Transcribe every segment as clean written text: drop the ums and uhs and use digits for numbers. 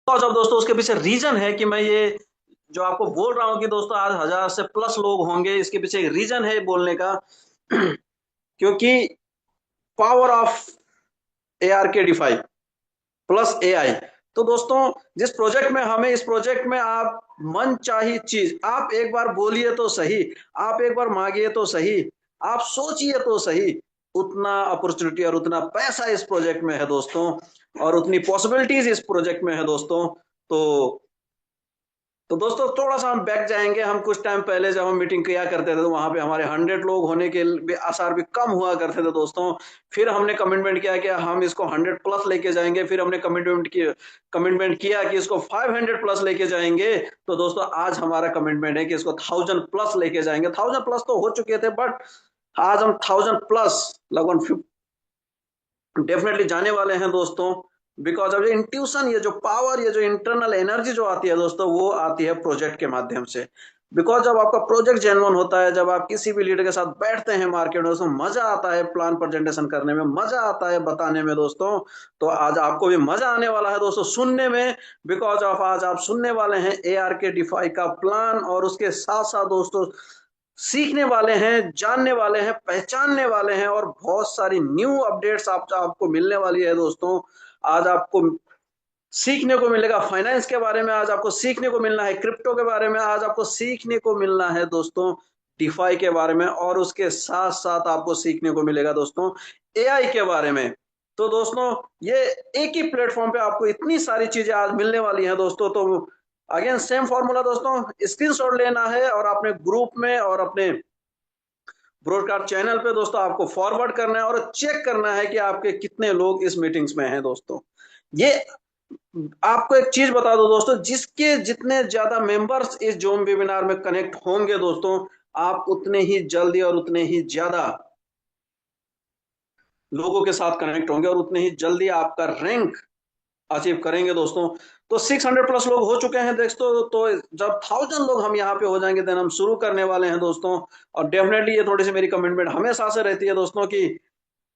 और जब दोस्तों उसके पीछे रीजन है कि मैं ये जो आपको बोल रहा हूँ कि दोस्तों आज 1000 से प्लस लोग होंगे, इसके पीछे एक रीजन है बोलने का। क्योंकि पावर ऑफ AR के डिफाई प्लस AI। तो दोस्तों जिस प्रोजेक्ट में हमें, इस प्रोजेक्ट में आप मन चाही चीज आप एक बार बोलिए तो सही, आप एक बार मांगिए तो सही, आप सोचिए तो सही, उतना अपॉर्चुनिटी और उतना पैसा इस प्रोजेक्ट में है दोस्तों, और उतनी पॉसिबिलिटीज इस प्रोजेक्ट में है दोस्तों। तो तो दोस्तों थोड़ा सा हम बैक जाएंगे। हम कुछ टाइम पहले जब हम मीटिंग किया करते थे तो वहां पे हमारे 100 लोग होने के भी आसार भी कम हुआ करते थे दोस्तों। फिर हमने कमिटमेंट किया कि हम इसको 100 प्लस लेके जाएंगे। फिर हमने कमिटमेंट किया कि इसको 500 प्लस लेके जाएंगे। तो दोस्तों आज हमारा कमिटमेंट है कि इसको 1000 प्लस लेके जाएंगे। 1000 प्लस तो हो चुके थे, बट आज हम 1000 प्लस लगभग डेफिनेटली जाने वाले हैं दोस्तों। बिकॉज ऑफ इंट्यूशन, ये जो पावर, ये जो इंटरनल एनर्जी जो आती है दोस्तों, वो आती है प्रोजेक्ट के माध्यम से। बिकॉज जब आपका प्रोजेक्ट जेन्युइन होता है, जब आप किसी भी लीडर के साथ बैठते हैं मार्केट में, उसमें मजा आता है प्लान प्रेजेंटेशन करने में, मजा आता है बताने में दोस्तों। तो आज आपको भी मजा आने वाला है दोस्तों सुनने में। बिकॉज ऑफ आज आप सुनने वाले हैं AR के डिफाई का प्लान, और उसके साथ साथ दोस्तों सीखने वाले हैं, जानने वाले हैं, पहचानने वाले हैं, और बहुत सारी न्यू अपडेट्स आपको मिलने वाली है दोस्तों। आज आपको सीखने को मिलेगा फाइनेंस के बारे में, आज आपको सीखने को मिलना है क्रिप्टो के बारे में, आज आपको सीखने को मिलना है दोस्तों डिफाई के बारे में, और उसके साथ साथ आपको सीखने को मिलेगा दोस्तों AI के बारे में। तो दोस्तों ये एक ही प्लेटफॉर्म पे आपको इतनी सारी चीजें आज मिलने वाली हैं दोस्तों। तो अगेन सेम फॉर्मूला दोस्तों, स्क्रीनशॉट लेना है और अपने ग्रुप में और अपने ब्रॉडकास्ट चैनल पे दोस्तों आपको फॉरवर्ड करना है, और चेक करना है कि आपके कितने लोग इस मीटिंग्स में हैं दोस्तों। ये आपको एक चीज बता दो दोस्तों, जिसके जितने ज्यादा मेंबर्स इस जूम वेबिनार में कनेक्ट होंगे दोस्तों, आप उतने ही जल्दी और उतने ही ज्यादा लोगों के साथ कनेक्ट होंगे, और उतने ही जल्दी आपका रैंक अचीव करेंगे दोस्तों। तो 600 प्लस लोग हो चुके हैं दोस्तों। तो जब 1000 लोग हम यहाँ पे हो जाएंगे, देन हम शुरू करने वाले हैं दोस्तों। और डेफिनेटली ये थोड़ी सी मेरी कमिटमेंट हमेशा से रहती है दोस्तों कि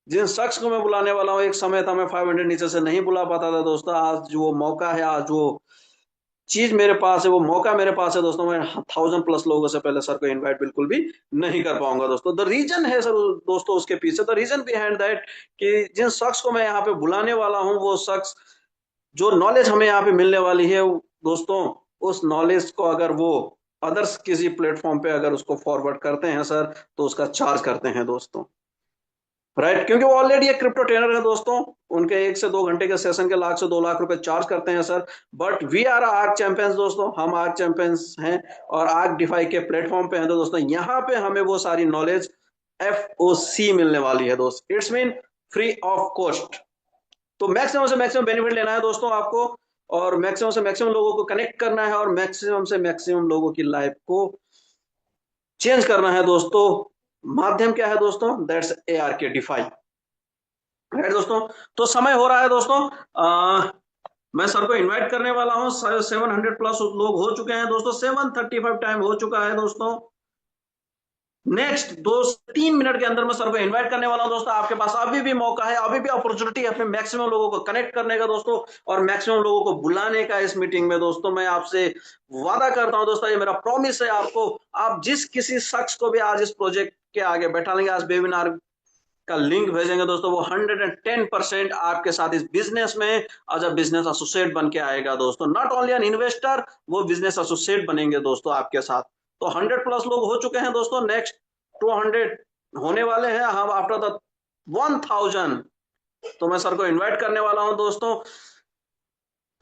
जिन शख्स को मैं बुलाने वाला हूँ, एक समय था मैं 500 नीचे से नहीं बुला पाता था दोस्तों। आज वो मौका है, आज वो चीज मेरे पास है, वो मौका मेरे पास है दोस्तों। मैं 1000 प्लस लोगों से पहले सर को इनवाइट बिल्कुल भी नहीं कर पाऊंगा दोस्तों। द रीजन है सर दोस्तों उसके पीछे, द रीजन बिहाइंड दैट कि जिन शख्स को मैं यहाँ पे बुलाने वाला हूँ, वो शख्स जो नॉलेज हमें यहाँ पे मिलने वाली है दोस्तों, उस नॉलेज को अगर वो अदर्स किसी प्लेटफॉर्म पे अगर उसको फॉरवर्ड करते हैं सर, तो उसका चार्ज करते हैं दोस्तों। राइट, क्योंकि वो ऑलरेडी एक क्रिप्टो ट्रेनर है दोस्तों। उनके 1 से 2 घंटे के सेशन के लाख से 2 लाख रुपए चार्ज करते हैं sir. But we are ARK champions दोस्तों, हम आर्क चैंपियंस हैं और आर्क डिफाई के प्लेटफॉर्म पे हैं तो दोस्तों यहाँ पे हमें वो सारी नॉलेज FOC मिलने वाली है दोस्त। It's mean free of cost. तो मैक्सिमम से मैक्सिमम बेनिफिट लेना है दोस्तों आपको, और मैक्सिमम से मैक्सिमम लोगों को कनेक्ट करना है, और मैक्सिमम से मैक्सिमम लोगों की लाइफ को चेंज करना है दोस्तों। माध्यम क्या है दोस्तों? दैट्स AR के डिफाई। राइट दोस्तों, तो समय हो रहा है दोस्तों। मैं सर को इनवाइट करने वाला हूँ। 700 प्लस लोग हो चुके हैं दोस्तों, 7:35 टाइम हो चुका है दोस्तों। नेक्स्ट 2 से 3 मिनट के अंदर मैं सर को इनवाइट करने वाला हूं दोस्तों। आपके पास अभी भी मौका है, अभी भी अपॉर्चुनिटी है अपने मैक्सिमम लोगों को कनेक्ट करने का दोस्तों, और मैक्सिमम लोगों को बुलाने का इस मीटिंग में दोस्तों। मैं आपसे वादा करता हूं दोस्तों, ये मेरा प्रॉमिस है आपको। आप जिस किसी शख्स को भी आज इस प्रोजेक्ट के आगे बैठा लेंगे, आज वेबिनार का लिंक भेजेंगे दोस्तों, वो 110% आपके साथ इस बिजनेस में एज अ बिजनेस एसोसिएट बन के आएगा दोस्तों। नॉट ओनली एन इन्वेस्टर, वो बिजनेस एसोसिएट बनेंगे दोस्तों आपके साथ। तो 100 प्लस लोग हो चुके हैं दोस्तों, नेक्स्ट 200 होने वाले हैं हम आफ्टर द 1000। तो मैं सर को इनवाइट करने वाला हूं दोस्तों।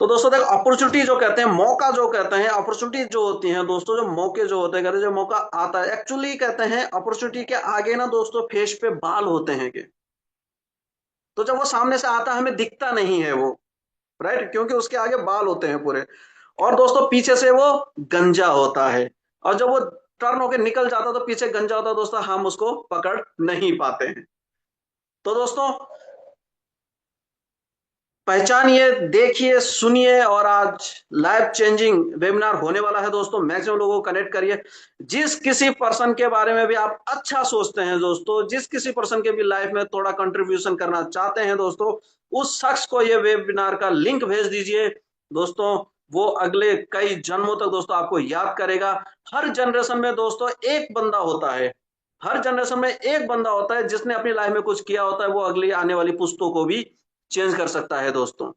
तो दोस्तों देखो, अपॉर्चुनिटी जो कहते हैं, मौका जो कहते हैं, अपॉर्चुनिटी जो होती हैं दोस्तों, जो मौके जो होते हैं, कहते हैं जो मौका आता है, एक्चुअली कहते हैं अपॉर्चुनिटी के आगे ना दोस्तों फेस पे बाल होते हैं कि, तो जब वो सामने से आता है हमें दिखता नहीं है वो। राइट, क्योंकि उसके आगे बाल होते हैं पूरे, और दोस्तों पीछे से वो गंजा होता है, और जब वो टर्न होकर निकल जाता तो पीछे गंजा होता है दोस्तों, हम उसको पकड़ नहीं पाते हैं। तो दोस्तों पहचानिए, देखिए, सुनिए, और आज लाइफ चेंजिंग वेबिनार होने वाला है दोस्तों। मैक्सिमम लोगों को कनेक्ट करिए। जिस किसी पर्सन के बारे में भी आप अच्छा सोचते हैं दोस्तों, जिस किसी पर्सन के भी लाइफ में थोड़ा कंट्रीब्यूशन करना चाहते हैं दोस्तों, उस शख्स को ये वेबिनार का लिंक भेज दीजिए। दोस्तों वो अगले कई जन्मों तक दोस्तों आपको याद करेगा। हर जनरेशन में दोस्तों एक बंदा होता है, हर जनरेशन में एक बंदा होता है जिसने अपनी लाइफ में कुछ किया होता है, वो अगली आने वाली पुश्तों को भी चेंज कर सकता है दोस्तों।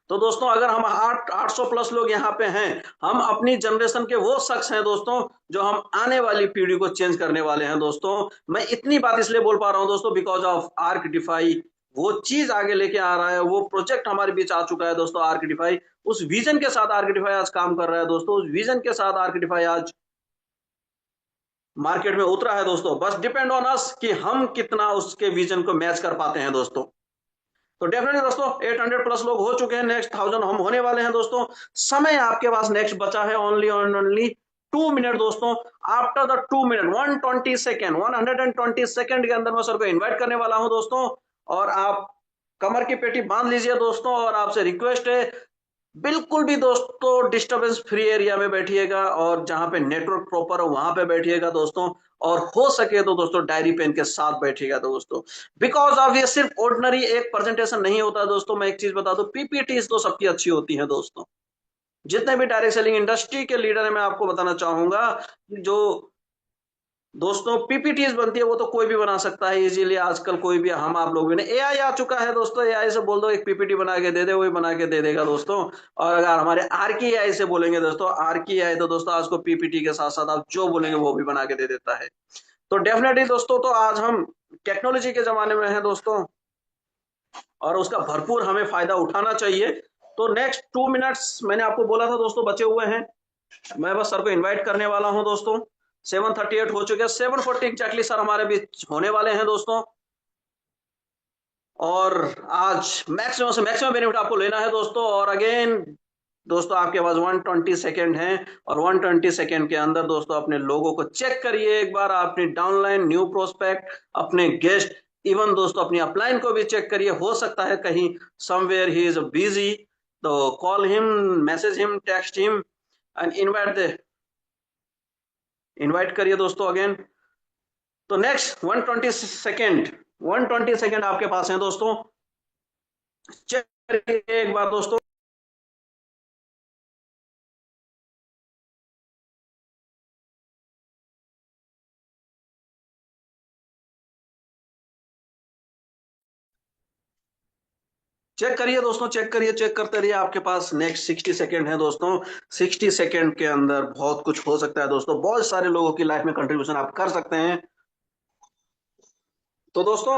तो दोस्तों अगर हम 800 प्लस लोग यहाँ पे हैं, हम अपनी जनरेशन के वो शख्स हैं दोस्तों जो हम आने वाली पीढ़ी को चेंज करने वाले हैं दोस्तों। मैं इतनी बात इसलिए बोल पा रहा हूँ दोस्तों बिकॉज ऑफ आर्कडिफाई, वो चीज आगे लेके आ रहा है, वो प्रोजेक्ट हमारे बीच आ चुका है दोस्तों आर्कडिफाई। उस विजन के साथ आर्कडिफाई आज काम कर रहा है दोस्तों, उस विजन के साथ आर्कडिफाई आज मार्केट में उतरा है दोस्तों। बस डिपेंड ऑन अस कि हम कितना उसके विजन को मैच कर पाते हैं दोस्तों। तो डेफिनेटली दोस्तों 800 प्लस लोग हो चुके हैं, नेक्स्ट 1000 हम होने वाले हैं दोस्तों। समय आपके पास नेक्स्ट बचा है ओनली 2 मिनट दोस्तों। After the 2 minute 120 second 120 second के अंदर मैं सर को इन्वाइट करने वाला हूं दोस्तों। और आप कमर की पेटी बांध लीजिए दोस्तों, और आपसे रिक्वेस्ट है बिल्कुल भी दोस्तों डिस्टरबेंस फ्री एरिया में बैठिएगा, और जहां पे नेटवर्क प्रॉपर हो वहां पे बैठिएगा दोस्तों। और हो सके तो दोस्तों डायरी पेन के साथ बैठिएगा दोस्तों, बिकॉज ऑफ ये सिर्फ ऑर्डिनरी एक प्रेजेंटेशन नहीं होता दोस्तों। मैं एक चीज बता दूं, पीपीटी तो सबकी अच्छी होती है दोस्तों। जितने भी डायरेक्ट सेलिंग इंडस्ट्री के लीडर है, मैं आपको बताना चाहूंगा जो दोस्तों पीपीटीज बनती है वो तो कोई भी बना सकता है इजीली। आजकल कोई भी, हम आप लोग भी नहीं, एआई आ चुका है दोस्तों। एआई से बोल दो एक पीपीटी बना के दे दे, वही बना के दे देगा दोस्तों। और अगर हमारे आरकी एआई से बोलेंगे दोस्तों, आरकी एआई तो दोस्तों आज को पीपीटी के साथ साथ आप जो बोलेंगे वो भी बना के दे देता है। तो डेफिनेटली दोस्तों, तो आज हम टेक्नोलॉजी के जमाने में हैं दोस्तों, और उसका भरपूर हमें फायदा उठाना चाहिए। तो नेक्स्ट 2 मिनट्स मैंने आपको बोला था दोस्तों बचे हुए हैं। मैं बस सर को इनवाइट करने वाला हूं दोस्तों। 7:38 हो चुके हैं, 7:40 एग्जैक्टली सर हमारे बीच होने वाले हैं दोस्तों। और आज मैक्सिमम से मैक्सिमम बेनिफिट आपको लेना है दोस्तों। और अगेन दोस्तों आपके पास 120 सेकेंड है, और 120 सेकेंड के अंदर दोस्तों अपने लोगों को चेक करिए एक बार, अपनी डाउनलाइन, न्यू प्रोस्पेक्ट, अपने गेस्ट, इवन दोस्तों अपनी अपलाइन को भी चेक करिए। हो सकता है कहीं समवेयर ही इज बिजी, तो call him, message him, text him and invite करिए दोस्तों अगेन। तो नेक्स्ट 120 सेकेंड आपके पास है दोस्तों। चेक करिए एक बार दोस्तों। चेक करिए दोस्तों, चेक करिए, चेक करते रहिए। आपके पास नेक्स्ट 60 सेकेंड है दोस्तों। 60 सेकेंड के अंदर बहुत कुछ हो सकता है दोस्तों, बहुत सारे लोगों की लाइफ में कंट्रीब्यूशन आप कर सकते हैं। तो दोस्तों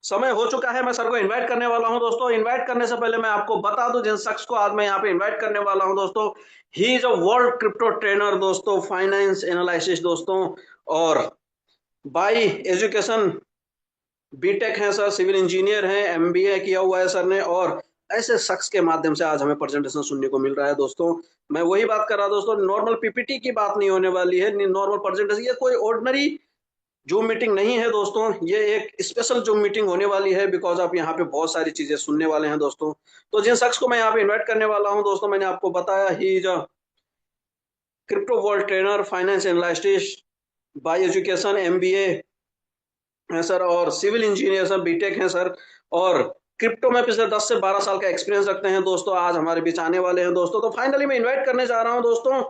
समय हो चुका है, मैं सर को इनवाइट करने वाला हूं दोस्तों। इनवाइट करने से पहले मैं आपको बता दूं जिन शख्स को आज मैं यहाँ पे इनवाइट करने वाला हूं दोस्तों, he is a world crypto trainer दोस्तों, फाइनेंस एनालिसिस दोस्तों, और बाई एजुकेशन बीटेक है सर, सिविल इंजीनियर है, एमबीए किया हुआ है सर ने। और ऐसे शख्स के माध्यम से आज हमें प्रेजेंटेशन सुनने को मिल रहा है दोस्तों। मैं वही बात कर रहा दोस्तों, नॉर्मल पीपीटी की बात नहीं होने वाली है, नॉर्मल प्रेजेंटेशन, ये कोई ऑर्डिनरी जूम मीटिंग नहीं है दोस्तों, ये एक स्पेशल जूम मीटिंग होने वाली है, बिकॉज आप यहाँ पे बहुत सारी चीजें सुनने वाले हैं दोस्तों। तो जिन शख्स को मैं यहाँ पे इन्वाइट करने वाला हूँ दोस्तों, मैंने आपको बताया he is crypto world trainer, finance analyst bye education, MBA है सर, और सिविल इंजीनियर सर, बीटेक है सर, और क्रिप्टो में पिछले 10 से 12 साल का एक्सपीरियंस रखते हैं दोस्तों। आज हमारे बीच आने वाले हैं दोस्तों। तो फाइनली मैं इनवाइट करने जा रहा हूं दोस्तों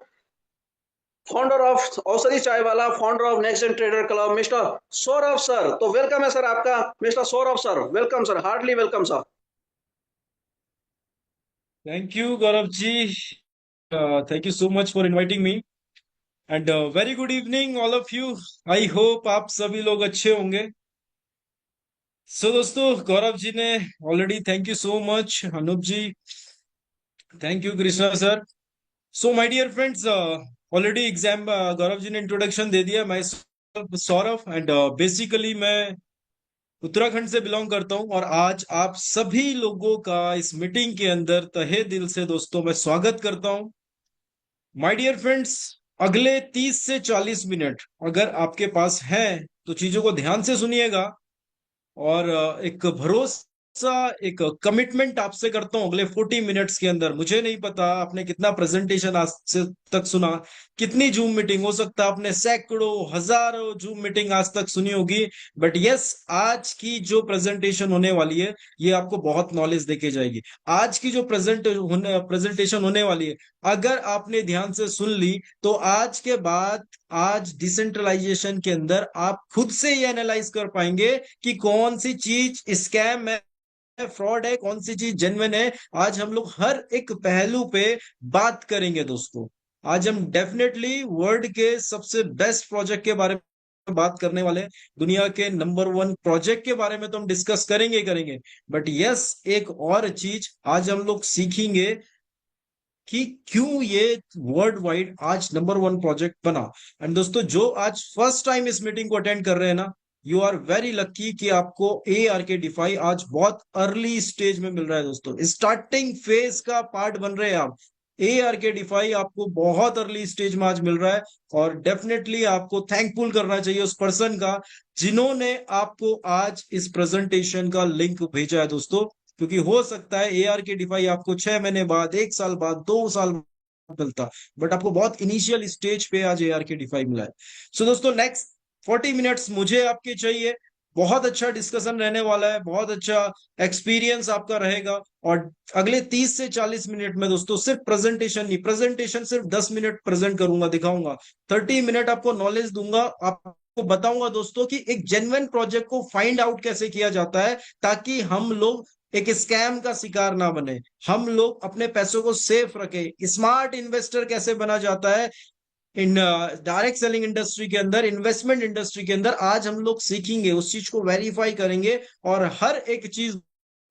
founder of Aushadhi Chai Wala, founder of Next Gen Trader Club, mister Saurabh sir. तो वेलकम है सर आपका, mister Saurabh sir, welcome sir, heartily welcome sir. Thank you, Gaurav ji. Thank you so much for inviting me. And very good evening, all of you. I hope आप सभी लोग अच्छे होंगे। So दोस्तों, गौरव जी ने already, thank you so much Anoop ji, thank you Krishna sir. So my dear friends, already exam Gaurav ji ने introduction दे दिया। मैं सौरभ, एंड बेसिकली मैं उत्तराखंड से बिलोंग करता हूं, और आज आप सभी लोगों का इस मीटिंग के अंदर तहे दिल से दोस्तों मैं स्वागत करता हूं। माय डियर फ्रेंड्स, अगले 30 से 40 मिनट अगर आपके पास हैं तो चीजों को ध्यान से सुनिएगा, और एक भरोसे सा एक कमिटमेंट आपसे करता हूं अगले 40 मिनट्स के अंदर। मुझे नहीं पता आपने कितना प्रेजेंटेशन आज से तक सुना, कितनी जूम मीटिंग, हो सकता है आपने सैकड़ों हजारों जूम मीटिंग आज तक सुनी होगी, बट यस, आज की जो प्रेजेंटेशन होने वाली है ये आपको बहुत नॉलेज देके जाएगी। आज की जो प्रेजेंटेशन होने वाली है, अगर आपने ध्यान से सुन ली तो आज के बाद, आज डिसेंट्रलाइजेशन के अंदर आप खुद से ये एनालाइज कर पाएंगे कि कौन सी चीज स्कैम है, फ्रॉड है, कौन सी चीज जेन्युइन है। आज हम लोग हर एक पहलू पे बात करेंगे दोस्तों। आज हम डेफिनेटली वर्ल्ड के सबसे बेस्ट प्रोजेक्ट के बारे में बात करने वाले हैं। दुनिया के नंबर 1 प्रोजेक्ट के बारे में तो हम डिस्कस करेंगे ही करेंगे, बट यस, एक और चीज आज हम लोग सीखेंगे कि क्यों ये वर्ल्ड वाइड आज नंबर 1 प्रोजेक्ट बना। एंड दोस्तों, जो आज फर्स्ट टाइम इस मीटिंग को अटेंड कर रहे हैं ना, यू आर वेरी लकी कि आपको ए आर के डिफाई आज बहुत अर्ली स्टेज में मिल रहा है दोस्तों। स्टार्टिंग फेज का पार्ट बन रहे हैं आप। ए आर के डिफाई आपको बहुत अर्ली स्टेज में आज मिल रहा है, और डेफिनेटली आपको थैंकफुल करना चाहिए उस पर्सन का जिन्होंने आपको आज इस प्रेजेंटेशन का लिंक भेजा है दोस्तों। क्योंकि हो सकता है ए आर के डिफाई आपको 6 महीने बाद, 1 साल बाद, 2 साल बाद मिलता, बट आपको बहुत इनिशियल स्टेज पे आज ए आर के डिफाई मिला है। सो दोस्तों, नेक्स्ट 40 मिनट्स मुझे आपके चाहिए। बहुत अच्छा डिस्कशन रहने वाला है, बहुत अच्छा एक्सपीरियंस आपका रहेगा। और अगले 30 से 40 मिनट में दोस्तों सिर्फ प्रेजेंटेशन नहीं, प्रेजेंटेशन सिर्फ 10 मिनट प्रेजेंट करूंगा, दिखाऊंगा। 30 मिनट आपको नॉलेज दूंगा, आपको बताऊंगा दोस्तों कि एक जेन्युइन प्रोजेक्ट को फाइंड आउट कैसे किया जाता है, ताकि हम लोग एक स्कैम का शिकार ना बने, हम लोग अपने पैसों को सेफ रखें। स्मार्ट इन्वेस्टर कैसे बना जाता है इन डायरेक्ट सेलिंग इंडस्ट्री के अंदर, इन्वेस्टमेंट इंडस्ट्री के अंदर, आज हम लोग सीखेंगे, उस चीज को वेरीफाई करेंगे। और हर एक चीज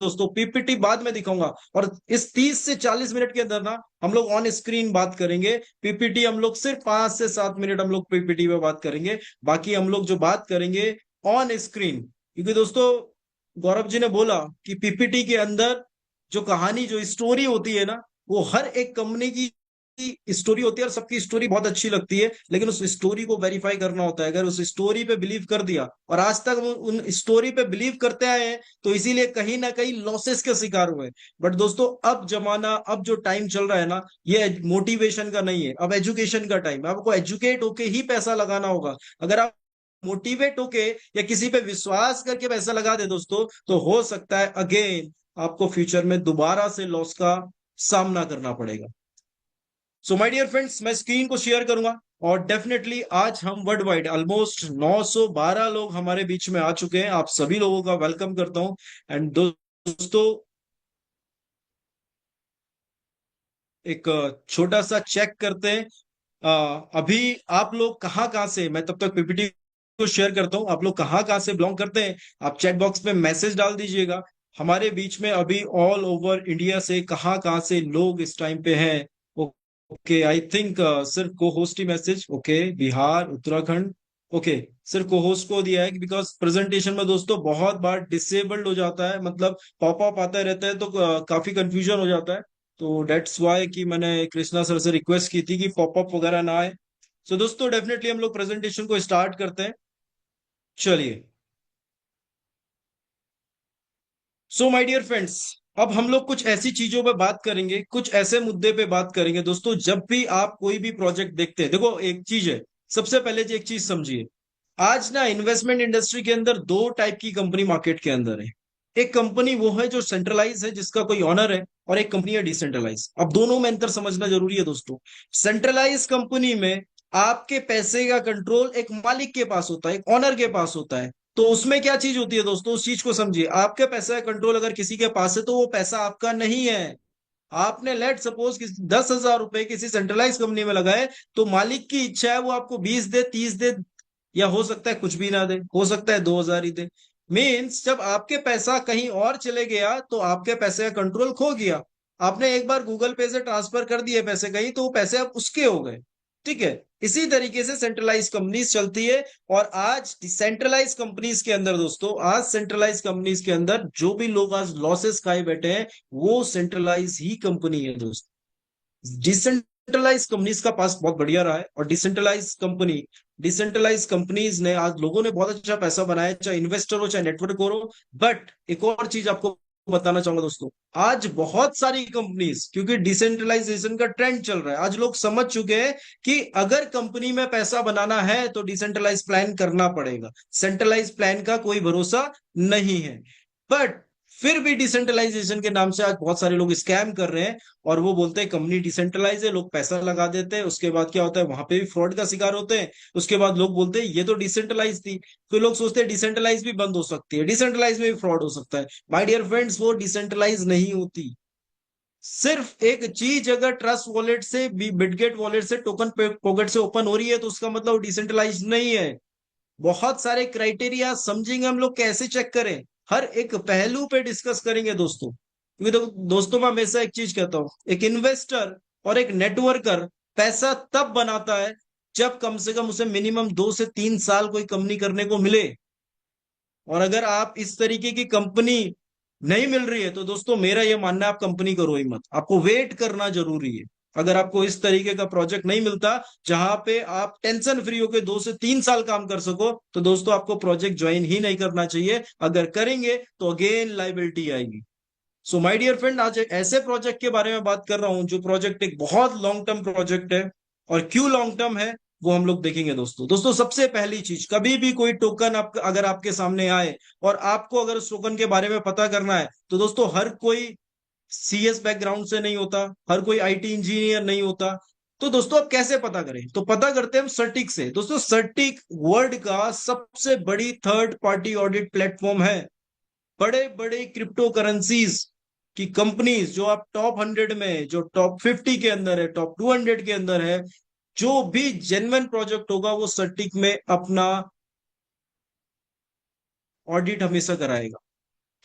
दोस्तों पीपीटी बाद में दिखाऊंगा, और इस 30 से 40 मिनट के अंदर ना हम लोग ऑन स्क्रीन बात करेंगे। पीपीटी हम लोग सिर्फ 5 से 7 मिनट हम लोग पीपीटी पे बात करेंगे, बाकी हम लोग जो बात करेंगे ऑन स्क्रीन। क्योंकि दोस्तों, गौरव जी ने बोला कि पीपीटी के अंदर जो कहानी, जो स्टोरी होती है ना, वो हर एक कंपनी की स्टोरी होती है, और सबकी स्टोरी बहुत अच्छी लगती है, लेकिन उस स्टोरी को वेरीफाई करना होता है। अगर उस स्टोरी पे बिलीव कर दिया, और आज तक वो उन स्टोरी पे बिलीव करते आए हैं, तो इसीलिए कहीं ना कहीं लॉसेस के शिकार हुए। बट दोस्तों, अब जमाना, अब जो टाइम चल रहा है ना, ये मोटिवेशन का नहीं है, अब एजुकेशन का टाइम है। आपको एजुकेट होके ही पैसा लगाना होगा। अगर आप मोटिवेट होके या किसी पे विश्वास करके पैसा लगा दे दोस्तों, तो हो सकता है अगेन आपको फ्यूचर में दोबारा से लॉस का सामना करना पड़ेगा। सो माय डियर फ्रेंड्स, मैं स्क्रीन को शेयर करूंगा, और डेफिनेटली आज हम वर्ल्ड वाइड ऑलमोस्ट 912 लोग हमारे बीच में आ चुके हैं। आप सभी लोगों का वेलकम करता हूं। एंड दोस्तों, एक छोटा सा चेक करते हैं। अभी आप लोग कहाँ कहाँ से, मैं तब तक पीपीटी को शेयर करता हूँ, आप लोग कहाँ कहाँ से बिलोंग करते हैं, आप चैट बॉक्स में मैसेज डाल दीजिएगा। हमारे बीच में अभी ऑल ओवर इंडिया से कहाँ कहाँ से लोग इस टाइम पे हैं। ओके, आई थिंक सिर्फ को होस्ट ही message, okay, Bihar, Uttarakhand, okay, सिर्फ को होस्ट को दिया है, बिकॉज प्रेजेंटेशन में दोस्तों बहुत बार डिसेबल्ड हो जाता है, मतलब पॉपअप आता रहता है, तो काफी कंफ्यूजन हो जाता है। तो डेट्स वाई कि मैंने कृष्णा सर से रिक्वेस्ट की थी कि पॉपअप वगैरह ना आए। सो दोस्तों, डेफिनेटली हम लोग प्रेजेंटेशन को स्टार्ट करते हैं। चलिए। सो माय डियर फ्रेंड्स, अब हम लोग कुछ ऐसी चीजों पे बात करेंगे, कुछ ऐसे मुद्दे पे बात करेंगे दोस्तों। जब भी आप कोई भी प्रोजेक्ट देखते हैं, देखो एक चीज है, सबसे पहले जो एक चीज समझिए, आज ना इन्वेस्टमेंट इंडस्ट्री के अंदर दो टाइप की कंपनी मार्केट के अंदर है। एक कंपनी वो है जो सेंट्रलाइज है, जिसका कोई ऑनर है, और एक कंपनी है डिसेंट्रलाइज। अब दोनों में अंतर समझना जरूरी है दोस्तों। सेंट्रलाइज कंपनी में आपके पैसे का कंट्रोल एक मालिक के पास होता है, एक ऑनर के पास होता है। तो उसमें क्या चीज होती है दोस्तों, उस चीज को समझिए। आपके पैसे का कंट्रोल अगर किसी के पास है, तो वो पैसा आपका नहीं है। आपने लेट सपोज कि 10,000 रुपए किसी सेंट्रलाइज कंपनी में लगाए, तो मालिक की इच्छा है वो आपको 20 दे, 30 दे, या हो सकता है कुछ भी ना दे, हो सकता है 2,000 ही दे। मीन्स जब आपके पैसा कहीं और चले गया, तो आपके पैसे का कंट्रोल खो गया। आपने एक बार गूगल पे से ट्रांसफर कर दिए पैसे कहीं, तो वो पैसे अब उसके हो गए। ठीक है, इसी तरीके से सेंट्रलाइज कंपनीज चलती है। और आज डिसेंट्रलाइज कंपनीज के अंदर दोस्तों, आज सेंट्रलाइज कंपनीज के अंदर जो भी लोग आज लॉसेस खाए बैठे हैं, वो सेंट्रलाइज ही कंपनी है दोस्तों। डिसेंट्रलाइज कंपनीज का पास बहुत बढ़िया रहा है, और डिसेंट्रलाइज कंपनीज ने आज लोगों ने बहुत अच्छा पैसा बनाया, चाहे इन्वेस्टर हो चाहे नेटवर्क हो। बट एक और चीज आपको बताना चाहूंगा दोस्तों, आज बहुत सारी कंपनीज, क्योंकि डिसेंट्रलाइजेशन का ट्रेंड चल रहा है, आज लोग समझ चुके हैं कि अगर कंपनी में पैसा बनाना है तो डिसेंट्रलाइज प्लान करना पड़ेगा, सेंट्रलाइज प्लान का कोई भरोसा नहीं है। बट फिर भी डिसेंट्रलाइजेशन के नाम से आज बहुत सारे लोग स्कैम कर रहे हैं, और वो बोलते हैं कंपनी डिसेंट्रलाइज है, लोग पैसा लगा देते हैं, उसके बाद क्या होता है, वहां पे भी फ्रॉड का शिकार होते हैं। उसके बाद लोग बोलते हैं ये तो डिसेंट्रलाइज थी, तो लोग सोचते हैं डिसेंट्रलाइज भी बंद हो सकती है, डिसेंट्रलाइज में भी फ्रॉड हो सकता है। माय डियर फ्रेंड्स, वो डिसेंट्रलाइज नहीं होती। सिर्फ एक चीज अगर ट्रस्ट वॉलेट से बिटगेट वॉलेट से टोकन पॉकेट से ओपन हो रही है तो उसका मतलब डिसेंट्रलाइज नहीं है। बहुत सारे क्राइटेरिया समझेंगे हम लोग, कैसे चेक करें, हर एक पहलू पे डिस्कस करेंगे दोस्तों। क्योंकि तो दोस्तों, मैं हमेशा एक चीज कहता हूं, एक इन्वेस्टर और एक नेटवर्कर पैसा तब बनाता है जब कम से कम उसे मिनिमम 2 से 3 साल कोई कंपनी करने को मिले। और अगर आप इस तरीके की कंपनी नहीं मिल रही है तो दोस्तों मेरा यह मानना है आप कंपनी करो ही मत, आपको वेट करना जरूरी है। अगर आपको इस तरीके का प्रोजेक्ट नहीं मिलता जहां पे आप टेंशन फ्री होकर 2 से 3 साल काम कर सको, तो दोस्तों आपको प्रोजेक्ट ज्वाइन ही नहीं करना चाहिए। अगर करेंगे तो अगेन लाइबिलिटी आएगी। सो माय डियर फ्रेंड, आज एक ऐसे प्रोजेक्ट के बारे में बात कर रहा हूं जो प्रोजेक्ट एक बहुत लॉन्ग टर्म प्रोजेक्ट है। और क्यों लॉन्ग टर्म है वो हम लोग देखेंगे दोस्तों। दोस्तों सबसे पहली चीज, कभी भी कोई टोकन अगर आपके सामने आए और आपको अगर उस टोकन के बारे में पता करना है, तो दोस्तों हर कोई सीएस बैकग्राउंड से नहीं होता, हर कोई आईटी इंजीनियर नहीं होता। तो दोस्तों आप कैसे पता करें, तो पता करते हैं हम सर्टिक से। दोस्तों सर्टिक वर्ल्ड का सबसे बड़ी थर्ड पार्टी ऑडिट प्लेटफॉर्म है। बड़े बड़े क्रिप्टो करेंसीज की कंपनीज जो आप टॉप 100 में, जो टॉप 50 के अंदर है, टॉप 200 के अंदर है, जो भी जेन्युइन प्रोजेक्ट होगा वो सर्टिक में अपना ऑडिट हमेशा कराएगा।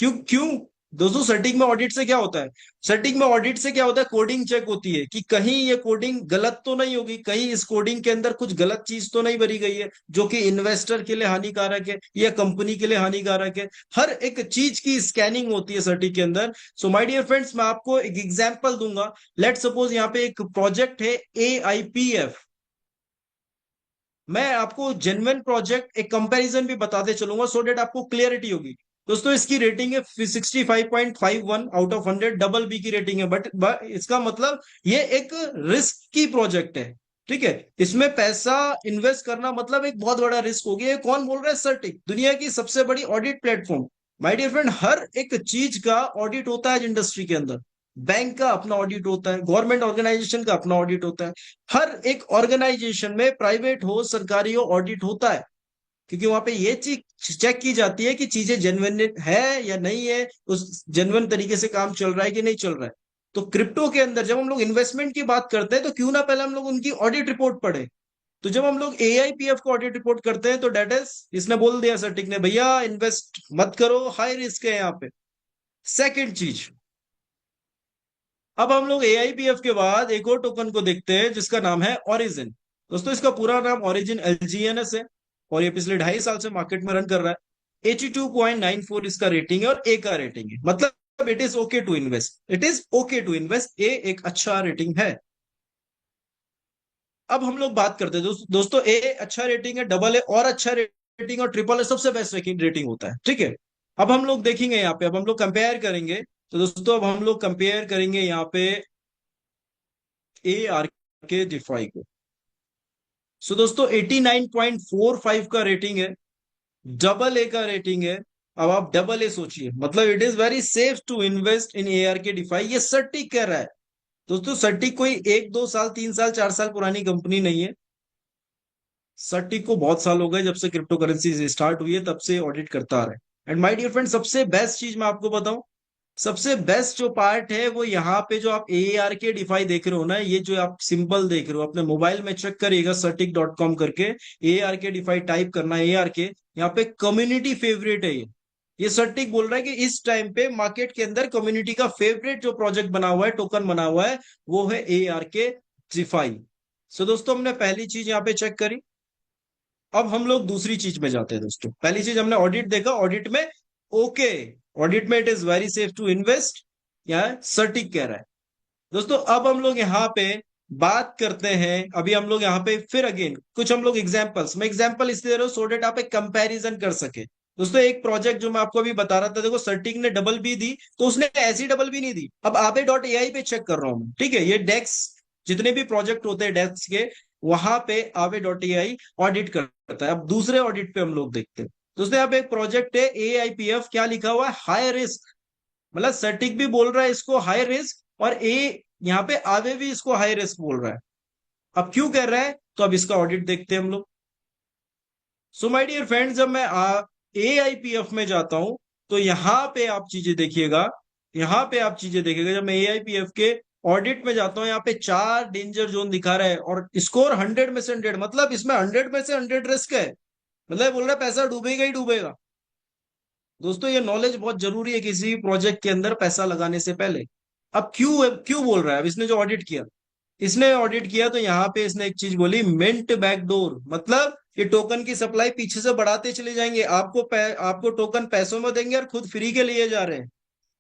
क्यों क्यों दोस्तों, सर्टिक में ऑडिट से क्या होता है, सर्टिक में ऑडिट से क्या होता है, कोडिंग चेक होती है कि कहीं ये कोडिंग गलत तो नहीं होगी, कहीं इस कोडिंग के अंदर कुछ गलत चीज तो नहीं भरी गई है जो कि इन्वेस्टर के लिए हानिकारक है या कंपनी के लिए हानिकारक है। हर एक चीज की स्कैनिंग होती है सर्टिक के अंदर। सो माय डियर फ्रेंड्स, मैं आपको एक एग्जांपल दूंगा। लेट सपोज यहाँ पे एक प्रोजेक्ट है AIPF। मैं आपको जेन्युइन प्रोजेक्ट एक कंपैरिजन भी बताते चलूंगा सो डेट आपको क्लियरिटी होगी। दोस्तों इसकी रेटिंग है 65.51 आउट ऑफ 100, डबल बी की रेटिंग है। बट इसका मतलब ये एक रिस्क की प्रोजेक्ट है, ठीक है। इसमें पैसा इन्वेस्ट करना मतलब एक बहुत बड़ा रिस्क हो गया। ये कौन बोल रहा है, सर्टिक, दुनिया की सबसे बड़ी audit platform. My dear friend, हर एक चीज का ऑडिट होता है इंडस्ट्री के अंदर। बैंक का अपना ऑडिट होता है, गवर्नमेंट ऑर्गेनाइजेशन का अपना ऑडिट होता है। हर एक ऑर्गेनाइजेशन में, प्राइवेट हो सरकारी हो, ऑडिट होता है। क्योंकि वहां पे ये चीज चेक की जाती है कि चीजें जेन्युइन है या नहीं है, उस जेन्युइन तरीके से काम चल रहा है कि नहीं चल रहा है। तो क्रिप्टो के अंदर जब हम लोग इन्वेस्टमेंट की बात करते हैं तो क्यों ना पहले हम लोग उनकी ऑडिट रिपोर्ट पढ़े। तो जब हम लोग AIPF को ऑडिट रिपोर्ट करते हैं तो डेट इज, इसने बोल दिया सर्टिक ने, भैया इन्वेस्ट मत करो, हाई रिस्क है यहाँ पे। सेकेंड चीज, अब हम लोग AIPF के बाद एक और टोकन को देखते हैं जिसका नाम है ओरिजिन। दोस्तों इसका पूरा नाम ओरिजिन LGNS है, और ये पिछले 2.5 साल से मार्केट में रन कर रहा है। 82.94 इसका रेटिंग है और A का रेटिंग है, मतलब it is okay to invest, it is okay to invest. A एक अच्छा रेटिंग है। अब हम लोग बात करते हैं दोस्तों, A अच्छा रेटिंग है, डबल A और अच्छा रेटिंग, और ट्रिपल A सबसे बेस्ट रेटिंग होता है, ठीक है। अब हम लोग देखेंगे यहाँ पे, अब हम लोग कंपेयर करेंगे। तो दोस्तों अब हम लोग कंपेयर करेंगे यहाँ पे ARK डिफाई को। सो दोस्तों 89.45 का रेटिंग है, डबल A का रेटिंग है। अब आप डबल A सोचिए, मतलब it is very safe to invest in ARK DeFi, ये सर्टिक कह रहा है। दोस्तों सर्टिक कोई 1 2 साल 3 साल 4 साल पुरानी कंपनी नहीं है। सर्टिक को बहुत साल हो गए, जब से क्रिप्टो करेंसी स्टार्ट हुई है तब से ऑडिट करता आ रहा है। एंड माय डियर फ्रेंड, सबसे बेस्ट चीज मैं आपको बताऊं, सबसे बेस्ट जो पार्ट है वो यहाँ पे जो आप ARK डिफाई देख रहे हो ना, ये जो आप सिंबल देख रहे हो अपने मोबाइल में चेक करिएगा, सर्टिक.com करके ARK डिफाई टाइप करना है, ARK, यहाँ पे कम्युनिटी फेवरेट है ये सर्टिक बोल रहा है कि इस टाइम पे मार्केट के अंदर कम्युनिटी का फेवरेट जो प्रोजेक्ट बना हुआ है, टोकन बना हुआ है, वो है ARK डिफाई। सो दोस्तों हमने पहली चीज यहाँ पे चेक करी। अब हम लोग दूसरी चीज में जाते हैं दोस्तों। पहली चीज हमने ऑडिट देखा, ऑडिट में ओके, ऑडिट में it is very safe to invest, यहाँ सर्टिक कह रहा है। दोस्तों अब हम लोग यहाँ पे बात करते हैं, अभी हम लोग यहाँ पे फिर अगेन कुछ हम लोग एग्जांपल्स, मैं एग्जांपल इसलिए दे रहा हूँ सो डेट आप एक कंपैरिजन कर सके। दोस्तों एक प्रोजेक्ट जो मैं आपको अभी बता रहा था, देखो सर्टिक ने डबल बी दी, तो उसने ऐसी डबल बी नहीं दी। अब आबे डॉट एआई पे चेक कर रहा हूं, ठीक है, ये डेक्स जितने भी प्रोजेक्ट होते हैं डेक्स के, वहां पे आवे डॉट एआई ऑडिट करता है। अब दूसरे ऑडिट पे हम लोग देखते हैं। दोस्तों यहाँ पे एक प्रोजेक्ट है एआईपीएफ, क्या लिखा हुआ है, हाई रिस्क, मतलब सर्टिक भी बोल रहा है इसको हाई रिस्क, और ए यहाँ पे आवे भी इसको हाई रिस्क बोल रहा है। अब क्यों कह रहा है, तो अब इसका ऑडिट देखते हैं हम लोग। सो माय डियर फ्रेंड्स, जब मैं ए आई पी एफ में जाता हूं, तो यहां पे आप चीजें देखिएगा, यहां पे आप चीजें देखिएगा, जब मैं ए आई पी एफ के ऑडिट में जाता हूं, यहाँ पे 4 डेंजर जोन दिखा रहा है और स्कोर 100 में से 100, मतलब इसमें 100 में से 100 रिस्क है। मतलब बोल रहा है पैसा डूबेगा ही डूबेगा। दोस्तों ये नॉलेज बहुत जरूरी है किसी भी प्रोजेक्ट के अंदर पैसा लगाने से पहले। अब क्यों क्यों बोल रहा है, अब इसने जो ऑडिट किया, इसने ऑडिट किया तो यहाँ पे इसने एक चीज बोली, मिंट बैकडोर, मतलब ये टोकन की सप्लाई पीछे से बढ़ाते चले जाएंगे, आपको टोकन पैसों में देंगे और खुद फ्री के लिए जा रहे हैं।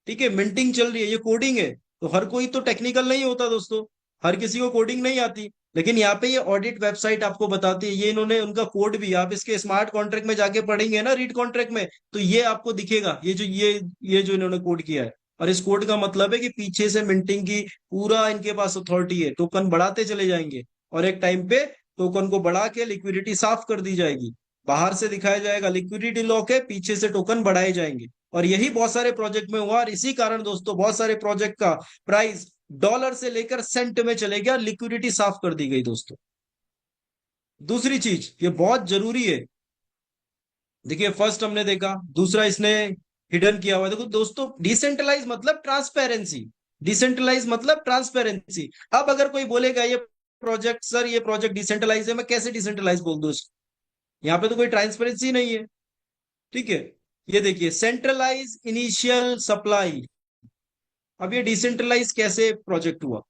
ठीक है, मिंटिंग चल रही है, ये कोडिंग है। तो हर कोई तो टेक्निकल नहीं होता दोस्तों, हर किसी को कोडिंग नहीं आती। लेकिन यहाँ पे ये ऑडिट वेबसाइट आपको बताती है, ये इन्होंने उनका कोड भी, आप इसके स्मार्ट कॉन्ट्रैक्ट में जाके पढ़ेंगे ना, रीड कॉन्ट्रैक्ट में, तो ये आपको दिखेगा, ये जो इन्होंने कोड किया है। और इस कोड का मतलब है कि पीछे से मिंटिंग की पूरा इनके पास अथॉरिटी है, टोकन बढ़ाते चले जाएंगे और एक टाइम पे टोकन को बढ़ा के लिक्विडिटी साफ कर दी जाएगी। बाहर से दिखाया जाएगा लिक्विडिटी लॉक है, पीछे से टोकन बढ़ाए जाएंगे। और यही बहुत सारे प्रोजेक्ट में हुआ, और इसी कारण दोस्तों बहुत सारे प्रोजेक्ट का प्राइस डॉलर से लेकर सेंट में चले गया, लिक्विडिटी साफ कर दी गई दोस्तों। दूसरी चीज ये बहुत जरूरी है, देखिए फर्स्ट हमने देखा, दूसरा इसने हिडन किया हुआ है। देखो दोस्तों, डिसेंट्रलाइज मतलब ट्रांसपेरेंसी, डिसेंट्रलाइज मतलब ट्रांसपेरेंसी। अब अगर कोई बोलेगा ये प्रोजेक्ट, सर ये प्रोजेक्ट डिसेंट्रलाइज है, मैं कैसे डिसेंट्रलाइज बोल दूं इसको, यहाँ पे तो कोई ट्रांसपेरेंसी नहीं है। ठीक है, ये देखिए सेंट्रलाइज इनिशियल सप्लाई। अब ये डिसेंट्रलाइज कैसे प्रोजेक्ट हुआ,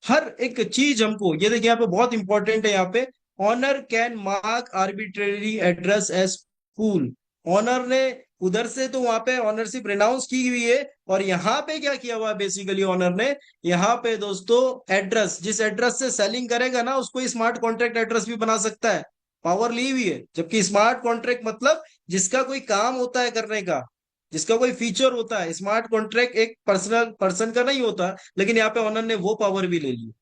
हर एक चीज हमको, ये देखिए यहाँ पे बहुत इंपॉर्टेंट है, यहाँ पे owner can mark arbitrary address as pool. Owner ने उधर से तो वहां पे ऑनरशिप रिनाउंस की हुई है, और यहाँ पे क्या किया हुआ है बेसिकली ऑनर ने, यहाँ पे दोस्तों एड्रेस, जिस एड्रेस से सेलिंग करेगा ना उसको स्मार्ट कॉन्ट्रैक्ट एड्रेस भी बना सकता है, पावर ली हुई है। जबकि स्मार्ट कॉन्ट्रैक्ट मतलब जिसका कोई काम होता है करने का, जिसका कोई फीचर होता है, स्मार्ट कॉन्ट्रैक्ट एक पर्सनल पर्सन का नहीं होता, लेकिन यहाँ पे ऑनर ने वो पावर भी ले ली।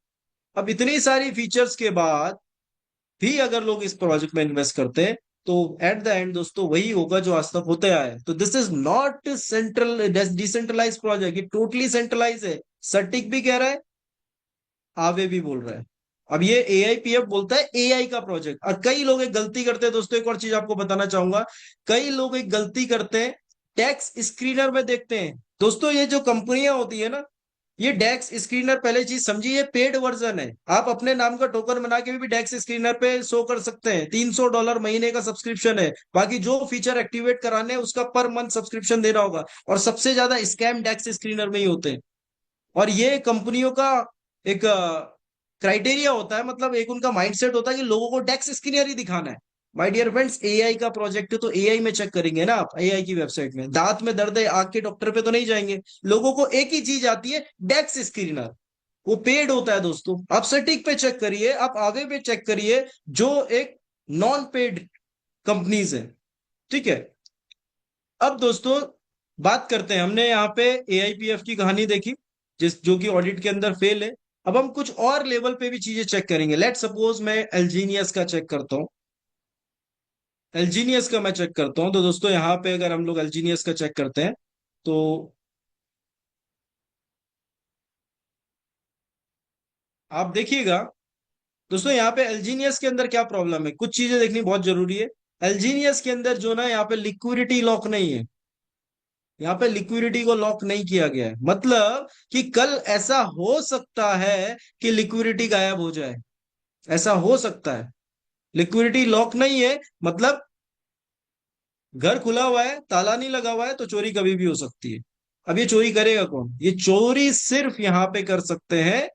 अब इतनी सारी फीचर्स के बाद भी अगर लोग इस प्रोजेक्ट में इन्वेस्ट करते हैं, तो एट द एंड दोस्तों वही होगा जो आज तक होते आया है। तो this is not central decentralise project, ये टोटली सेंट्रलाइज है। सर्टिक भी कह रहा है, आवे भी बोल रहा है। अब ये एआईपीएफ बोलता है एआई का प्रोजेक्ट। और कई लोग एक गलती करते हैं दोस्तों, एक और चीज आपको बताना चाहूंगा, कई लोग एक गलती करते हैं, टैक्स स्क्रीनर में देखते हैं। दोस्तों ये जो कंपनियां होती है ना, ये डेक्स स्क्रीनर, पहले चीज समझिए, पेड वर्जन है। आप अपने नाम का टोकन बना के भी डेक्स स्क्रीनर पे शो कर सकते हैं। $300 महीने का सब्सक्रिप्शन है, बाकी जो फीचर एक्टिवेट कराने हैं उसका पर मंथ सब्सक्रिप्शन देना होगा। और सबसे ज्यादा स्कैम डेक्स स्क्रीनर में ही होते हैं। और ये कंपनियों का एक क्राइटेरिया होता है, मतलब एक उनका माइंडसेट होता है कि लोगों को डेक्स स्क्रीनर ही दिखाना है। माय डियर फ्रेंड्स, एआई का प्रोजेक्ट है तो एआई में चेक करेंगे ना आप, एआई की वेबसाइट में। दांत में दर्द है, आंख के डॉक्टर पे तो नहीं जाएंगे। लोगों को एक ही चीज आती है, डेक्स स्क्रीनर, वो पेड होता है दोस्तों। आप सटीक पे चेक करिए, आप आगे पे चेक करिए, जो एक नॉन पेड कंपनीज है। ठीक है, अब दोस्तों बात करते हैं, हमने यहाँ पे एआईपीएफ की कहानी देखी, जिस जो कि ऑडिट के अंदर फेल है। अब हम कुछ और लेवल पे भी चीजें चेक करेंगे। लेट सपोज मैं एलजीनियस का चेक करता हूँ, एलजीनियस का मैं चेक करता हूँ। तो दोस्तों यहाँ पे अगर हम लोग एलजीनियस का चेक करते हैं, तो आप देखिएगा दोस्तों, यहाँ पे एलजीनियस के अंदर क्या प्रॉब्लम है, कुछ चीजें देखनी बहुत जरूरी है। एलजीनियस के अंदर जो ना, यहाँ पे लिक्विडिटी लॉक नहीं है, यहाँ पे लिक्विडिटी को लॉक नहीं किया गया है। मतलब कि कल ऐसा हो सकता है कि लिक्विडिटी गायब हो जाए, ऐसा हो सकता है। लिक्विडिटी लॉक नहीं है, मतलब घर खुला हुआ है, ताला नहीं लगा हुआ है, तो चोरी कभी भी हो सकती है। अब ये चोरी करेगा कौन, ये चोरी सिर्फ यहाँ पे कर सकते हैं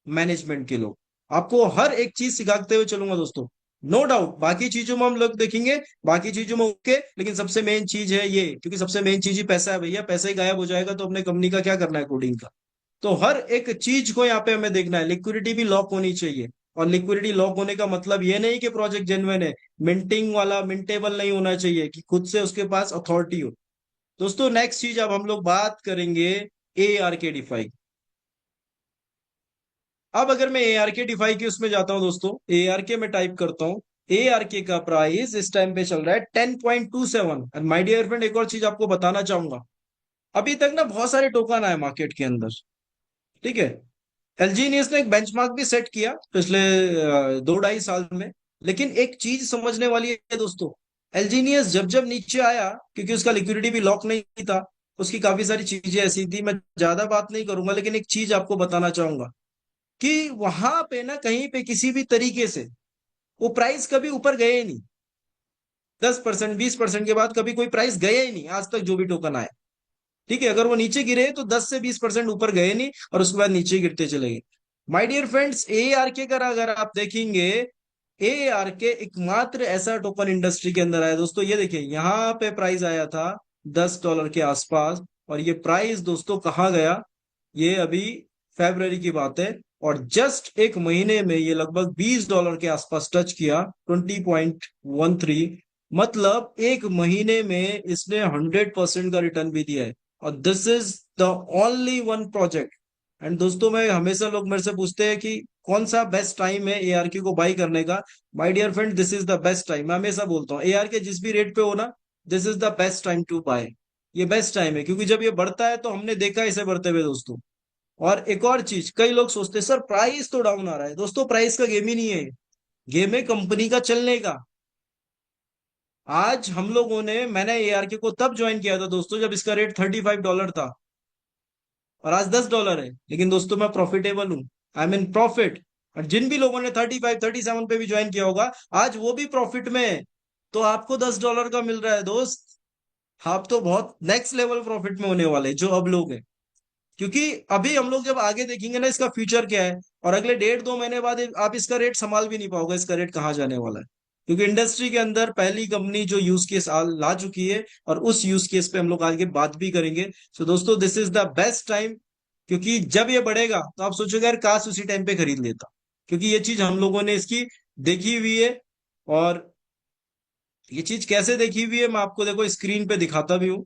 मैनेजमेंट के लोग। आपको हर एक चीज सिखाते हुए चलूंगा दोस्तों, नो डाउट। बाकी चीजों में हम लोग देखेंगे, बाकी चीजों में ओके, लेकिन सबसे मेन चीज है ये, क्योंकि सबसे मेन चीज ही पैसा है भैया। पैसा ही गायब हो जाएगा तो अपने कंपनी का क्या करना है, कोडिंग का। तो हर एक चीज को यहाँ पे हमें देखना है, लिक्विडिटी भी लॉक होनी चाहिए। और लिक्विडिटी लॉक होने का मतलब ये नहीं कि प्रोजेक्ट जेन्युइन है, मिंटिंग वाला मिंटेबल नहीं होना चाहिए कि खुद से उसके पास अथॉरिटी हो। दोस्तों नेक्स्ट चीज अब हम लोग बात करेंगे ए आर के डिफाई। अब अगर मैं ए आर के डिफाई के उसमें जाता हूं दोस्तों, ए आर के में टाइप करता हूं, ए आर के का प्राइस इस टाइम पे चल रहा है 10.27। एंड माय डियर फ्रेंड एक और चीज आपको बताना चाहूंगा, अभी तक ना बहुत सारे टोकन आए मार्केट के अंदर, ठीक है। एलजीनियस ने एक बेंचमार्क भी सेट किया पिछले 2 ढाई साल में। लेकिन एक चीज समझने वाली है दोस्तों, एलजीनियस जब जब नीचे आया, क्योंकि उसका लिक्विडिटी भी लॉक नहीं था, उसकी काफी सारी चीजें ऐसी थी, मैं ज्यादा बात नहीं करूंगा, लेकिन एक चीज आपको बताना चाहूंगा कि वहां पे ना कहीं पे किसी भी तरीके से वो प्राइस कभी ऊपर गए ही नहीं। 10% 20% के बाद कभी कोई प्राइस गया ही नहीं आज तक जो भी टोकन आए, ठीक है। अगर वो नीचे गिरे तो 10 से 20% ऊपर गए नहीं और उसके बाद नीचे गिरते चले गए। My dear friends, A R K का अगर आप देखेंगे, ए आर के एकमात्र ऐसा टोकन इंडस्ट्री के अंदर आया दोस्तों। ये देखिए यहाँ पे प्राइस आया था $10 के आसपास, और ये प्राइस दोस्तों कहाँ गया, ये अभी फेब्रवरी की बात है, और जस्ट एक महीने में ये लगभग $20 के आसपास टच किया, 20.13। मतलब एक महीने में इसने 100% का रिटर्न भी दिया है, और this is the only one project. And दोस्तों मैं हमेशा, लोग मेरे से पूछते हैं कि कौन सा बेस्ट टाइम है एआरके को बाई करने का। My dear friend, this is the best time. मैं हमेशा बोलता हूँ एआरके जिस भी रेट पे हो ना, this is the best time to buy. ये बेस्ट टाइम है क्योंकि जब ये बढ़ता है तो हमने देखा है इसे बढ़ते हुए दोस्तों। और एक और चीज, कई लोग सोचते हैं सर प्राइस तो डाउन आ रहा है। दोस्तों प्राइस का गेम ही नहीं है, गेम है कंपनी का चलने का। आज हम लोगों ने, मैंने एआरके को तब ज्वाइन किया था दोस्तों जब इसका रेट $35 था, और आज $10 है। लेकिन दोस्तों मैं प्रॉफिटेबल हूं, आई मीन प्रॉफिट। और जिन भी लोगों ने 35 37 पे भी ज्वाइन किया होगा, आज वो भी प्रॉफिट में है। तो आपको $10 का मिल रहा है दोस्त, आप तो बहुत नेक्स्ट लेवल प्रॉफिट में होने वाले जो अब लोग हैं। क्योंकि अभी हम लोग जब आगे देखेंगे ना इसका फ्यूचर क्या है, और अगले 1.5 2 महीने बाद आप इसका रेट संभाल भी नहीं पाओगे, इसका रेट कहाँ जाने वाला है। क्योंकि इंडस्ट्री के अंदर पहली कंपनी जो यूज केस ला चुकी है, और उस यूज केस पे हम लोग आगे बात भी करेंगे। सो दोस्तों this is the best time, क्योंकि जब ये बढ़ेगा तो आप सोचोगे यार काश उसी टाइम पे खरीद लेता, क्योंकि ये चीज हम लोगों ने इसकी देखी हुई है। और ये चीज कैसे देखी हुई है मैं आपको देखो स्क्रीन पे दिखाता भी हूँ।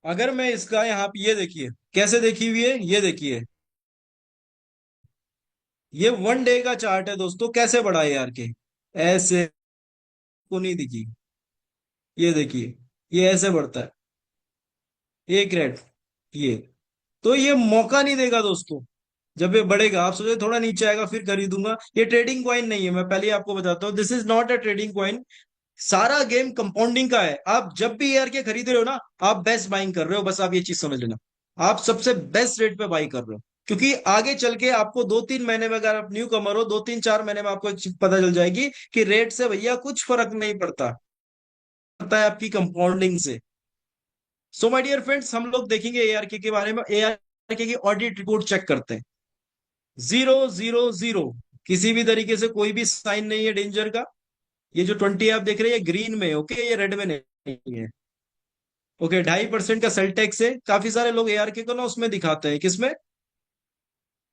अगर मैं इसका यहाँ पे, ये देखिए कैसे देखी हुई है, ये देखिए ये 1 डे का चार्ट है दोस्तों, कैसे बढ़ा है यार के, ऐसे को नहीं दिखी, ये देखिए ये ऐसे बढ़ता है, एक रेट, ये तो ये मौका नहीं देगा दोस्तों। जब ये बढ़ेगा आप सोचे थोड़ा नीचे आएगा फिर खरीदूंगा, ये ट्रेडिंग कॉइन नहीं है, मैं पहले ही आपको बताता हूँ, this is not a trading coin. सारा गेम कंपाउंडिंग का है। आप जब भी यार के खरीद रहे हो ना, आप बेस्ट बाइंग कर रहे हो, बस आप ये चीज समझ लेना, आप सबसे बेस्ट रेट पे बाई कर रहे हो। क्योंकि आगे चल के आपको 2 3 महीने में, अगर आप न्यू कमर हो, 2 3 4 महीने में आपको एक चीज पता चल जाएगी कि रेट से भैया कुछ फर्क नहीं पड़ता, पड़ता है आपकी कंपाउंडिंग से। सो माय डियर फ्रेंड्स, हम लोग देखेंगे एआरके के बारे में। एआरके की ऑडिट रिपोर्ट चेक करते हैं, 0 0 0, किसी भी तरीके से कोई भी साइन नहीं है डेंजर का। ये जो 20 आप देख रहे हैं ये ग्रीन में, ओके, ये रेड में नहीं है। ओके, 2.5% का सेल टैक्स है। काफी सारे लोग एआरके को ना उसमें दिखाते हैं, किसमें,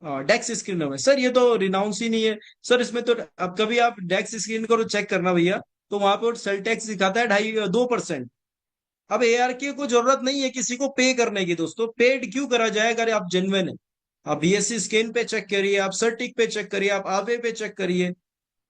डेक्स स्क्रीन में। सर ये तो रिनाउंस ही नहीं है सर इसमें तो। अब कभी आप डेक्स स्क्रीन को चेक करना भैया, तो वहां पे सेल टैक्स दिखाता है 2.5%। अब एआरके को जरूरत नहीं है किसी को पे करने की दोस्तों, पेड क्यों करा जाए अगर आप जेन्युइन है। आप बीएससी स्कैन पे चेक करिए, आप सर्टिक पे चेक करिए, आप आवे पे चेक करिए,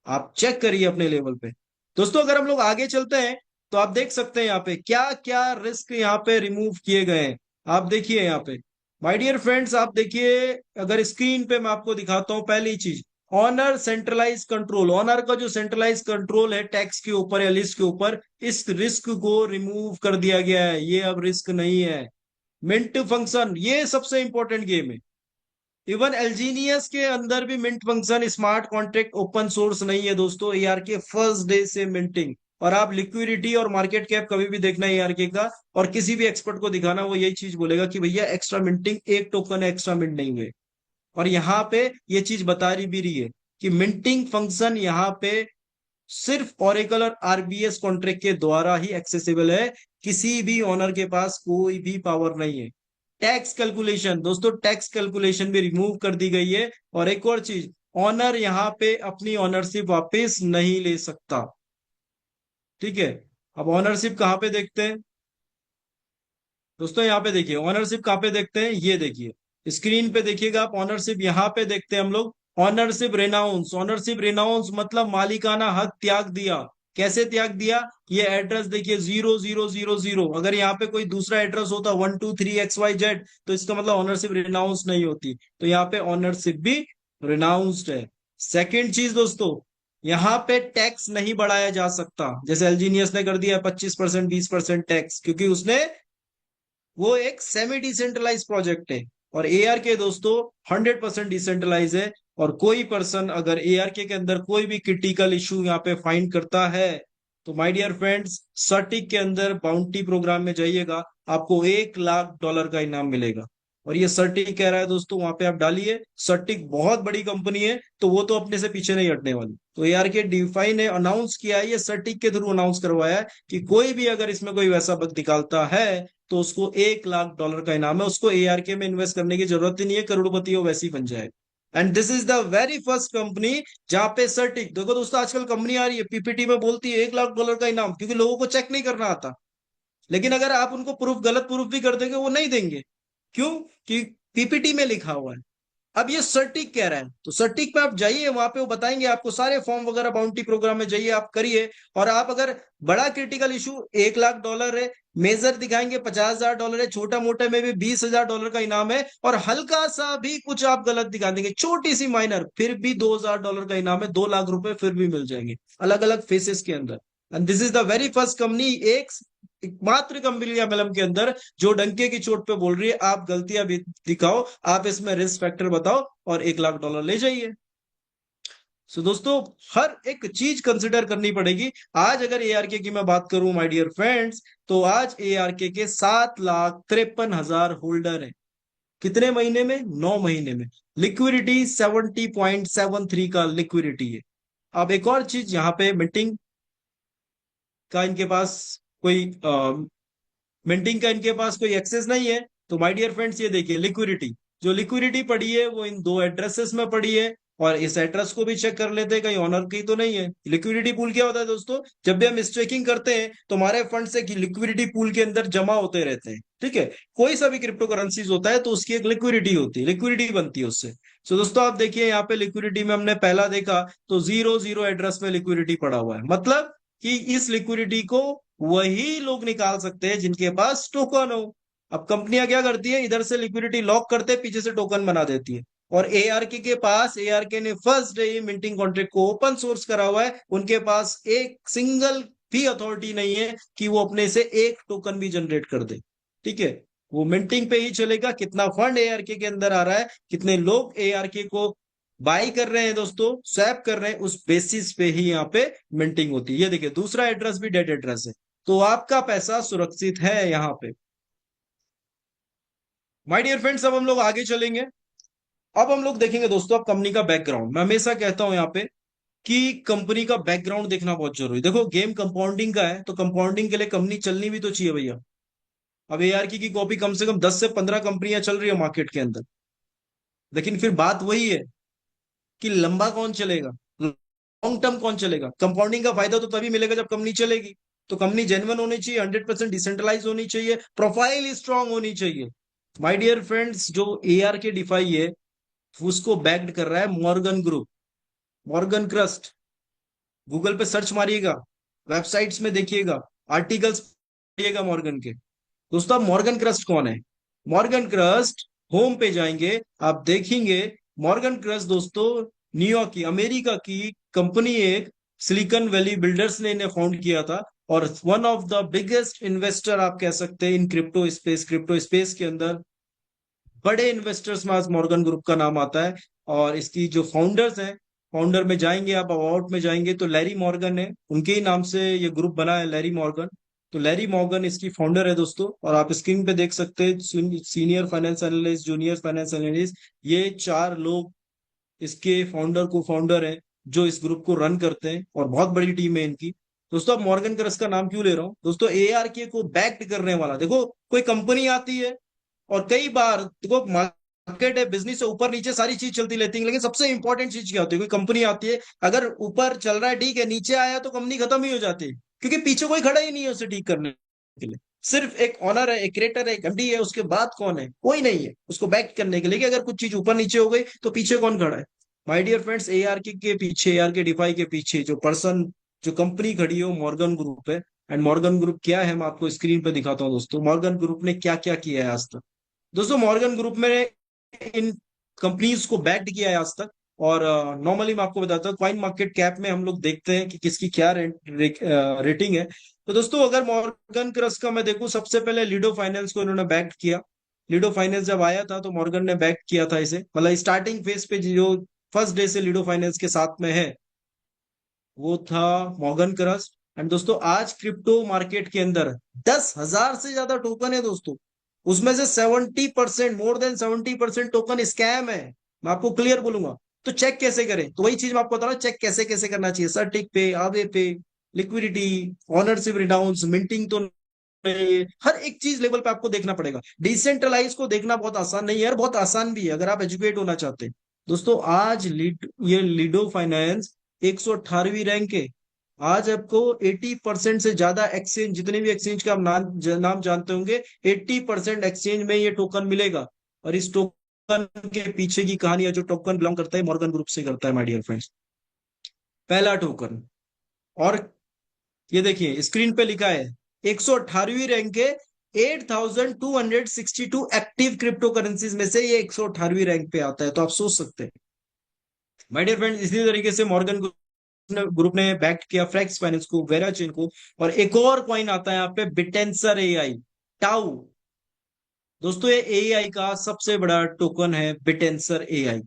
आप चेक करिए अपने लेवल पे। दोस्तों अगर हम लोग आगे चलते हैं तो आप देख सकते हैं यहाँ पे क्या क्या रिस्क यहाँ पे रिमूव किए गए हैं। आप देखिए यहाँ पे माय डियर फ्रेंड्स, आप देखिए, अगर स्क्रीन पे मैं आपको दिखाता हूँ, पहली चीज ऑनर सेंट्रलाइज कंट्रोल। ऑनर का जो सेंट्रलाइज कंट्रोल है टैक्स के ऊपर या लिस्ट के ऊपर, इस रिस्क को रिमूव कर दिया गया है, ये अब रिस्क नहीं है। मिंट फंक्शन, ये सबसे इंपॉर्टेंट गेम है। इवन एलजीनियस के अंदर भी mint function, smart contract open source नहीं है दोस्तों, एआरके फर्स्ट डे से मिंटिंग। और आप लिक्विडिटी और मार्केट कैप कभी भी देखना एआरके का, और किसी भी एक्सपर्ट को दिखाना, वो यही चीज बोलेगा कि भैया एक्स्ट्रा मिंटिंग, एक टोकन एक्स्ट्रा मिंट नहीं हुए। और यहाँ पे ये चीज बता रही भी रही है कि मिंटिंग फंक्शन यहाँ पे सिर्फ ओरेकल और आरबीएस कॉन्ट्रैक्ट के द्वारा ही एक्सेसिबल है, किसी भी ओनर के पास कोई भी पावर नहीं है। टैक्स कैलकुलेशन दोस्तों, टैक्स कैलकुलेशन भी रिमूव कर दी गई है। और एक और चीज, ऑनर यहाँ पे अपनी ऑनरशिप वापस नहीं ले सकता। ठीक है, अब ऑनरशिप कहाँ पे देखते हैं दोस्तों, यहाँ पे देखिए ऑनरशिप कहाँ पे देखते हैं, ये देखिए स्क्रीन पे देखिएगा आप, ऑनरशिप यहाँ पे देखते हैं हम लोग। ऑनरशिप रेनाउंस, ऑनरशिप रेनाउंस मतलब मालिकाना हक त्याग दिया। कैसे त्याग दिया, ये एड्रेस देखिए 0000, अगर यहाँ पे कोई दूसरा एड्रेस होता 123XYZ, तो इसका मतलब ऑनरशिप रिनाउंस नहीं होती। तो यहाँ पे ऑनरशिप भी रिनाउंस्ड है। सेकेंड चीज दोस्तों, यहाँ पे टैक्स नहीं बढ़ाया जा सकता, जैसे एलजीनियस ने कर दिया 25%, 20% टैक्स, क्योंकि उसने, वो एक सेमी डिसेंट्रलाइज प्रोजेक्ट है। और एआरके दोस्तों 100% डिसेंट्रलाइज है। और कोई पर्सन अगर एआरके के अंदर कोई भी क्रिटिकल इशू यहाँ पे फाइंड करता है, तो माय डियर फ्रेंड्स, सर्टिक के अंदर बाउंटी प्रोग्राम में जाइएगा, आपको $1 लाख का इनाम मिलेगा। और ये सर्टिक कह रहा है दोस्तों, वहां पे आप डालिए। सर्टिक बहुत बड़ी कंपनी है, तो वो तो अपने से पीछे नहीं हटने वाली। तो एआरके डीफाई ने अनाउंस किया है, ये सर्टिक के थ्रू अनाउंस करवाया है कि कोई भी अगर इसमें कोई वैसा बग निकालता है, तो उसको $1 लाख का इनाम है। उसको एआरके में इन्वेस्ट करने की जरूरत ही नहीं है, करोड़पति हो वैसे ही बन जाएगा। And this is the very first company जहां पे सर्टिक, देखो दोस्तों आजकल कंपनी आ रही है पीपीटी में बोलती है $1 लाख का इनाम, क्योंकि लोगों को चेक नहीं करना आता। लेकिन अगर आप उनको प्रूफ, गलत प्रूफ भी कर देंगे, वो नहीं देंगे। क्यों, कि पीपीटी में लिखा हुआ है। अब ये सर्टिक कह रहा है, तो सर्टिक पे आप जाइए, वहां पे वो बताएंगे आपको सारे फॉर्म वगैरह, बाउंटी प्रोग्राम में जाइए, आप करिए। और आप अगर बड़ा क्रिटिकल इशू $1 लाख है, मेजर दिखाएंगे $50,000 है, छोटा मोटा में भी $20,000 का इनाम है, और हल्का सा भी कुछ आप गलत दिखा देंगे, छोटी सी माइनर, फिर भी $2,000 का इनाम है, $2 लाख फिर भी मिल जाएंगे, अलग अलग फेसेस के अंदर। And this is the very first company, एकमात्र कंपनी मलम के अंदर, जो डंके की चोट पे बोल रही है आप गलतियां भी दिखाओ, आप इसमें रिस्क फैक्टर बताओ, और $1 लाख ले जाइए। सो दोस्तों, हर एक चीज कंसिडर करनी पड़ेगी। आज अगर एआरके की मैं बात करूं माय डियर फ्रेंड्स, तो आज एआरके के 7,53,000 होल्डर हैं। कितने महीने में, 9 महीने में। लिक्विडिटी 70.73 का लिक्विडिटी है। अब एक और चीज, यहाँ पे मीटिंग का इनके पास कोई मिंटिंग का इनके पास कोई एक्सेस नहीं है। तो माय डियर फ्रेंड्स, ये देखिए लिक्विडिटी, जो लिक्विडिटी पड़ी है वो इन दो एड्रेसेस में पड़ी है। और इस एड्रेस को भी चेक कर लेते हैं, कहीं ऑनर की तो नहीं है। लिक्विडिटी पूल क्या होता है दोस्तों, जब भी हम स्टेकिंग करते हैं तो हमारे फंड से लिक्विडिटी पूल के अंदर जमा होते रहते हैं। ठीक है, कोई सा भी क्रिप्टो करेंसीज होता है तो उसकी एक लिक्विडिटी होती है, लिक्विडिटी बनती है उससे। सो दोस्तों आप देखिए यहाँ पे लिक्विडिटी में हमने पहला देखा तो 00 एड्रेस में लिक्विडिटी पड़ा हुआ है, मतलब कि इस लिक्विडिटी को वही लोग निकाल सकते हैं जिनके पास टोकन हो। अब कंपनियां क्या करती है, इधर से लिक्विडिटी लॉक करते पीछे से टोकन बना देती है। और एआरके के पास, एआरके ने फर्स्ट डे ही मिंटिंग कॉन्ट्रैक्ट को ओपन सोर्स करा हुआ है, उनके पास एक सिंगल भी अथॉरिटी नहीं है कि वो अपने से एक टोकन भी जनरेट कर दे। ठीक है, वो मिंटिंग पे ही चलेगा, कितना फंड एआरके के अंदर आ रहा है, कितने लोग एआरके को बाई कर रहे हैं दोस्तों, स्वैप कर रहे हैं, उस बेसिस पे ही यहाँ पे मिंटिंग होती है। ये देखिए दूसरा एड्रेस भी डेड एड्रेस है, तो आपका पैसा सुरक्षित है यहाँ पे। माय डियर फ्रेंड्स, अब हम लोग आगे चलेंगे। अब हम लोग देखेंगे दोस्तों अब कंपनी का बैकग्राउंड। मैं हमेशा कहता हूं यहाँ पे कि कंपनी का बैकग्राउंड देखना बहुत जरूरी। देखो गेम कंपाउंडिंग का है, तो कंपाउंडिंग के लिए कंपनी चलनी भी तो चाहिए भैया। अब एआरकी की कॉपी कम से कम 10 से 15 कंपनियां चल रही है मार्केट के अंदर, लेकिन फिर बात वही है कि लंबा कौन चलेगा, लॉन्ग टर्म कौन चलेगा। कंपाउंडिंग का फायदा तो तभी मिलेगा जब कंपनी चलेगी। तो कंपनी जेन्युइन होनी चाहिए, 100% डिसेंट्रलाइज होनी चाहिए, प्रोफाइल स्ट्रांग होनी चाहिए। माय डियर फ्रेंड्स, जो एआर के डिफाई है उसको बैक्ड कर रहा है Morgan group, Morgan crust. Google पे सर्च मारिएगा, वेबसाइट्स में देखिएगा, आर्टिकल्स पढ़िएगा मॉर्गन के। दोस्तों आप मॉर्गन क्रस्ट कौन है, मॉर्गन क्रस्ट, होम पे जाएंगे आप देखेंगे। मॉर्गन क्रस्ट दोस्तों न्यूयॉर्क की, अमेरिका की कंपनी, एक सिलिकॉन वैली बिल्डर्स ने इन्हें फाउंड किया था। और one of the biggest investor आप कह सकते हैं in crypto space, crypto space के अंदर बड़े इन्वेस्टर्स में आज मॉर्गन ग्रुप का नाम आता है। और इसकी जो फाउंडर्स हैं, फाउंडर में जाएंगे आप, अबाउट में जाएंगे तो लैरी मॉर्गन है, उनके ही नाम से ये ग्रुप बना है, लैरी मॉर्गन। तो लैरी मॉर्गन इसकी फाउंडर है दोस्तों। और आप स्क्रीन पे देख सकते हैं senior finance analyst, junior finance analyst, ये 4 लोग इसके फाउंडर को फाउंडर है, जो इस ग्रुप को रन करते हैं, और बहुत बड़ी टीम है इनकी। दोस्तों अब मॉर्गन क्रस का नाम क्यों ले रहा हूं दोस्तों, एआरके को बैक्ड करने वाला, देखो कोई कंपनी आती है, और कई बार देखो मार्केट है, बिजनेस है, ऊपर नीचे सारी चीज चलती रहती है, लेकिन सबसे इंपॉर्टेंट चीज क्या होती है? कोई कंपनी आती है, अगर ऊपर चल रहा है ठीक है, नीचे आया तो कंपनी खत्म ही हो जाती है, क्योंकि पीछे कोई खड़ा ही नहीं है उसे ठीक करने के लिए। सिर्फ एक ऑनर है, एक क्रिएटर है, एक एमडी है, उसके बाद कौन है? कोई नहीं है उसको बैक करने के लिए, कि अगर कुछ चीज ऊपर नीचे हो गई तो पीछे कौन खड़ा है? माय डियर फ्रेंड्स, एआरके के पीछे, एआरके डिफाई के पीछे जो पर्सन, जो कंपनी खड़ी है, वो मॉर्गन ग्रुप है। एंड मॉर्गन ग्रुप क्या है, मैं आपको स्क्रीन पे दिखाता हूँ दोस्तों। मॉर्गन ग्रुप ने क्या क्या किया है आज तक। दोस्तों मॉर्गन ग्रुप में इन कंपनीज को बैक्ड किया है आज तक। और नॉर्मली मैं आपको बताता हूँ, कॉइन मार्केट कैप में हम लोग देखते हैं कि किसकी क्या रेटिंग है। तो दोस्तों अगर मॉर्गन क्रस का मैं देखूं, सबसे पहले लीडो फाइनेंस को इन्होंने बैक किया। लीडो फाइनेंस जब आया था तो मॉर्गन ने बैक किया था इसे, मतलब स्टार्टिंग फेज पे जो फर्स्ट डे से लीडो फाइनेंस के साथ में है, वो था मॉर्गन क्रस। एंड दोस्तों आज क्रिप्टो मार्केट के अंदर 10,000 से ज्यादा टोकन है दोस्तों। उसमें से 70%, मोर देन 70% टोकन स्कैम है। मैं आपको क्लियर बोलूंगा। तो चेक कैसे करें? तो वही चीज मैं आपको बता रहा हूँ, चेक कैसे कैसे करना चाहिए। सर्टिक पे, आवे पे, लिक्विडिटी, ऑनरशिप रिडाउंस, मिंटिंग तो नहीं, हर एक चीज लेवल पे आपको देखना पड़ेगा। डिसेंट्रलाइज को देखना बहुत आसान नहीं है, और बहुत आसान भी है अगर आप एजुकेट होना चाहते हैं। दोस्तों आज ये लीडो फाइनेंस 118वीं रैंक है। आज आपको 80% से ज्यादा एक्सचेंज, जितने भी एक्सचेंज का आप नाम जानते होंगे, 80% एक्सचेंज में ये टोकन मिलेगा। और इस टोकन के पीछे की कहानी है, जो टोकन बिलोंग करता है मॉर्गन ग्रुप से करता है माय डियर फ्रेंड्स। पहला टोकन, और ये देखिए स्क्रीन पे लिखा है 118वीं रैंक है। 8262 एक्टिव क्रिप्टो करेंसीज में से ये 118वीं रैंक पे आता है। तो आप सोच सकते हैं माय डियर फ्रेंड्स, इसी तरीके से मॉर्गन ग्रुप ने बैक किया फ्लैक्स फाइनेंस को, वेरा चेन को। और एक और कॉइन आता है यहाँ पे, बिटेंसर एआई, टाउ। दोस्तों ये एआई का सबसे बड़ा टोकन है, बिटेंसर एआई।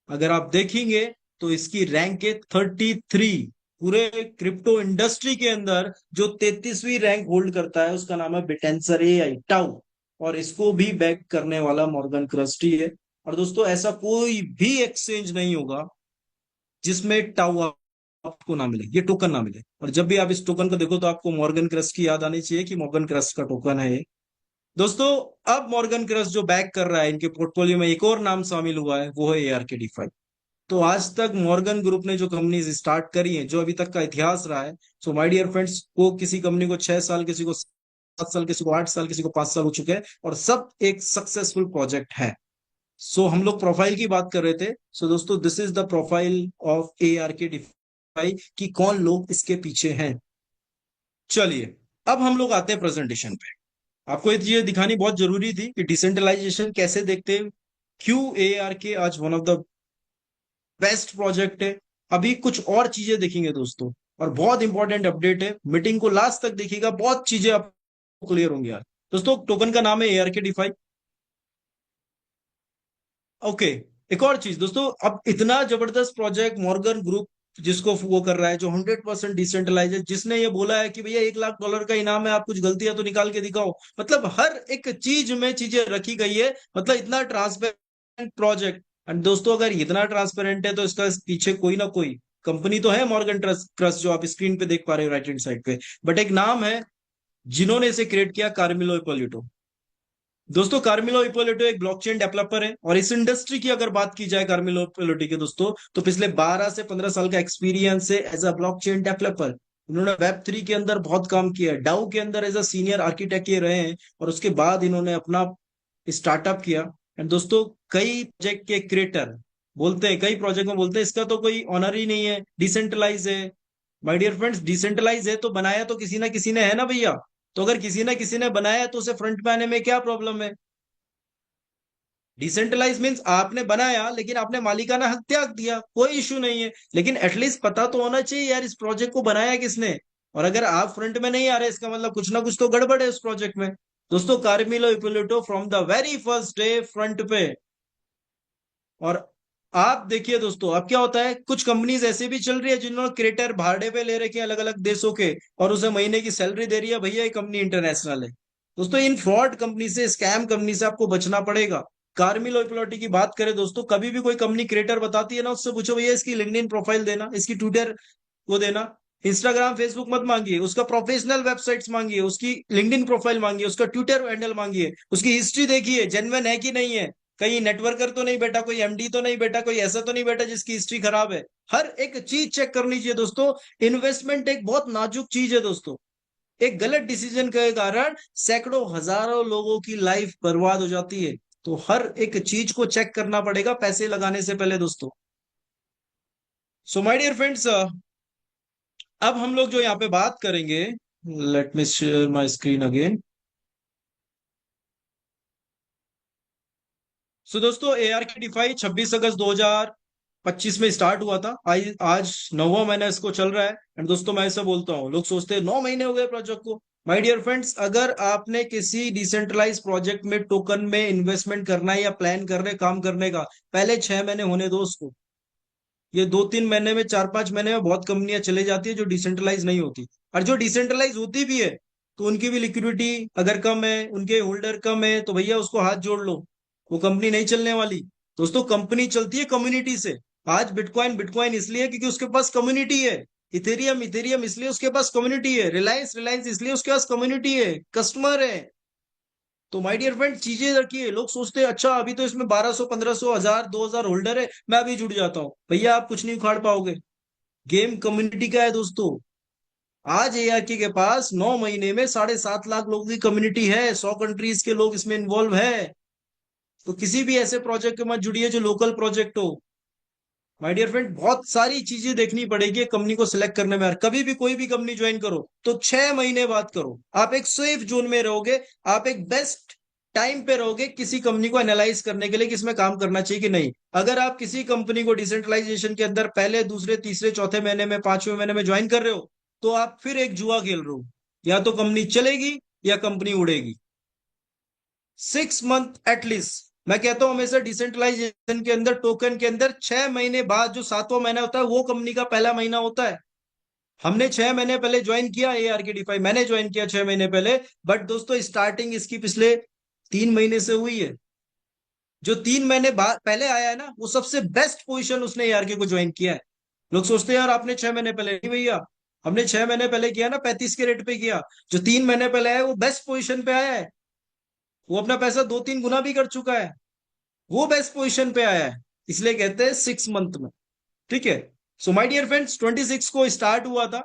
अगर आप देखेंगे तो इसकी रैंक है 33। पूरे क्रिप्टो इंडस्ट्री के अंदर जो 33वीं रैंक होल्ड करता है, उसका नाम है बिटेंसर एआई, टाउ। और इसको भी बैक करने वाला मॉर्गन क्रस्टी है। और दोस्तों ऐसा कोई भी एक्सचेंज नहीं होगा जिसमें टाउ आपको ना मिले, ये टोकन ना मिले। और जब भी आप इस टोकन को देखो तो आपको मॉर्गन क्रस्ट की याद आनी चाहिए कि मॉर्गन क्रस्ट का टोकन है ये। दोस्तों अब मॉर्गन क्रस्ट जो बैक कर रहा है, इनके पोर्टफोलियो में एक और नाम शामिल हुआ है, वो है एआरके डिफाई। तो आज तक मॉर्गन ग्रुप ने जो कंपनीज स्टार्ट करी हैं, जो अभी तक का इतिहास रहा है, सो माय डियर फ्रेंड्स, को किसी कंपनी को 6 साल, किसी को 7 साल, किसी को 8 साल, किसी को 5 साल हो चुके हैं, और सब एक सक्सेसफुल प्रोजेक्ट है। सो हम लोग प्रोफाइल की बात कर रहे थे। सो दोस्तों this is the profile of A R के डिफाई, कि कौन लोग इसके पीछे हैं। चलिए अब हम लोग आते हैं प्रेजेंटेशन पे। आपको ये चीजें दिखानी बहुत जरूरी थी कि डिसेंट्रलाइजेशन कैसे देखते हैं, क्यों ए आर के आज one of the best project है। अभी कुछ और चीजें देखेंगे दोस्तों, और बहुत इंपॉर्टेंट अपडेट है, मीटिंग को लास्ट तक देखिएगा, बहुत चीजें आपको क्लियर होंगी यार। दोस्तों टोकन का नाम है ए आर के डिफाई। ओके, एक और चीज दोस्तों, अब इतना जबरदस्त प्रोजेक्ट मॉर्गन ग्रुप जिसको वो कर रहा है, जो 100% डिसेंट्रलाइज है, जिसने ये बोला है कि भैया $1 लाख का इनाम है, आप कुछ गलतियां तो निकाल के दिखाओ। मतलब हर एक चीज में चीजें रखी गई है, मतलब इतना ट्रांसपेरेंट प्रोजेक्ट। एंड दोस्तों अगर इतना ट्रांसपेरेंट है तो इसका पीछे कोई ना कोई कंपनी तो है, मॉर्गन ट्रस्ट, जो आप स्क्रीन पे देख पा रहे हो राइट हैंड साइड पे। बट एक नाम है जिन्होंने इसे क्रिएट किया, कार्मिलो इपोलिटो। दोस्तों कार्मिलो इपोलिटो एक ब्लॉकचेन डेवलपर है, और इस इंडस्ट्री की अगर बात की जाए कार्मिलो इपोलिटो के दोस्तों, तो पिछले 12 से 15 साल का एक्सपीरियंस है एज अ ब्लॉकचेन डेवलपर। उन्होंने वेब 3 के अंदर बहुत काम किया है, डाउ के अंदर एज अ सीनियर आर्किटेक्ट ये रहे हैं, और उसके बाद इन्होंने अपना स्टार्टअप किया। एंड दोस्तों कई प्रोजेक्ट के क्रिएटर बोलते हैं, कई प्रोजेक्ट में बोलते हैं इसका तो कोई ऑनर ही नहीं है, डिसेंट्रलाइज है। माय डियर फ्रेंड्स, डिसेंट्रलाइज है तो बनाया तो किसी ना किसी ने है ना भैया। तो अगर किसी ना किसी ने बनाया है तो उसे फ्रंट पे आने में क्या प्रॉब्लम है? डिसेंट्रलाइज मीन्स आपने बनाया लेकिन आपने मालिकाना हक त्याग दिया, कोई इशू नहीं है, लेकिन एटलीस्ट पता तो होना चाहिए यार इस प्रोजेक्ट को बनाया किसने। और अगर आप फ्रंट में नहीं आ रहे, इसका मतलब कुछ ना कुछ तो गड़बड़ है उस प्रोजेक्ट में। दोस्तों Carmelo Ippolito from the very first day front पे। और आप देखिए दोस्तों, अब क्या होता है, कुछ कंपनीज ऐसे भी चल रही है जिन्होंने क्रिएटर भाड़े पे ले रखे हैं अलग अलग देशों के, और उसे महीने की सैलरी दे रही है, भैया ये कंपनी इंटरनेशनल है। दोस्तों इन फ्रॉड कंपनी से, स्कैम कंपनी से आपको बचना पड़ेगा। कार्मिल इक्विटी की बात करें दोस्तों, कभी भी कोई कंपनी क्रिएटर बताती है ना, उससे पूछो भैया इसकी लिंक्डइन प्रोफाइल देना, इसकी ट्विटर वो देना। इंस्टाग्राम फेसबुक मत मांगिए, उसका प्रोफेशनल वेबसाइट्स मांगिए, उसकी लिंक्डइन प्रोफाइल मांगिए, उसका ट्विटर हैंडल मांगिए, उसकी हिस्ट्री देखिए जेन्युइन है कि नहीं है, कहीं नेटवर्कर तो नहीं बैठा, कोई एमडी तो नहीं बैठा, कोई ऐसा तो नहीं बैठा जिसकी हिस्ट्री खराब है। हर एक चीज चेक करनी चाहिए दोस्तों। इन्वेस्टमेंट एक बहुत नाजुक चीज है दोस्तों। एक गलत डिसीजन के कारण सैकड़ों हजारों लोगों की लाइफ बर्बाद हो जाती है। तो हर एक चीज को चेक करना पड़ेगा पैसे लगाने से पहले दोस्तों। सो माय डियर फ्रेंड्स, अब हम लोग जो यहाँ पे बात करेंगे, let me share my screen again. So दोस्तों, ए आर के डिफाई 26 अगस्त 2025 में स्टार्ट हुआ था। आज 9वां महीना इसको चल रहा है। एंड दोस्तों, मैं ऐसा बोलता हूँ, लोग सोचते हैं 9 महीने हो गए प्रोजेक्ट को। माय डियर फ्रेंड्स, अगर आपने किसी डिसेंट्रलाइज प्रोजेक्ट में टोकन में इन्वेस्टमेंट करना है या प्लान कर रहे काम करने का, पहले 6 महीने होने दो उसको। ये 2-3 महीने में, 4-5 महीने में बहुत कंपनियां चले जाती है जो डिसेंट्रलाइज नहीं होती। और जो डिसेंट्रलाइज होती भी है तो उनकी भी लिक्विडिटी अगर कम है, उनके होल्डर कम है, तो भैया उसको हाथ जोड़ लो, वो कंपनी नहीं चलने वाली। दोस्तों, कंपनी चलती है कम्युनिटी से। आज बिटकॉइन बिटकॉइन इसलिए क्योंकि उसके पास कम्युनिटी है। इथेरियम इथेरियम इसलिए उसके पास कम्युनिटी है। रिलायंस रिलायंस इसलिए उसके पास कम्युनिटी है, कस्टमर है। तो माय डियर फ्रेंड, चीजें रखिए। लोग सोचते हैं अच्छा अभी तो इसमें 1200 1500 1000 2000 होल्डर है, मैं अभी जुड़ जाता हूँ। भैया आप कुछ नहीं उखाड़ पाओगे। गेम कम्युनिटी का है दोस्तों। आज एआरके के पास 9 महीने में 7.5 लाख लोगों की कम्युनिटी है, 100 कंट्रीज के लोग इसमें इन्वॉल्व है। तो किसी भी ऐसे प्रोजेक्ट के मत जुड़िए जो लोकल प्रोजेक्ट हो। माय डियर फ्रेंड, बहुत सारी चीजें देखनी पड़ेगी कंपनी को सिलेक्ट करने में। और कभी भी कोई भी कंपनी ज्वाइन करो तो 6 महीने बाद करो। आप एक सेफ जोन में रहोगे, आप एक बेस्ट टाइम पे रहोगे किसी कंपनी को एनालाइज करने के लिए कि इसमें काम करना चाहिए कि नहीं। अगर आप किसी कंपनी को डिसेंट्रलाइजेशन के अंदर पहले दूसरे तीसरे चौथे महीने में 5वें महीने में ज्वाइन कर रहे हो, तो आप फिर एक जुआ खेल रहे हो। या तो कंपनी चलेगी या कंपनी उड़ेगी। 6 month at least. मैं कहता हूं हमेशा डिसेंट्रलाइजेशन के अंदर, टोकन के अंदर 6 महीने बाद जो 7वां महीना होता है वो कंपनी का पहला महीना होता है। हमने 6 महीने पहले ज्वाइन किया ए आर के डिफाई, मैंने ज्वाइन किया 6 महीने पहले। बट दोस्तों, स्टार्टिंग इसकी पिछले 3 महीने से हुई है। जो 3 महीने बाद पहले आया है ना, वो सबसे बेस्ट पोजीशन उसने एआरके को ज्वाइन किया है। लोग सोचते हैं यार आपने 6 महीने पहले, नहीं भैया, हमने 6 महीने पहले किया ना, 35 के रेट पे किया। जो 3 महीने पहले आया वो बेस्ट पोजीशन पे आया है। वो अपना पैसा 2-3 गुना भी कर चुका है। वो बेस्ट पोजीशन पे आया है। इसलिए कहते हैं 6 मंथ में। ठीक है। सो माय डियर फ्रेंड्स, 26 को स्टार्ट हुआ था।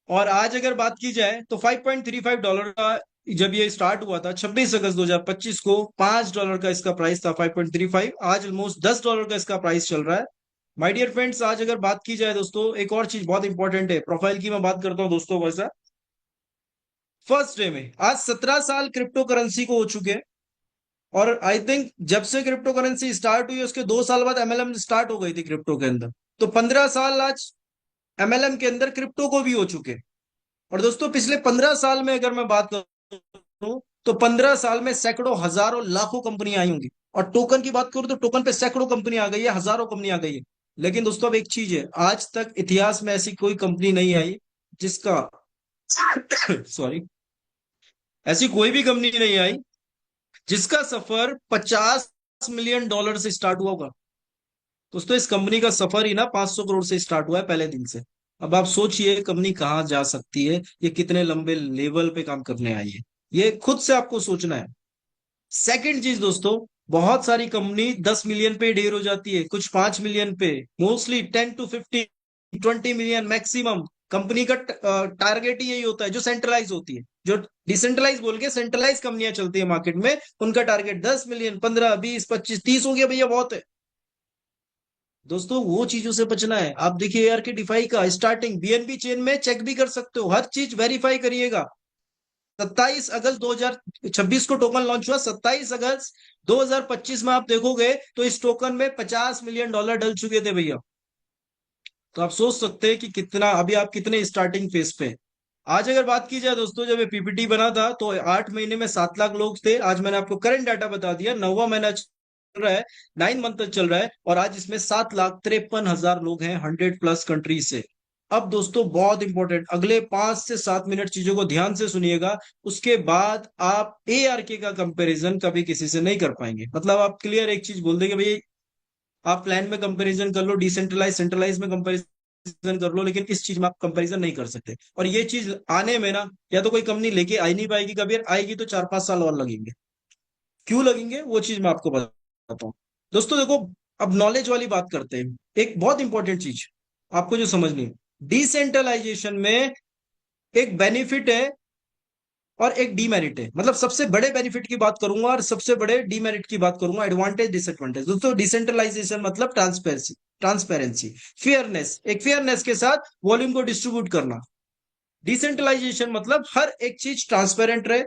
और आज अगर बात की जाए तो $5.35 का, जब ये स्टार्ट हुआ था 26 अगस्त 2025 को, $5 का इसका प्राइस था। 5.35, आज ऑलमोस्ट $10 का इसका प्राइस चल रहा है। माय डियर फ्रेंड्स, आज अगर बात की जाए दोस्तों, एक और चीज बहुत इंपॉर्टेंट है, प्रोफाइल की मैं बात करता हूं दोस्तों। वैसा फर्स्ट डे में आज 17 साल क्रिप्टो करेंसी को हो चुके हैं। और आई थिंक जब से क्रिप्टो करेंसी स्टार्ट हुई उसके 2 साल बाद एमएलएम स्टार्ट हो गई थी क्रिप्टो के अंदर। तो 15 साल आज एमएलएम के अंदर क्रिप्टो को भी हो चुके। और दोस्तों, पिछले 15 साल में अगर मैं बात करूं तो 15 साल में सैकड़ों हजारों लाखों कंपनियां आई होंगी। और टोकन की बात करूं तो टोकन पे सैकड़ों कंपनी आ गई है, हजारों कंपनी आ गई है। लेकिन दोस्तों, अब एक चीज है, आज तक इतिहास में ऐसी कोई कंपनी नहीं आई जिसका सॉरी, ऐसी कोई भी कंपनी नहीं आई जिसका सफर $50 मिलियन से स्टार्ट हुआ होगा। दोस्तों, इस कंपनी का सफर ही ना 500 करोड़ से स्टार्ट हुआ है पहले दिन से। अब आप सोचिए कंपनी कहां जा सकती है, ये कितने लंबे लेवल पे काम करने आई है, ये खुद से आपको सोचना है। सेकंड चीज दोस्तों, बहुत सारी कंपनी 10 मिलियन पे ढेर हो जाती है, कुछ 5 मिलियन पे, mostly 10 to 15 20 million maximum. Company का टारगेट ही यही होता है जो सेंट्रलाइज होती है। जो डिसेंट्रलाइज बोल के सेंट्रलाइज कंपनियां चलती है मार्केट में, उनका टारगेट 10 मिलियन, 15, 20, 25, 30 हो गया भैया, बहुत है। दोस्तों, वो चीजों से बचना है। आप देखिए यार के डिफाई का स्टार्टिंग बीएनबी चेन में चेक भी कर सकते हो, हर चीज वेरीफाई करिएगा। 27 अगस्त 2026 को टोकन लॉन्च हुआ। 27 अगस्त 2025 में आप देखोगे तो इस टोकन में $50 मिलियन डल चुके थे भैया। तो आप सोच सकते हैं कि कितना, अभी आप कितने स्टार्टिंग फेज पे हैं। आज अगर बात की जाए दोस्तों, जब ये पीपीटी बना था तो 8 महीने में 7 लाख लोग थे। आज मैंने आपको करंट डाटा बता दिया, 9वां महीना चल रहा है, 9 मंथ तक चल रहा है, और आज इसमें 7,53,000 लोग हैं 100+ कंट्री से। अब दोस्तों, बहुत इंपॉर्टेंट, अगले 5 से 7 मिनट चीजों को ध्यान से सुनिएगा। उसके बाद आप एआरके का कंपैरिजन कभी किसी से नहीं कर पाएंगे। मतलब आप क्लियर एक चीज बोल देंगे भाई, आप प्लान में कंपैरिजन कर लो, डिसेंट्रलाइज सेंट्रलाइज में कंपैरिजन कंपैरिजन कर लो, लेकिन इस चीज में आप कंपैरिजन नहीं कर सकते। और ये चीज आने में ना, या तो कोई कंपनी लेके आ ही नहीं पाएगी कभी, आएगी तो 4-5 साल और लगेंगे। क्यों लगेंगे वो चीज मैं आपको बताता हूँ। दोस्तों देखो, अब नॉलेज वाली बात करते हैं। एक बहुत इंपॉर्टेंट चीज आपको जो समझनी है, डिसेंट्रलाइजेशन में एक बेनिफिट है और एक डीमेरिट है। मतलब सबसे बड़े बेनिफिट की बात करूंगा और सबसे बड़े डीमेरिट की बात करूंगा, एडवांटेज डिसएडवांटेज। दोस्तों डिसेंट्रलाइजेशन मतलब ट्रांसपेरेंसी, ट्रांसपेरेंसी, फेयरनेस, एक फेयरनेस के साथ वॉल्यूम को डिस्ट्रीब्यूट करना। डिसेंट्रलाइजेशन मतलब हर एक चीज ट्रांसपेरेंट रहे।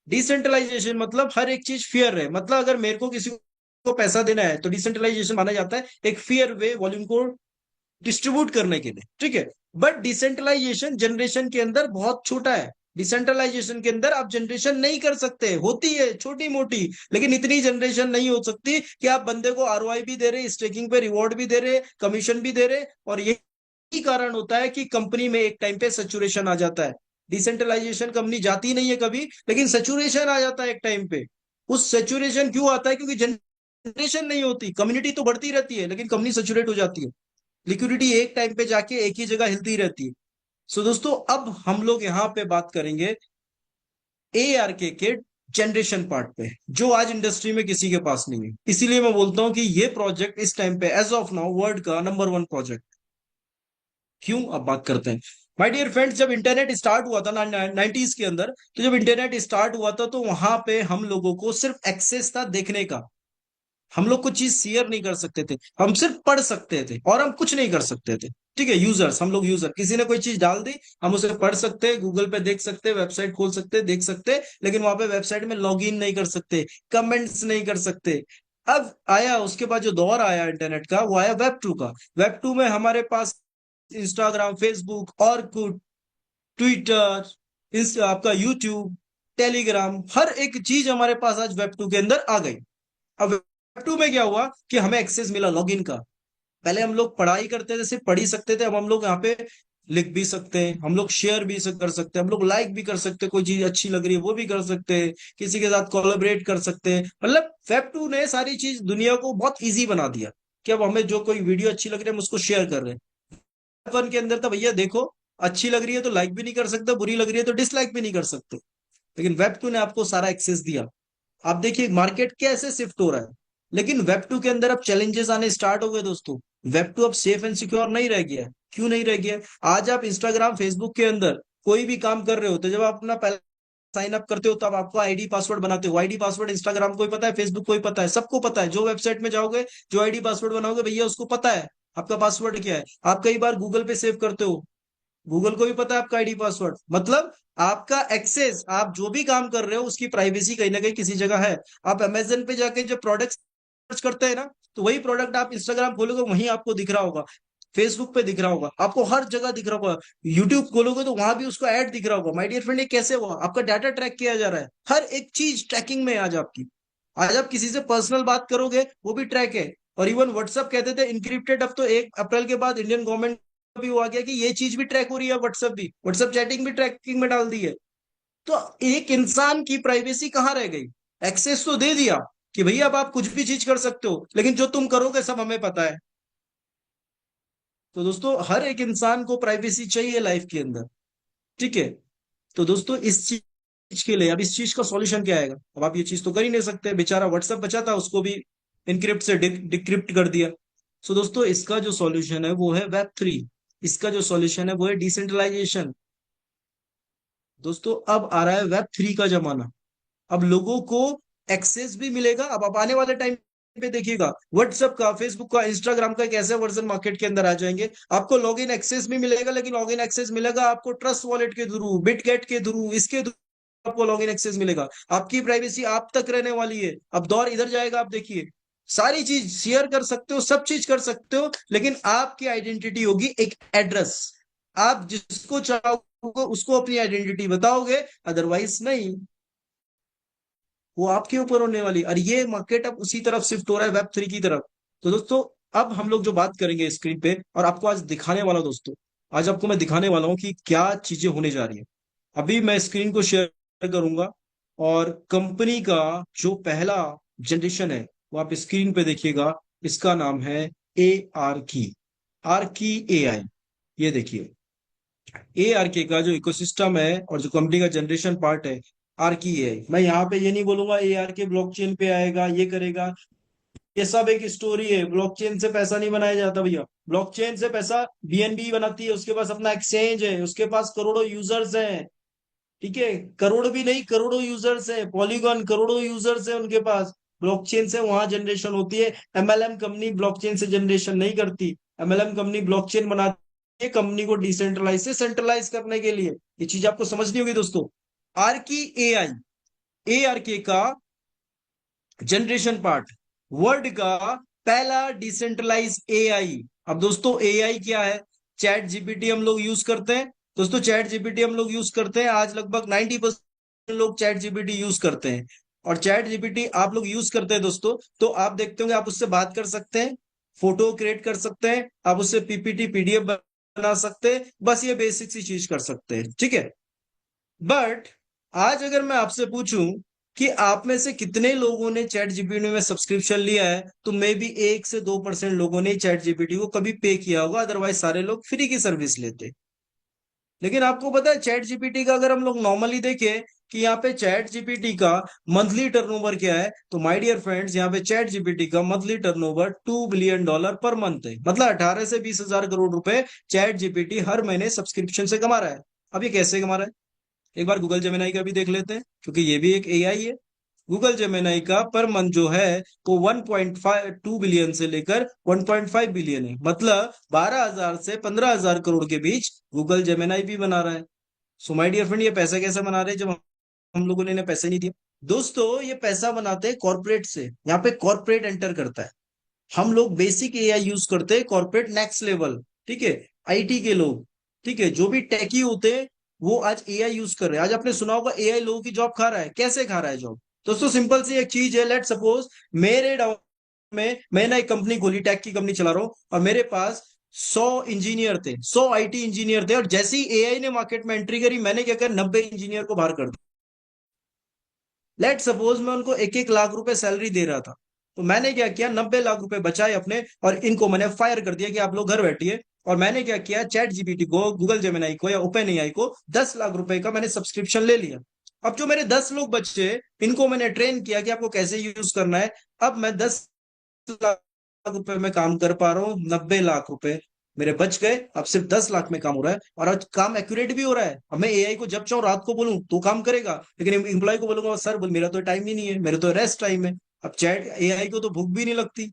डिसेंट्रलाइजेशन मतलब हर एक चीज फेयर रहे। मतलब अगर मेरे को किसी को पैसा देना है तो डिसेंट्रलाइजेशन माना जाता है एक फेयर वे वॉल्यूम को डिस्ट्रीब्यूट करने के लिए, ठीक है। बट डिसेंट्रलाइजेशन जनरेशन के अंदर बहुत छोटा है। डिसेंट्रलाइजेशन के अंदर आप जनरेशन नहीं कर सकते, होती है छोटी मोटी, लेकिन इतनी जनरेशन नहीं हो सकती कि आप बंदे को आरओआई भी दे रहे, स्टेकिंग पे रिवॉर्ड भी दे रहे, कमीशन भी दे रहे। और यही कारण होता है कि कंपनी में एक टाइम पे सैचुरेशन आ जाता है। डिसेंट्रलाइजेशन कंपनी जाती नहीं है कभी, लेकिन सैचुरेशन आ जाता है एक टाइम पे। उस सैचुरेशन क्यों आता है? क्योंकि जनरेशन नहीं होती, कम्युनिटी तो बढ़ती रहती है लेकिन कंपनी सैचुरेट हो जाती है। लिक्विडिटी एक टाइम पे जाके एक ही जगह हिलती रहती है। सो दोस्तों, अब हम लोग यहाँ पे बात करेंगे ARK के जनरेशन पार्ट पे, जो आज इंडस्ट्री में किसी के पास नहीं है। इसीलिए मैं बोलता हूं कि ये प्रोजेक्ट इस टाइम पे एज ऑफ नाउ वर्ल्ड का नंबर 1 प्रोजेक्ट। क्यों? अब बात करते हैं। माय डियर फ्रेंड्स, जब इंटरनेट स्टार्ट हुआ था ना 90s के अंदर, तो जब इंटरनेट स्टार्ट हुआ था तो वहां पे हम लोगों को सिर्फ एक्सेस था देखने का। हम लोग कुछ चीज शेयर नहीं कर सकते थे, हम सिर्फ पढ़ सकते थे और हम कुछ नहीं कर सकते थे। ठीक है, यूजर्स, हम लोग यूजर, किसी ने कोई चीज डाल दी, हम उसे पढ़ सकते, गूगल पे देख सकते, वेबसाइट खोल सकते, देख सकते, लेकिन वहां पे वेबसाइट में लॉग इन नहीं कर सकते, कमेंट्स नहीं कर सकते। अब आया उसके बाद जो दौर आया इंटरनेट का, वो आया वेब 2 का। वेब 2 में हमारे पास इंस्टाग्राम, फेसबुक, ऑरकुट, ट्विटर, इस आपका यूट्यूब, टेलीग्राम, हर एक चीज हमारे पास आज वेब 2 के अंदर आ गई। अब वेब 2 में क्या हुआ कि हमें एक्सेस मिला लॉगिन का। पहले हम लोग पढ़ाई करते थे, सिर्फ पढ़ ही सकते थे। अब हम लोग यहाँ पे लिख भी सकते हैं, हम लोग शेयर भी कर सकते हैं, हम लोग लाइक भी कर सकते हैं, कोई चीज अच्छी लग रही है वो भी कर सकते हैं, किसी के साथ कोलैबोरेट कर सकते हैं। मतलब वेब 2 ने सारी चीज दुनिया को बहुत इजी बना दिया कि अब हमें जो कोई वीडियो अच्छी लग रही है हम उसको शेयर कर रहे हैं। Web 1 के अंदर था भैया देखो, अच्छी लग रही है तो लाइक भी नहीं कर सकते, बुरी लग रही है तो डिसलाइक भी नहीं कर सकते। लेकिन वेब 2 ने आपको सारा एक्सेस दिया। आप देखिए मार्केट कैसे शिफ्ट हो रहा है। लेकिन वेब 2 के अंदर अब चैलेंजेस आने स्टार्ट हो गए दोस्तों। वेब 2 अब सेफ एंड सिक्योर नहीं रह गया है। क्यों नहीं रह गया है? आज आप इंस्टाग्राम, फेसबुक के अंदर कोई भी काम कर रहे हो तो जब आप अपना पहले साइन अप करते हो तब आपको आईडी पासवर्ड बनाते हो। आईडी पासवर्ड इंस्टाग्राम को ही पता है, फेसबुक को ही पता है, सबको पता है। जो वेबसाइट में जाओगे, जो आईडी पासवर्ड बनाओगे, भैया उसको पता है आपका पासवर्ड क्या है। आप कई बार गूगल पे सेव करते हो, गूगल को भी पता है आपका आईडी पासवर्ड। मतलब आपका एक्सेस, आप जो भी काम कर रहे हो उसकी प्राइवेसी कहीं ना कहीं किसी जगह है। आप अमेजन पे जाके जब प्रोडक्ट सर्च करते हैं ना, तो वही प्रोडक्ट आप इंस्टाग्राम खोलोगे वहीं आपको दिख रहा होगा, फेसबुक पे दिख रहा होगा, आपको हर जगह दिख रहा होगा। यूट्यूब खोलोगे तो वहां भी उसका ऐड दिख रहा होगा। माय डियर फ्रेंड, ये कैसे हुआ? आपका डाटा ट्रैक किया जा रहा है, हर एक चीज ट्रैकिंग में है आज आपकी। आज आप किसी से पर्सनल बात करोगे वो भी ट्रैक है। और इवन व्हाट्सएप कहते थे इनक्रिप्टेड, अब तो 1 अप्रैल के बाद इंडियन गवर्नमेंट भी हुआ गया कि ये चीज भी ट्रैक हो रही है। व्हाट्सएप भी, व्हाट्सएप चैटिंग भी ट्रैकिंग में डाल दी है। तो एक इंसान की प्राइवेसी कहाँ रह गई? एक्सेस तो दे दिया कि भैया अब आप कुछ भी चीज कर सकते हो, लेकिन जो तुम करोगे सब हमें पता है। तो दोस्तों हर एक इंसान को प्राइवेसी चाहिए लाइफ के अंदर, ठीक है। तो दोस्तों इस चीज के लिए अब इस चीज का सॉल्यूशन क्या आएगा? अब आप ये चीज तो कर ही नहीं सकते। बेचारा व्हाट्सएप बचा था, उसको भी इनक्रिप्ट से डिक्रिप्ट कर दिया। सो दोस्तों इसका जो सॉल्यूशन है वो है वेब 3। इसका जो सॉल्यूशन है वो है डिसेंट्रलाइजेशन। दोस्तों अब आ रहा है वेब 3 का जमाना। अब लोगों को एक्सेस भी मिलेगा। अब आप आने वाले टाइम पे देखिएगा व्हाट्सएप का, फेसबुक का, इंस्टाग्राम का एक ऐसे वर्जन मार्केट के अंदर आ जाएंगे, आपको लॉगिन एक्सेस भी मिलेगा। लेकिन लॉगिन एक्सेस मिलेगा आपको ट्रस्ट वॉलेट के थ्रू, बिटगेट के थ्रू, इसके थ्रू आपको लॉगिन एक्सेस मिलेगा। आपकी प्राइवेसी आप तक रहने वाली है। अब दौर इधर जाएगा, आप देखिए सारी चीज शेयर कर सकते हो, सब चीज कर सकते हो, लेकिन आपकी आइडेंटिटी होगी एक एड्रेस। आप जिसको चाहोगे उसको अपनी आइडेंटिटी बताओगे, अदरवाइज नहीं। वो आपके ऊपर होने वाली। और ये मार्केट अब उसी तरफ शिफ्ट हो रहा है, वेब 3 की तरफ। तो दोस्तों अब हम लोग जो बात करेंगे स्क्रीन पे, और आपको आज दिखाने वाला हूं दोस्तों, आज आपको मैं दिखाने वाला हूं कि क्या चीजें होने जा रही है। अभी मैं स्क्रीन को शेयर करूंगा और कंपनी का जो पहला जनरेशन है वो आप स्क्रीन पे देखिएगा। इसका नाम है ARK, ARK AI। ये देखिए, ARK का जो इकोसिस्टम है और जो कंपनी का जनरेशन पार्ट है, आर्की है। मैं यहाँ पे ये नहीं बोलूंगा ARK ब्लॉकचेन पे आएगा, ये करेगा। ये सब एक स्टोरी है। ब्लॉकचेन से पैसा नहीं बनाया जाता भैया। ब्लॉकचेन से पैसा BNB बनाती है, उसके पास अपना एक्सचेंज है, उसके पास करोड़ों यूजर्स हैं। ठीक है, करोड़ भी नहीं, करोड़ों यूजर्स है। पॉलीगॉन करोड़ों यूजर्स है उनके पास। ब्लॉकचेन से वहां जनरेशन होती है। MLM कंपनी ब्लॉकचेन से जनरेशन नहीं करती। MLM कंपनी ब्लॉकचेन बनाती है कंपनी को डिसेंट्रलाइज से सेंट्रलाइज करने के लिए। ये चीज आपको समझनी होगी दोस्तों। आर्की ARK का जनरेशन पार्ट, वर्ल्ड का पहला डिसेंट्रलाइज AI। अब दोस्तों AI क्या है? चैट जीपीटी हम लोग यूज करते हैं। दोस्तों चैट जीपीटी हम लोग यूज करते हैं, आज लगभग 90% लोग चैट जीपीटी यूज करते हैं। और चैट जीपीटी आप लोग यूज करते हैं दोस्तों, तो आप देखते होंगे आप उससे बात कर सकते हैं, फोटो क्रिएट कर सकते हैं, आप उससे PPT PDF बना सकते हैं। बस ये बेसिक सी चीज कर सकते हैं, ठीक है। बट आज अगर मैं आपसे पूछूं कि आप में से कितने लोगों ने चैट जीपीटी में सब्सक्रिप्शन लिया है, तो मे बी 1 से 2% लोगों ने चैट जीपीटी को कभी पे किया होगा, अदरवाइज सारे लोग फ्री की सर्विस लेते। लेकिन आपको पता है चैट जीपीटी का अगर हम लोग नॉर्मली देखें कि यहाँ पे चैट जीपीटी का मंथली टर्नओवर क्या है, तो माय डियर फ्रेंड्स यहाँ पे चैट जीपीटी का monthly turnover $2 billion per month है। मतलब 18 से 20 हजार करोड़ रुपए चैट जीपीटी हर महीने सब्सक्रिप्शन से कमा रहा है। अब ये कैसे कमा रहा है? एक बार गूगल जेमिनाई का भी देख लेते हैं, क्योंकि ये भी एक AI है। गूगल जेमिनाई का पर मंथ जो है वो 1.2 बिलियन से लेकर 1.5 बिलियन है। मतलब 12,000 से 15,000 करोड़ के बीच गूगल जेमिनाई भी बना रहा है। सो माय डियर फ्रेंड, ये पैसा कैसे बना रहे हैं जब हम लोगों ने इन्हें पैसे नहीं दिया? दोस्तों ये पैसा बनाते हैं कॉर्पोरेट से। यहाँ पे कॉर्पोरेट एंटर करता है। हम लोग बेसिक AI यूज करते हैं, कॉर्पोरेट नेक्स्ट लेवल। ठीक है, IT के लोग, ठीक है, जो भी टेकी होते हैं, वो आज AI यूज कर रहे हैं। आज आपने सुना होगा AI लोगों की जॉब खा रहा है। कैसे खा रहा है जॉब? दोस्तों सिंपल सी एक चीज है। लेट सपोज मेरे डाउन में मैं ना एक कंपनी खोली, टेक की कंपनी चला रहा हूं, और मेरे पास 100 इंजीनियर थे, 100 IT इंजीनियर थे। और जैसे ही AI ने मार्केट में एंट्री करी, मैंने क्या किया, 90 इंजीनियर को बाहर कर दिया। लेट सपोज मैं उनको 1-1 लाख रुपए सैलरी दे रहा था, तो मैंने क्या किया, 90 लाख रुपए बचाए अपने, और इनको मैंने फायर कर दिया कि आप लोग घर बैठिए। और मैंने क्या किया, चैट जीपीटी को, गूगल जेमिनाई को या ओपन AI को 10 लाख रुपए का मैंने सब्सक्रिप्शन ले लिया। अब जो मेरे 10 लोग बच्चे, इनको मैंने ट्रेन किया कि आपको कैसे यूज करना है। अब मैं 10 लाख रुपए में काम कर पा रहा हूँ, 90 लाख रुपए मेरे बच गए। अब सिर्फ 10 लाख में काम हो रहा है, और आज काम एक्यूरेट भी हो रहा है। अब मैं AI को जब चाहूँ रात को बोलूं तो काम करेगा, लेकिन एम्प्लॉय को बोलूंगा सर बोल मेरा तो टाइम ही नहीं है, मेरे तो रेस्ट टाइम है। अब चैट AI को तो भूख भी नहीं लगती,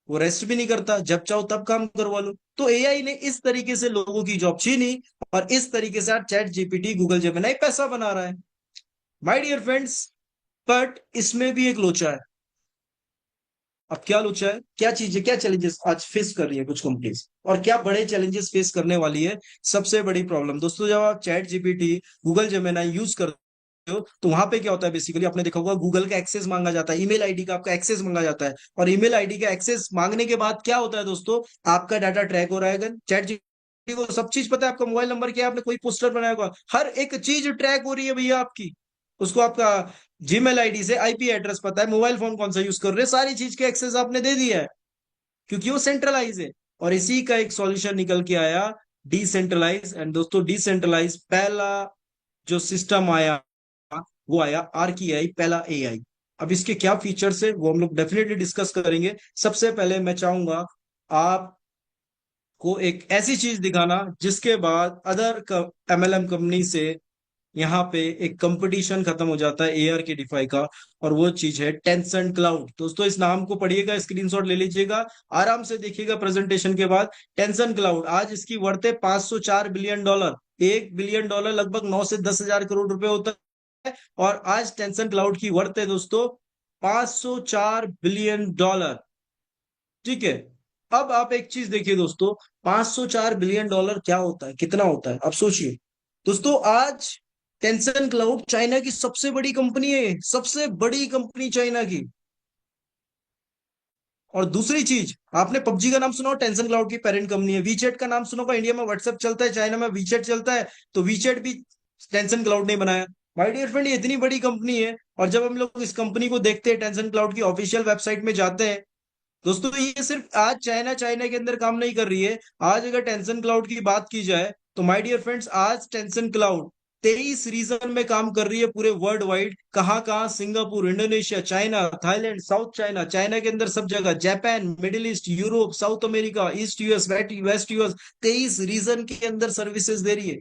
वो रेस्ट भी नहीं करता, जब चाहो तब काम करवा लो। तो AI ने इस तरीके से लोगों की जॉब छीनी, और इस तरीके से आज चैट जीपीटी, गूगल जेमिनाई पैसा बना रहा है। माय डियर फ्रेंड्स, बट इसमें भी एक लोचा है। अब क्या लोचा है, क्या चीज है, क्या चैलेंजेस आज फेस कर रही है कुछ कंपनीज, और क्या बड़े चैलेंजेस फेस करने वाली है? सबसे बड़ी प्रॉब्लम दोस्तों, जब आप chat GPT, Google Gemini use करते हो, तो वहां पे क्या होता है, बेसिकली आपने देखा होगा गूगल का एक्सेस मांगा जाता है, ईमेल आईडी का आपका एक्सेस मांगा जाता है। और ईमेल आईडी का एक्सेस मांगने के बाद क्या होता है दोस्तों, आपका डाटा ट्रैक हो रहा है। चैट जीपीटी को सब चीज पता है, आपका मोबाइल नंबर क्या है, आपने कोई पोस्टर बनाया होगा, हर एक चीज ट्रैक हो रही है भैया आपकी। उसको आपका जीमेल आईडी से IP एड्रेस पता है, मोबाइल फोन कौन सा यूज कर रहे हैं, सारी चीज के एक्सेस आपने दे दिया है, क्योंकि वो सेंट्रलाइज है। और इसी का एक सॉल्यूशन निकल के आया, डिसेंट्रलाइज। एंड दोस्तों डिसेंट्रलाइज पहला जो सिस्टम आया, वो आया आरकीआई, पहला AI। अब इसके क्या फीचर्स है वो हम लोग डेफिनेटली डिस्कस करेंगे। सबसे पहले मैं चाहूंगा आपको एक ऐसी चीज दिखाना जिसके बाद अदर MLM कंपनी से यहाँ पे एक कंपटीशन खत्म हो जाता है ARK डिफाई का। और वो चीज है टेंसेंट क्लाउड। दोस्तों इस नाम को पढ़िएगा, स्क्रीनशॉट ले लीजिएगा, आराम से देखिएगा प्रेजेंटेशन के बाद। टेंसेंट क्लाउड आज इसकी वर्थ है $504 बिलियन। $1 बिलियन लगभग 9 से 10 हजार करोड़ रुपए होता है। और आज टेंसेंट क्लाउड की वर्थ है दोस्तों $504 बिलियन। ठीक है, अब आप एक चीज देखिए दोस्तों, $504 बिलियन क्या होता है, कितना होता है, आप सोचिए। दोस्तों आज टेंसन क्लाउड चाइना की सबसे बड़ी कंपनी है, सबसे बड़ी कंपनी चाइना की। और दूसरी चीज, आपने PUBG का नाम सुना हो, टेंसन क्लाउड की पेरेंट कंपनी है। वीचैट का नाम सुना होगा, इंडिया में व्हाट्सएप चलता है, चाइना में वीचैट चलता है, तो वीचैट भी टेंसन क्लाउड ने बनाया। माय डियर फ्रेंड, ये इतनी बड़ी कंपनी है, और जब हम लोग इस कंपनी को देखते हैं, टेंसन क्लाउड की ऑफिशियल वेबसाइट में जाते हैं, दोस्तों ये सिर्फ आज चाइना चाइना के अंदर काम नहीं कर रही है। आज अगर टेंसन क्लाउड की बात की जाए तो माय डियर फ्रेंड्स, आज टेंसन क्लाउड 23 रीजन में काम कर रही है पूरे वर्ल्ड वाइड। कहाँ कहाँ? Singapore, Indonesia, China, Thailand, South China, China के अंदर सब जगह, Japan, Middle East, Europe, South America, East US, West US, 23 region के अंदर सर्विसेज दे रही है।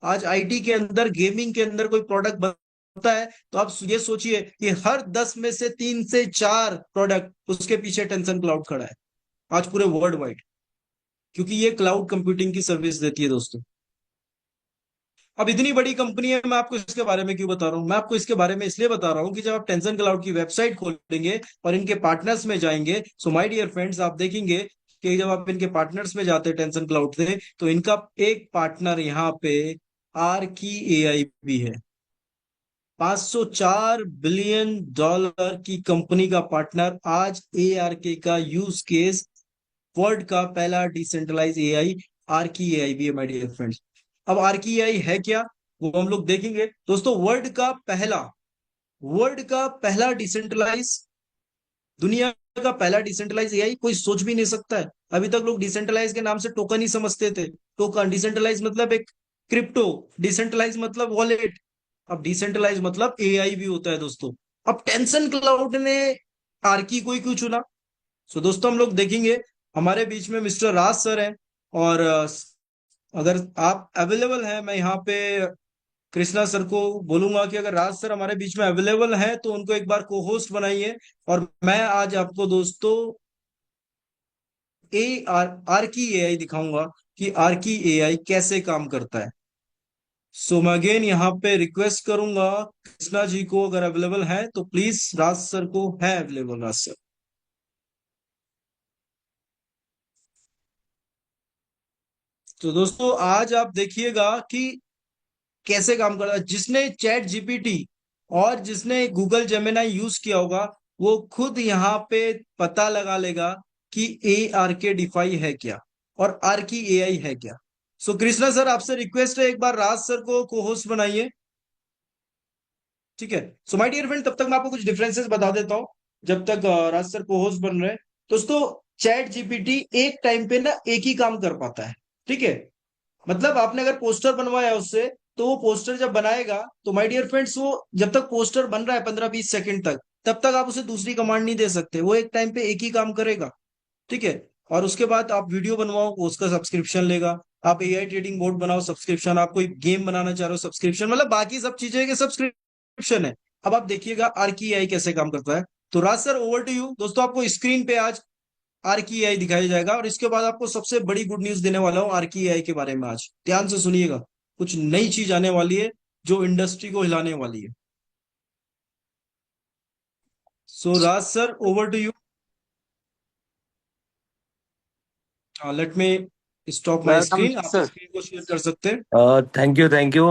आज आईटी के अंदर, गेमिंग के अंदर कोई प्रोडक्ट बनता है तो आप ये सोचिए कि हर 10 में से 3 से 4 प्रोडक्ट उसके पीछे टेंशन क्लाउड खड़ा है, आज पूरे वर्ल्ड वाइड। क्योंकि ये क्लाउड कंप्यूटिंग की सर्विस देती है दोस्तों। अब इतनी बड़ी कंपनी है, मैं आपको इसके बारे में क्यों बता रहा हूं? मैं आपको इसके बारे में इसलिए बता रहा हूं कि जब आप टेंशन क्लाउड की वेबसाइट खोलेंगे और इनके पार्टनर्स में जाएंगे, सो माय डियर फ्रेंड्स, आप देखेंगे कि जब आप इनके पार्टनर्स में जाते हैं टेंशन क्लाउड से, तो इनका एक पार्टनर यहाँ पे आर की एआई भी है। 504 बिलियन डॉलर की कंपनी का पार्टनर आज एआरके का यूज केस, वर्ल्ड का पहला डिसेंट्रलाइज एआई आर की एआई भी है माय डियर फ्रेंड्स। अब आर की एआई है क्या, वो हम लोग देखेंगे दोस्तों। वर्ल्ड का पहला डिसेंट्रलाइज, दुनिया का पहला डिसेंट्रलाइज एआई कोई सोच भी नहीं सकता है। अभी तक लोग डिसेंट्रलाइज के नाम से टोकन ही समझते थे। टोकन, डिसेंट्रलाइज मतलब एक क्रिप्टो, डिसेंट्रलाइज मतलब वॉलेट, अब डिसेंट्रलाइज मतलब एआई भी होता है दोस्तों। अब टेंशन क्लाउड ने आर्की को ही क्यों चुना? सो दोस्तों हम लोग देखेंगे, हमारे बीच में मिस्टर राज सर हैं। और अगर आप अवेलेबल हैं, मैं यहाँ पे कृष्णा सर को बोलूंगा कि अगर राज सर हमारे बीच में अवेलेबल हैं तो उनको एक बार को होस्ट बनाइए। और मैं आज आपको दोस्तों ए आर आर की एआई दिखाऊंगा कि आर की एआई कैसे काम करता है। सो मैं अगेन यहाँ पे रिक्वेस्ट करूंगा कृष्णा जी को, अगर अवेलेबल है तो प्लीज, राज सर को है अवेलेबल? राज सर, तो दोस्तों आज आप देखिएगा कि कैसे काम करता है। जिसने चैट जीपीटी और जिसने गूगल जेमिनाई यूज किया होगा, वो खुद यहाँ पे पता लगा लेगा कि ए आर के डिफाई है क्या और आर की एआई है क्या। सो कृष्णा सर, आपसे रिक्वेस्ट है, एक बार राज सर को को होस्ट बनाइए। ठीक है। सो माय डियर फ्रेंड, तब तक मैं आपको कुछ डिफरेंसेस बता देता हूं जब तक राज सर को होस्ट बन रहे हैं। दोस्तों, चैट जीपीटी एक टाइम पे ना एक ही काम कर पाता है। ठीक है। मतलब आपने अगर पोस्टर बनवाया उससे, तो वो पोस्टर जब बनाएगा तो माय डियर फ्रेंड्स, वो जब तक पोस्टर बन रहा है 15-20 सेकंड तक, तब तक आप उसे दूसरी कमांड नहीं दे सकते। वो एक टाइम पे एक ही काम करेगा। ठीक है। और उसके बाद आप वीडियो बनवाओ, वो उसका सब्सक्रिप्शन लेगा। आप एआई ट्रेडिंग बोर्ड बनाओ, सब्सक्रिप्शन। आप कोई गेम बनाना चाह रहे हो, सब्सक्रिप्शन। मतलब बाकी सब चीजें के सब्सक्रिप्शन है। अब आप देखिएगा आर की एआई कैसे काम करता है। तो राज सर, ओवर टू यू। दोस्तों आपको स्क्रीन पे आज आर की एआई दिखाया जाएगा और इसके बाद आपको सबसे बड़ी गुड न्यूज देने वाला हूं आर की एआई के बारे में। आज ध्यान से सुनिएगा, कुछ नई चीज आने वाली है जो इंडस्ट्री को हिलाने वाली है। So Raj sir, over to you. Let me stop my welcome screen, आप सर। स्क्रीन को शेयर कर सकते हैं। Thank you thank you.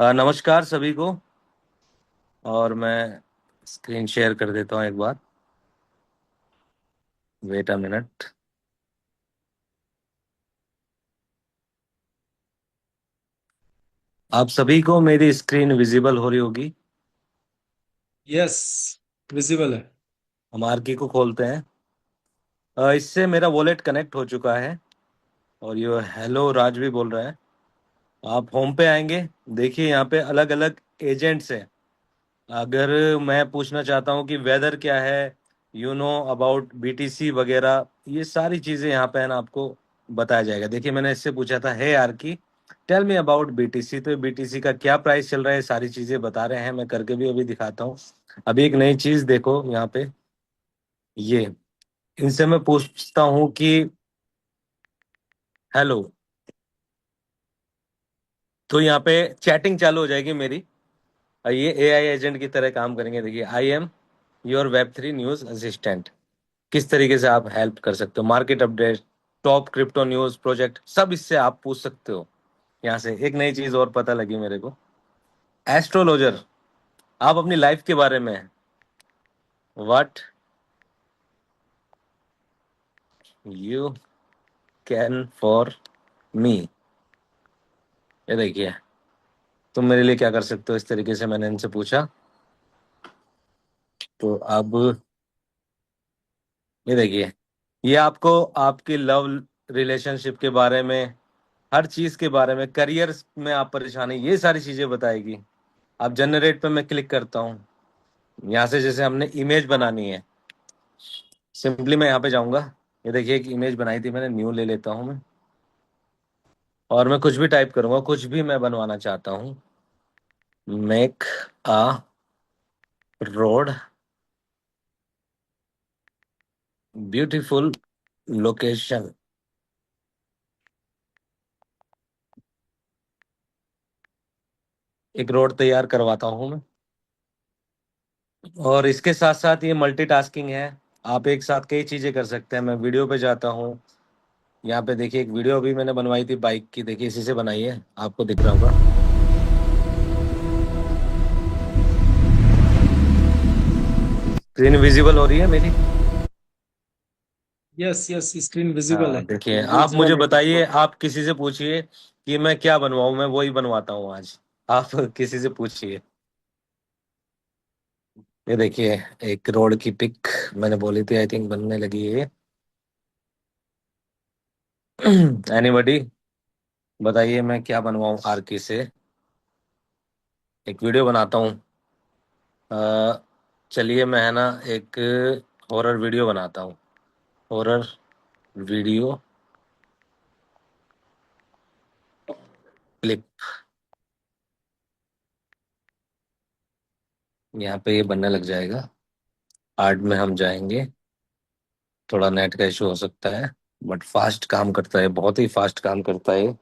नमस्कार सभी को। और मैं स्क्रीन शेयर कर देता हूँ एक बार। Wait a minute. आप सभी को मेरी स्क्रीन विजिबल हो रही होगी। यस, विजिबल है। हम आरकी को खोलते हैं। इससे मेरा वॉलेट कनेक्ट हो चुका है और ये हेलो राज भी बोल रहा है। आप होम पे आएंगे, देखिए यहाँ पे अलग अलग एजेंट्स हैं। अगर मैं पूछना चाहता हूँ कि वेदर क्या है, यू नो अबाउट बीटीसी वगैरह, ये सारी चीज़ें यहाँ पे है ना आपको बताया जाएगा। देखिए मैंने इससे पूछा था, हे यार की टेल मी अबाउट बीटीसी, तो बीटीसी का क्या प्राइस चल रहा है, सारी चीज़ें बता रहे हैं। मैं करके भी अभी दिखाता हूँ। अभी एक नई चीज़ देखो यहाँ पे, ये इनसे मैं पूछता हूँ कि हेलो, तो यहाँ पे चैटिंग चालू हो जाएगी मेरी। और ये एआई एजेंट की तरह काम करेंगे। देखिए, I am your web 3 news assistant. किस तरीके से आप हेल्प कर सकते हो, market update, top crypto news project, सब इससे आप पूछ सकते हो। यहाँ से एक नई चीज़ और पता लगी मेरे को, एस्ट्रोलॉजर। आप अपनी लाइफ के बारे में, what you can for me, ये देखिए तुम मेरे लिए क्या कर सकते हो, इस तरीके से मैंने इनसे पूछा। तो अब ये देखिए, ये आपको आपकी लव रिलेशनशिप के बारे में, हर चीज के बारे में, करियर में आप परेशानी, ये सारी चीजें बताएगी। अब जनरेट पे मैं क्लिक करता हूँ। यहाँ से जैसे हमने इमेज बनानी है, सिंपली मैं यहाँ पे जाऊंगा। ये देखिए एक इमेज बनाई थी मैंने, न्यू ले लेता हूँ मैं, और मैं कुछ भी टाइप करूंगा, कुछ भी मैं बनवाना चाहता हूँ। Make a road beautiful location. एक रोड तैयार करवाता हूँ मैं, और इसके साथ साथ ये मल्टीटास्किंग है। आप एक साथ कई चीजें कर सकते हैं। मैं वीडियो पे जाता हूँ। यहाँ पे देखिए एक वीडियो अभी मैंने बनवाई थी बाइक की, देखिए इसी से बनाई है, आपको दिख रहा होगा। स्क्रीन विजिबल हो रही है मेरी? यस यस, स्क्रीन विजिबल हाँ है। देखिए, आप मुझे विजुअल है बताइए, बिल्कुल। आप किसी से पूछिए कि मैं क्या बनवाऊं, मैं वही बनवाता हूँ आज। आप किसी से पूछिए। ये देखिए एक रोड की पिक मैंने बोली थी, आई थिंक बनने लगी है। एनीबडी बताइए मैं क्या बनवाऊं आरके से। एक वीडियो बनाता हूँ। अ, चलिए मैं है ना एक हॉरर वीडियो बनाता हूँ। हॉरर वीडियो क्लिप, यहाँ पे ये बनने लग जाएगा। आर्ट में हम जाएंगे। थोड़ा नेट का इशू हो सकता है, बट फास्ट काम करता है, बहुत ही फास्ट काम करता है।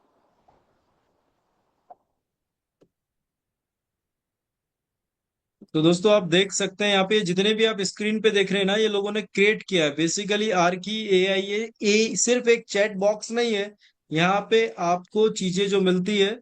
तो दोस्तों आप देख सकते हैं यहाँ पे जितने भी आप स्क्रीन पे देख रहे हैं ना, ये लोगों ने क्रिएट किया है बेसिकली आर की एआई। ये सिर्फ एक चैट बॉक्स नहीं है। यहाँ पे आपको चीजें जो मिलती है,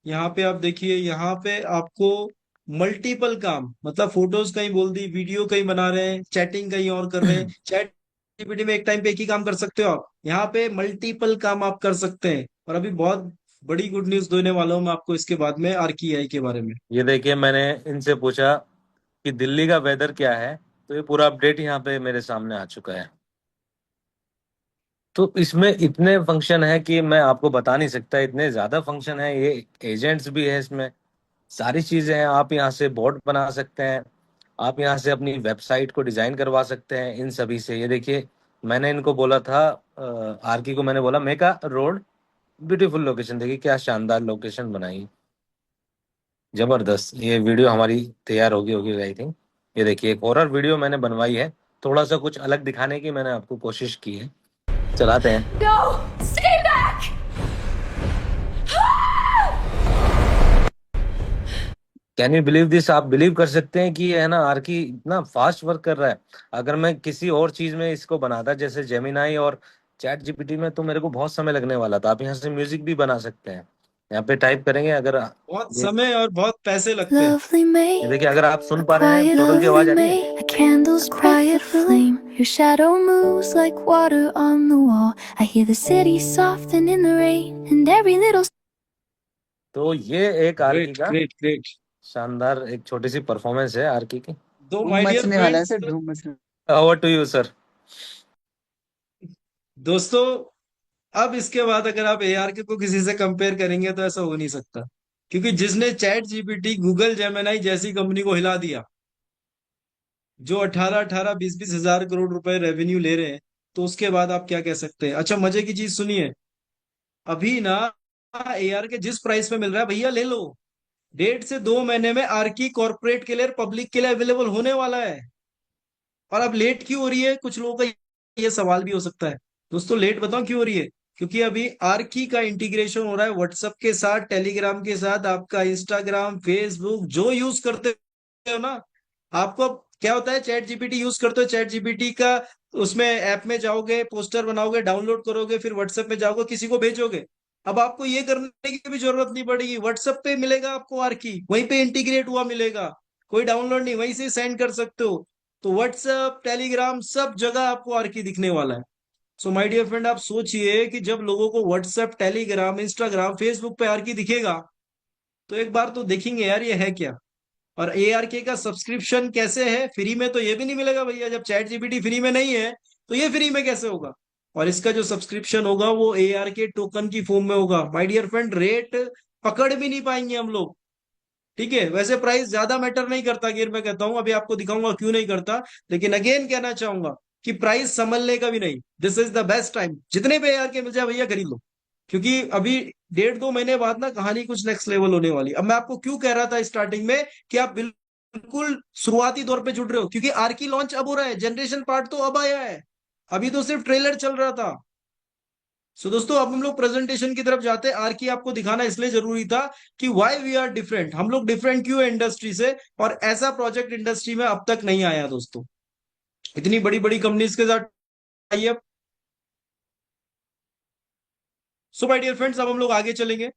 यहाँ पे आप देखिए, यहाँ पे आपको मल्टीपल काम, मतलब फोटोज कहीं बोल दी, वीडियो कहीं बना रहे हैं, चैटिंग कहीं और कर रहे हैं। चैट जीपीटी में एक टाइम पे एक ही काम कर सकते हो आप, यहाँ पे मल्टीपल काम आप कर सकते हैं। और अभी बहुत बड़ी गुड न्यूज देने वाला हूँ मैं आपको इसके बाद में आर की एआई के बारे में। ये देखिए मैंने इनसे पूछा कि दिल्ली का वेदर क्या है, तो ये पूरा अपडेट यहाँ पे मेरे सामने आ चुका है। तो इसमें इतने फंक्शन है कि मैं आपको बता नहीं सकता, इतने ज्यादा फंक्शन है। ये एजेंट्स भी है इसमें, सारी चीजें हैं। आप यहाँ से बोर्ड बना सकते हैं, आप यहाँ से अपनी वेबसाइट को डिजाइन करवा सकते हैं इन सभी से। ये देखिए मैंने इनको बोला था, आरकी को मैंने बोला make a road beautiful location, देखिए क्या शानदार लोकेशन बनाई। जबरदस्त। ये वीडियो हमारी तैयार होगी होगी आई थिंक। ये देखिए एक हॉरर वीडियो मैंने बनवाई है, थोड़ा सा कुछ अलग दिखाने की मैंने आपको कोशिश की है। चलाते हैं। No! Stay back! Can you believe this? आप बिलीव कर सकते हैं कि ये है ना आरकी इतना फास्ट वर्क कर रहा है। अगर मैं किसी और चीज में इसको बनाता, जैसे जेमिनाई और चैट जीपीटी में, तो मेरे को बहुत समय लगने वाला था। आप यहाँ से म्यूजिक भी बना सकते हैं। यहाँ पे टाइप करेंगे अगर बहुत ये समय और बहुत पैसे लगते हैं। Lovely ये maid, देखिए, अगर आप a सुन पा रहे हैं, quiet टोटल की lovely आवाज आ रही है? maid, a candle's quiet flame. Your shadow moves like water on the wall. I hear the city soften in the rain, and every little तो ये एक आरकी ग्रेट का ग्रेट ग्रेट। शानदार एक छोटी सी परफॉर्मेंस है आरकी की। तो धूम माय डियर मचने वाला है सर, फ्रेंड्स, धूम मचने। Over to you sir. दोस्तों अब इसके बाद अगर आप एआर के को किसी से कंपेयर करेंगे तो ऐसा हो नहीं सकता, क्योंकि जिसने चैट जीपीटी, गूगल जेमिनाई जैसी कंपनी को हिला दिया, जो 18-18 20-20 हजार करोड़ रुपए रेवेन्यू ले रहे हैं, तो उसके बाद आप क्या कह सकते हैं। अच्छा मजे की चीज सुनिए, अभी ना एआर के जिस प्राइस पे मिल रहा है भैया ले लो, 1.5 से 2 महीने में आर की कॉर्पोरेट के लिए, पब्लिक के लिए अवेलेबल होने वाला है। और अब लेट क्यों हो रही है, कुछ लोगों का ये सवाल भी हो सकता है। दोस्तों लेट बताओ क्यों हो रही है, क्योंकि अभी आर्की का इंटीग्रेशन हो रहा है व्हाट्सएप के साथ, टेलीग्राम के साथ, आपका इंस्टाग्राम, फेसबुक जो यूज करते हो ना। आपको अब क्या होता है, चैट जीपीटी यूज करते हो, चैट जीपीटी का उसमें ऐप में जाओगे, पोस्टर बनाओगे, डाउनलोड करोगे, फिर व्हाट्सएप में जाओगे, किसी को भेजोगे। अब आपको ये करने की भी जरूरत नहीं पड़ेगी, व्हाट्सएप पे मिलेगा आपको आर्की, वहीं पे इंटीग्रेट हुआ मिलेगा। कोई डाउनलोड नहीं, वहीं से सेंड कर सकते हो। तो व्हाट्सएप, टेलीग्राम, सब जगह आपको आरकी दिखने वाला है। सो माय डियर फ्रेंड, आप सोचिए कि जब लोगों को व्हाट्सएप, टेलीग्राम, इंस्टाग्राम, फेसबुक पे आरकी दिखेगा, तो एक बार तो देखेंगे यार ये है क्या। और एआरके का सब्सक्रिप्शन कैसे है, फ्री में तो ये भी नहीं मिलेगा भैया, जब चैट जीपीटी फ्री में नहीं है, तो ये फ्री में कैसे होगा? और इसका जो सब्सक्रिप्शन होगा वो AR के टोकन की फॉर्म में होगा। माय डियर फ्रेंड, रेट पकड़ भी नहीं पाएंगे हम लोग, ठीक है। वैसे प्राइस ज्यादा मैटर नहीं करता, अगर मैं कहता हूं, अभी आपको दिखाऊंगा क्यों नहीं करता, लेकिन अगेन कहना चाहूंगा कि प्राइस संभलने का भी नहीं। This is the best time, जितने पे AR के मिल जाए भैया खरीद लो, क्योंकि अभी 1.5-2 महीने बाद ना कहानी कुछ नेक्स्ट लेवल होने वाली। अब मैं आपको क्यों कह रहा था स्टार्टिंग में कि आप बिल्कुल शुरुआती दौर पे जुड़ रहे हो, क्योंकि आर की लॉन्च अब हो रहा है, जनरेशन पार्ट तो अब आया है, अभी तो सिर्फ ट्रेलर चल रहा था। सो दोस्तों, अब हम लोग प्रेजेंटेशन की तरफ जाते हैं। आर की आपको दिखाना इसलिए जरूरी था कि वाई वी आर डिफरेंट, हम लोग डिफरेंट क्यों है इंडस्ट्री से, और ऐसा प्रोजेक्ट इंडस्ट्री में अब तक नहीं आया दोस्तों, इतनी बड़ी बड़ी कंपनीज के साथ आइए। सो माय डियर फ्रेंड्स, अब हम लोग आगे चलेंगे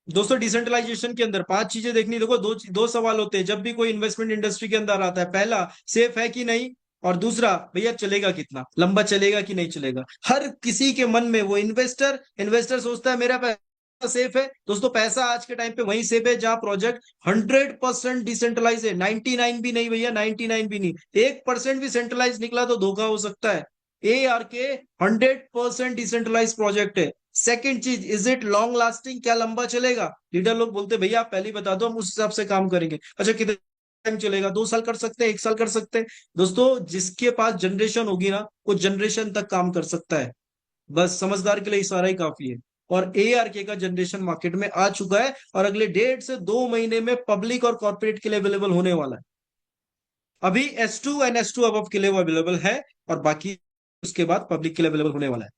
दोस्तों। डिसेंट्रलाइजेशन के अंदर 5 चीजें देखनी। देखो, दो दो सवाल होते हैं जब भी कोई इन्वेस्टमेंट इंडस्ट्री के अंदर आता है। पहला, सेफ है कि नहीं, और दूसरा, भैया चलेगा कितना, लंबा चलेगा कि नहीं चलेगा। हर किसी के मन में वो इन्वेस्टर इन्वेस्टर सोचता है मेरा पैसा सेफ है। दोस्तों, पैसा आज के टाइम पे वहीं सेफ है जहां प्रोजेक्ट 100% डिसेंट्रलाइज है। 99 भी नहीं भैया, 99 भी नहीं, 1% भी सेंट्रलाइज निकला तो धोखा हो सकता है। AR के 100% डिसेंट्रलाइज प्रोजेक्ट है। सेकंड चीज, इज इट लॉन्ग लास्टिंग, क्या लंबा चलेगा? लीडर लोग बोलते हैं भैया आप पहले ही बता दो, हम उस हिसाब से काम करेंगे। अच्छा, कितने टाइम चलेगा? 2 साल कर सकते हैं, 1 साल कर सकते हैं। दोस्तों, जिसके पास जनरेशन होगी ना, वो जनरेशन तक काम कर सकता है। बस समझदार के लिए इशारा ही काफी है। और ARK का जनरेशन मार्केट में आ चुका है, और अगले 1.5 से 2 महीने में पब्लिक और कॉर्पोरेट के लिए अवेलेबल होने वाला है। अभी S2 एंड S2 अब के लिए वो अवेलेबल है, और बाकी उसके बाद पब्लिक के लिए अवेलेबल होने वाला है।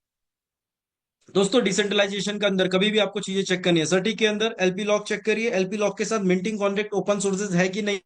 दोस्तों, डिसेंट्रलाइजेशन के अंदर कभी भी आपको चीजें चेक करनी है। सर्टी के अंदर LP लॉक चेक करिए, LP लॉक के साथ मिंटिंग कॉन्ट्रैक्ट ओपन सोर्सेज है कि नहीं,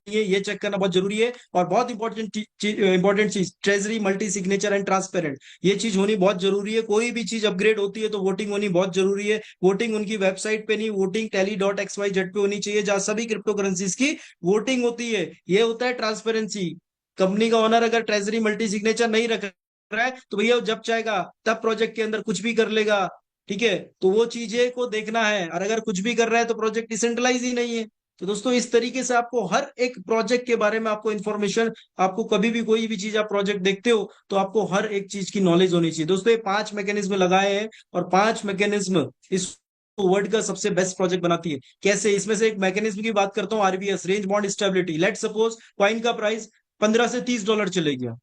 ये चेक करना बहुत जरूरी है। और बहुत इंपॉर्टेंट चीज, treasury multi signature and transparent, ये चीज होनी बहुत जरूरी है। कोई भी चीज अपग्रेड होती है तो वोटिंग होनी बहुत जरूरी है। वोटिंग उनकी वेबसाइट पे नहीं, वोटिंग tally.xyz पे होनी चाहिए, जहां सभी क्रिप्टो करेंसीज की वोटिंग होती है। ये होता है ट्रांसपेरेंसी। कंपनी का ओनर अगर ट्रेजरी मल्टी सिग्नेचर नहीं रख रहा है तो भैया जब चाहेगा तब प्रोजेक्ट के अंदर कुछ भी कर लेगा, ठीक है। तो वो चीजें को देखना है, और अगर कुछ भी कर रहा है तो प्रोजेक्ट डिसेंट्रलाइज ही नहीं है। तो दोस्तों, इस तरीके से आपको हर एक प्रोजेक्ट के बारे में आपको इन्फॉर्मेशन, आपको कभी भी कोई भी चीज आप प्रोजेक्ट देखते हो तो आपको हर एक चीज की नॉलेज होनी चाहिए। दोस्तों, ये 5 मैकेनिज्म लगाए हैं, और 5 मैकेनिज्म इस वर्ल्ड का सबसे बेस्ट प्रोजेक्ट बनाती है। कैसे? इसमें से एक मैकेनिज्म की बात करता हूँ, RBS, range bond stability. Let suppose coin का प्राइस $15 से $30 चले गया।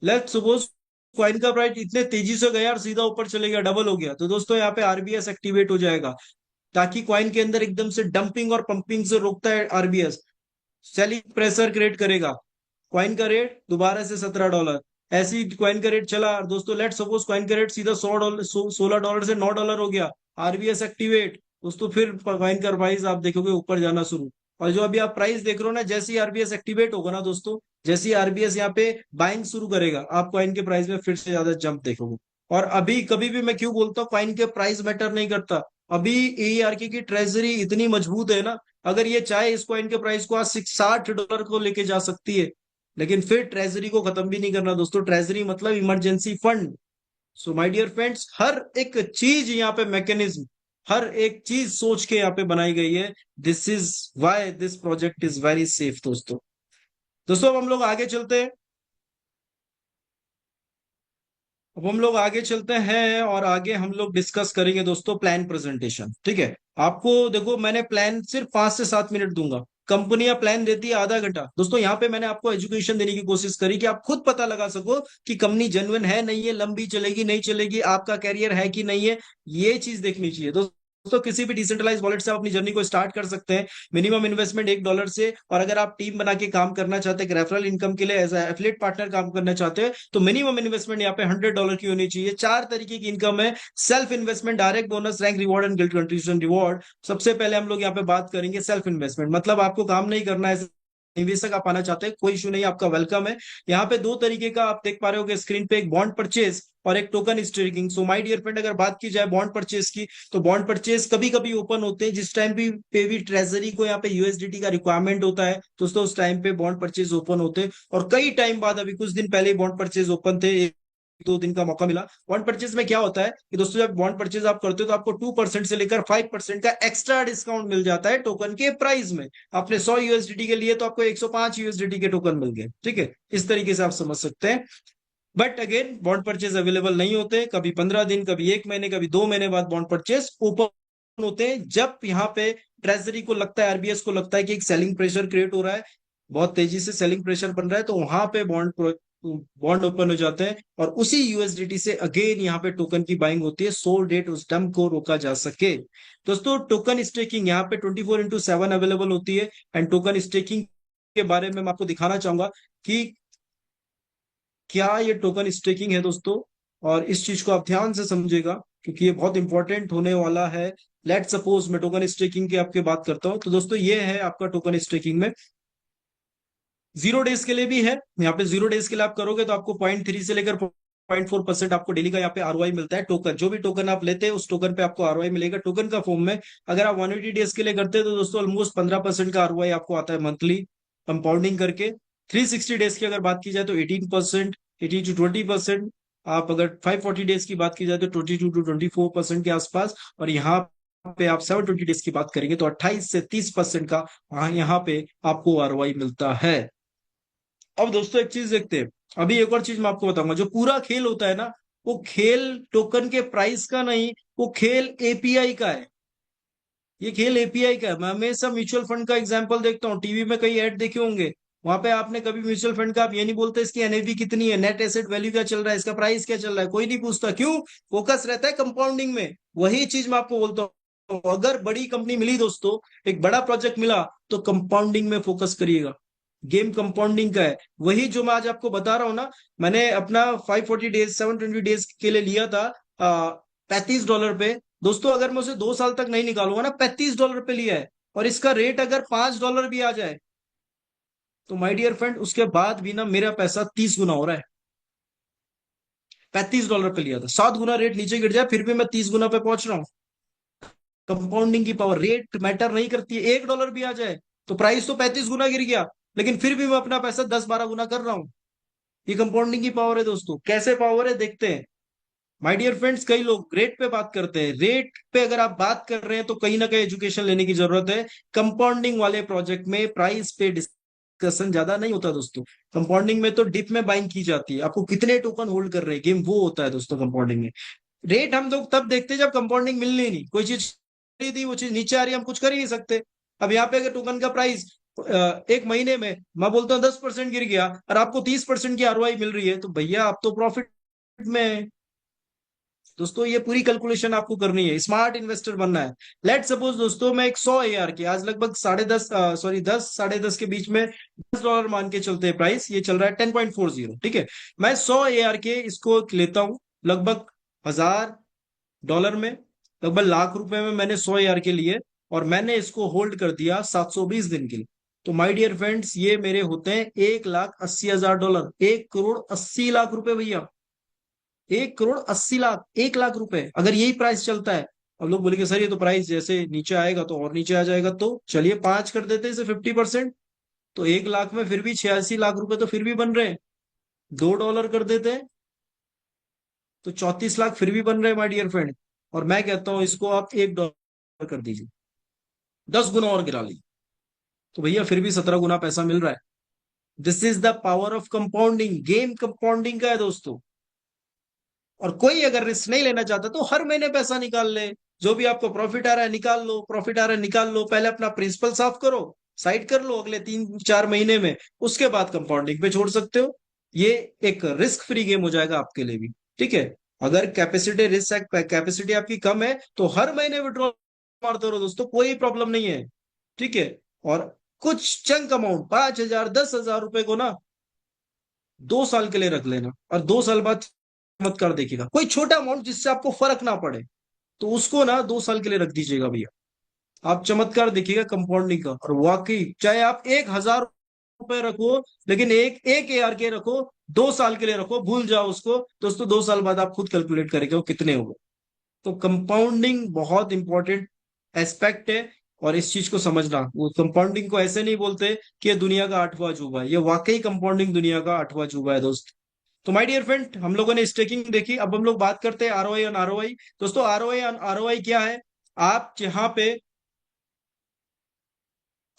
लेट सपोज कॉइन का प्राइस इतने तेजी से गया और सीधा ऊपर चले गया, डबल हो गया, तो दोस्तों यहाँ पे RBS एक्टिवेट हो जाएगा, ताकि कॉइन के अंदर एकदम से डंपिंग और पंपिंग से रोकता है RBS। सेलिंग प्रेशर क्रिएट करेगा, कॉइन का रेट दोबारा से $17, ऐसी कॉइन का रेट चला। और दोस्तों, लेट सपोज कॉइन का रेट सीधा $100 $16 से $9 हो गया, RBS एक्टिवेट। दोस्तों, फिर कॉइन का प्राइस आप देखोगे ऊपर जाना शुरू। और जो अभी आप प्राइस देख रहे हो ना, जैसे ही RBS एक्टिवेट होगा ना दोस्तों, जैसे ही RBS यहाँ पे बाइंग शुरू करेगा, आप कॉइन के प्राइस में फिर से ज्यादा जंप देखोगे। और अभी कभी भी मैं क्यों बोलता हूँ कॉइन के प्राइस मैटर नहीं करता, अभी ARK की ट्रेजरी इतनी मजबूत है ना, अगर ये चाहे इस कॉइन के प्राइस को आज $60 को लेके जा सकती है, लेकिन फिर ट्रेजरी को खत्म भी नहीं करना दोस्तों। ट्रेजरी मतलब emergency fund. So my dear friends, हर एक चीज यहाँ पे मैकेनिज्म, हर एक चीज सोच के यहाँ पे बनाई गई है। This is why this project is very safe दोस्तों। दोस्तों, अब हम लोग आगे चलते हैं, अब हम लोग आगे चलते हैं और आगे हम लोग डिस्कस करेंगे दोस्तों प्लान प्रेजेंटेशन, ठीक है। आपको देखो, मैंने प्लान सिर्फ 5 से 7 मिनट दूंगा, कंपनियां प्लान देती है आधा घंटा। दोस्तों, यहाँ पे मैंने आपको एजुकेशन देने की कोशिश करी कि आप खुद पता लगा सको कि कंपनी जेन्युइन है नहीं है, लंबी चलेगी नहीं चलेगी, आपका कैरियर है कि नहीं है, ये चीज देखनी चाहिए दोस्तों। किसी भी डिसेंट्रलाइज वॉलेट से आप अपनी जर्नी को स्टार्ट कर सकते हैं, मिनिमम इन्वेस्टमेंट $1 से। और अगर आप टीम बना के काम करना चाहते हैं, रेफरल इनकम के लिए एज एफिलिएट पार्टनर काम करना चाहते हैं, तो मिनिमम इन्वेस्टमेंट यहाँ पे $100 की होनी चाहिए। 4 तरीके की इनकम है, self investment, direct bonus, rank reward and guild contribution reward. सबसे पहले हम लोग यहाँ पे बात करेंगे सेल्फ इन्वेस्टमेंट, मतलब आपको काम नहीं करना है, निवेशक आप आना चाहते हैं, कोई इशू नहीं, आपका वेलकम है। यहाँ पे 2 तरीके का आप देख पा रहे हो स्क्रीन पे, एक बॉन्ड परचेज और एक token staking. So my dear friend, अगर बात की जाए बॉन्ड परचेज की, तो बॉन्ड परचेज कभी कभी ओपन होते हैं जिस टाइम पे भी ट्रेजरी को यहाँ पे USDT का रिक्वायरमेंट होता है दोस्तों, उस टाइम पे बॉन्ड परचेज ओपन होते हैं। और कई टाइम बाद, अभी कुछ दिन पहले बॉन्ड परचेज ओपन थे, 1-2 दिन का मौका मिला। बॉन्ड परचेज में क्या होता है कि दोस्तों, जब बॉन्ड परचेज आप करते हो तो आपको 2% से लेकर 5% का एक्स्ट्रा डिस्काउंट मिल जाता है टोकन के प्राइस में। आपने 100 USDT के लिए तो आपको 105 USDT के टोकन मिल गए, ठीक है। इस तरीके से आप समझ सकते हैं। But again bond purchase available नहीं होते, कभी 15 दिन, कभी 1 महीने, कभी 2 महीने बाद बॉन्ड परचेज ओपन होते हैं, जब यहाँ पे ट्रेजरी को लगता है, आरबीएस को लगता है कि एक सेलिंग प्रेशर क्रिएट हो रहा है, बहुत तेजी से सेलिंग प्रेशर बन रहा है, तो वहां पे बॉन्ड ओपन हो जाते हैं और उसी यूएसडीटी से अगेन यहाँ पे टोकन की बाइंग होती है, सोल डेट उस डंप को रोका जा सके। दोस्तों टोकन स्टेकिंग यहाँ पे 24/7 अवेलेबल होती है। एंड टोकन स्टेकिंग के बारे में मैं आपको दिखाना चाहूंगा कि क्या ये टोकन स्टेकिंग है दोस्तों, और इस चीज को आप ध्यान से समझिएगा क्योंकि ये बहुत इंपॉर्टेंट होने वाला है। लेट सपोज मैं टोकन स्टेकिंग की आपके बात करता हूं, तो दोस्तों ये है आपका टोकन स्टेकिंग में 0 डेज के लिए भी है। यहाँ पे 0 डेज के लिए आप करोगे तो आपको 0.3 से लेकर 0.4% आपको डेली का यहाँ पे आरओआई मिलता है। टोकन, जो भी टोकन आप लेते हैं उस टोकन पे आपको आरओआई मिलेगा टोकन का फॉर्म में। अगर आप 180 डेज के लिए करते हैं तो दोस्तों ऑलमोस्ट 15% का आरओआई आपको आता है मंथली, कंपाउंडिंग करके। 360 डेज की अगर बात की जाए तो 18%, 18 to 20%। आप अगर 540 डेज की बात की जाए तो 22 to 24% के आसपास। और यहाँ पे आप 720 डेज की बात करेंगे तो 28 से 30% का यहाँ पे आपको आरओआई मिलता है। अब दोस्तों एक चीज देखते हैं, अभी एक और चीज मैं आपको बताऊंगा। जो पूरा खेल होता है ना, वो खेल टोकन के प्राइस का नहीं, वो खेल एपीआई का है। ये खेल एपीआई का है। मैं हमेशा म्यूचुअल फंड का एग्जांपल देखता हूँ, टीवी में कई ऐड देखे होंगे, वहां पे आपने कभी म्यूचुअल फंड का आप ये नहीं बोलते इसकी एनएवी कितनी है, नेट एसेट वैल्यू क्या चल रहा है, इसका प्राइस क्या चल रहा है, कोई नहीं पूछता। क्यों? फोकस रहता है कंपाउंडिंग में। वही चीज मैं आपको बोलता हूँ, अगर बड़ी कंपनी मिली दोस्तों, एक बड़ा प्रोजेक्ट मिला, तो कंपाउंडिंग में फोकस करिएगा। गेम कंपाउंडिंग का है। वही जो मैं आज आपको बता रहा हूं ना, मैंने अपना 540 डेज 720 डेज के लिए लिया था $35 पे। दोस्तों अगर मैं उसे 2 साल तक नहीं निकालूंगा ना, $35 पे लिया है, और इसका रेट अगर $5 भी आ जाए तो माय डियर फ्रेंड उसके बाद भी ना मेरा पैसा 30 गुना हो रहा है। $35 पे लिया था, 7 गुना रेट नीचे गिर जाए फिर भी मैं 30 गुना पे पहुंच रहा हूँ। कंपाउंडिंग की पावर, रेट मैटर नहीं करती है। $1 भी आ जाए तो प्राइस तो 35 गुना गिर गया, लेकिन फिर भी मैं अपना पैसा 10-12 गुना कर रहा हूं। ये कंपाउंडिंग की पावर है दोस्तों। कैसे पावर है देखते हैं। माय डियर फ्रेंड्स, कई लोग रेट पे बात करते हैं। रेट पे अगर आप बात कर रहे हैं तो कहीं ना कहीं एजुकेशन लेने की जरूरत है। कंपाउंडिंग वाले प्रोजेक्ट में प्राइस पे डिस्कशन ज्यादा नहीं होता दोस्तों। कंपाउंडिंग में तो डिप में बाइंग की जाती है, आपको कितने टोकन होल्ड कर रहे हैं, गेम वो होता है दोस्तों कंपाउंडिंग में। रेट हम लोग तब देखते हैं जब कंपाउंडिंग मिलनी नहीं, कोई चीज थी वो चीज नीचे आ रही है, हम कुछ कर ही नहीं सकते। अब यहाँ पे अगर टोकन का प्राइस 1 महीने में मैं बोलता हूँ 10% गिर गया और आपको 30% की आरओआई मिल रही है, तो भैया आप तो प्रॉफिट में हैं। दोस्तों ये पूरी कैलकुलेशन आपको करनी है, स्मार्ट इन्वेस्टर बनना है। लेट सपोज दोस्तों मैं एक 100 AR के, आज लगभग 10:30 सॉरी 10 साढ़े 10 के बीच में $10 मान के चलते हैं, प्राइस ये चल रहा है 10.40, ठीक है। मैं 100 AR के इसको लेता हूं लगभग $1000 में, लगभग ₹1,00,000 में मैंने 100 AR के लिए, और मैंने इसको होल्ड कर दिया 720 दिन के लिए। तो माय डियर फ्रेंड्स ये मेरे होते हैं $1,80,000, 1,80,00,000 भैया। 1,80,00,000, 1,00,000 रुपए अगर यही प्राइस चलता है। अब लोग बोलेंगे सर ये तो प्राइस जैसे नीचे आएगा तो और नीचे आ जाएगा, तो चलिए 5 कर देते हैं इसे 50%, तो 1,00,000 में फिर भी 86,00,000 रुपए तो फिर भी बन रहे हैं। $2 कर देते हैं तो 34,00,000 फिर भी बन रहे हैं माय डियर फ्रेंड। और मैं कहता हूं इसको आप $1 कर दीजिए, 10 गुना और गिरा लीजिए, तो भैया फिर भी 17 गुना पैसा मिल रहा है। This is the power of compounding. Game compounding का है दोस्तों। और कोई अगर रिस्क नहीं लेना चाहता तो हर महीने पैसा निकाल ले, जो भी आपको प्रॉफिट आ रहा है निकाल लो, प्रॉफिट आ रहा है निकाल लो। पहले अपना प्रिंसिपल साफ करो, साइड कर लो अगले 3-4 महीने में, उसके बाद कंपाउंडिंग पे छोड़ सकते हो। ये एक रिस्क फ्री गेम हो जाएगा आपके लिए भी, ठीक है। अगर कैपेसिटी आपकी कम है तो हर महीने विड्रॉल मारते रहो दोस्तों, कोई प्रॉब्लम नहीं है, ठीक है। और कुछ चंक अमाउंट 5,000 10,000 रुपए को ना 2 साल के लिए रख लेना, और 2 साल बाद चमत्कार देखिएगा। कोई छोटा अमाउंट जिससे आपको फर्क ना पड़े तो उसको ना 2 साल के लिए रख दीजिएगा भैया, आप चमत्कार देखिएगा कंपाउंडिंग का। और वाकई चाहे आप 1,000 रुपए रखो, लेकिन एक एक AR के रखो, 2 साल के लिए रखो, भूल जाओ उसको दोस्तों, 2 साल बाद आप खुद कैलकुलेट करेंगे वो कितने हो गए। तो कंपाउंडिंग बहुत इंपॉर्टेंट एस्पेक्ट है, और इस चीज को समझना। वो कंपाउंडिंग को ऐसे नहीं बोलते कि ये दुनिया का 8वां अजूबा है, ये वाकई कंपाउंडिंग दुनिया का 8वां अजूबा है दोस्त। तो माय डियर फ्रेंड हम लोगों ने स्टेकिंग देखी, अब हम लोग बात करते हैं आरओआई ऑन आरओआई। दोस्तों आरओआई ऑन आरओआई क्या है? आप यहाँ पे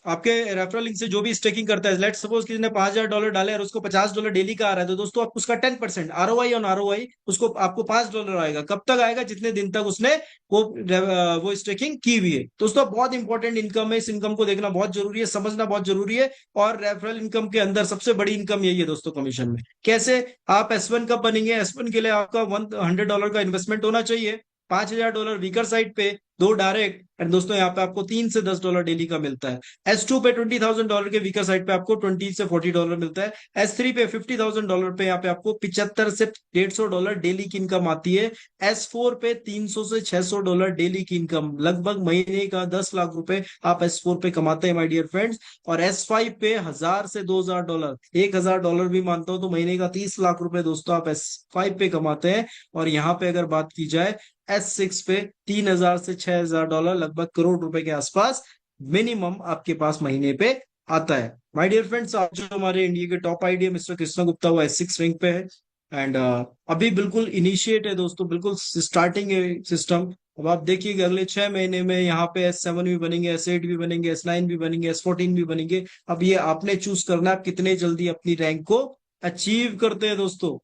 आपके रेफरल लिंक से जो भी स्टेकिंग करता है, लेट सपोज किसी ने $5,000 डाले और उसको $50 डेली का आ रहा है, तो दोस्तों आप उसका 10% ROI ऑन ROI उसको आपको $5 आएगा। कब तक आएगा? जितने दिन तक उसने वो स्टेकिंग की हुई है। दोस्तों बहुत इंपॉर्टेंट इनकम है, इस इनकम को देखना बहुत जरूरी है, समझना बहुत जरूरी है। और रेफरल इनकम के अंदर सबसे बड़ी इनकम यही है दोस्तों, कमीशन में। कैसे? आप S1 कब बनेंगे? S1 के लिए आपका $100 का इन्वेस्टमेंट होना चाहिए, $5,000 वीकर साइड पे, 2 डायरेक्ट, एंड दोस्तों यहाँ पे आपको $3 से $10 डेली का मिलता है। S2 पे $20,000 के वीकर साइड पे आपको $20 से $40 मिलता है। S3 पे $50,000 पे यहाँ पे आपको 75 से $150 डेली की इनकम आती है। S4 पे $300 से $600 डेली की इनकम, लगभग महीने का 10 लाख रुपए आप S4 पे कमाते हैं माय डियर फ्रेंड्स। और S5 पे 1,000 से $2,000, $1,000 भी मानता हूं तो महीने का 30 लाख रुपए दोस्तों आप S5 पे कमाते हैं। और यहाँ पे अगर बात की जाए S6 पे 3,000 से $6,000, लगभग करोड़ रुपए के आसपास मिनिमम आपके पास महीने पे आता है। माय डियर फ्रेंड्स, आज जो हमारे इंडिया के top ID mister Krishna Gupta, वो S6 रैंक पे है। एंड अभी बिल्कुल इनिशिएट है दोस्तों, बिल्कुल स्टार्टिंग है सिस्टम। अब आप देखिएगा अगले 6 महीने में यहाँ पे S7 भी बनेंगे, S8 भी बनेंगे, S9 भी बनेंगे, S14 भी बनेंगे। अब ये आपने चूज करना है आप कितने जल्दी अपनी रैंक को अचीव करते हैं दोस्तों।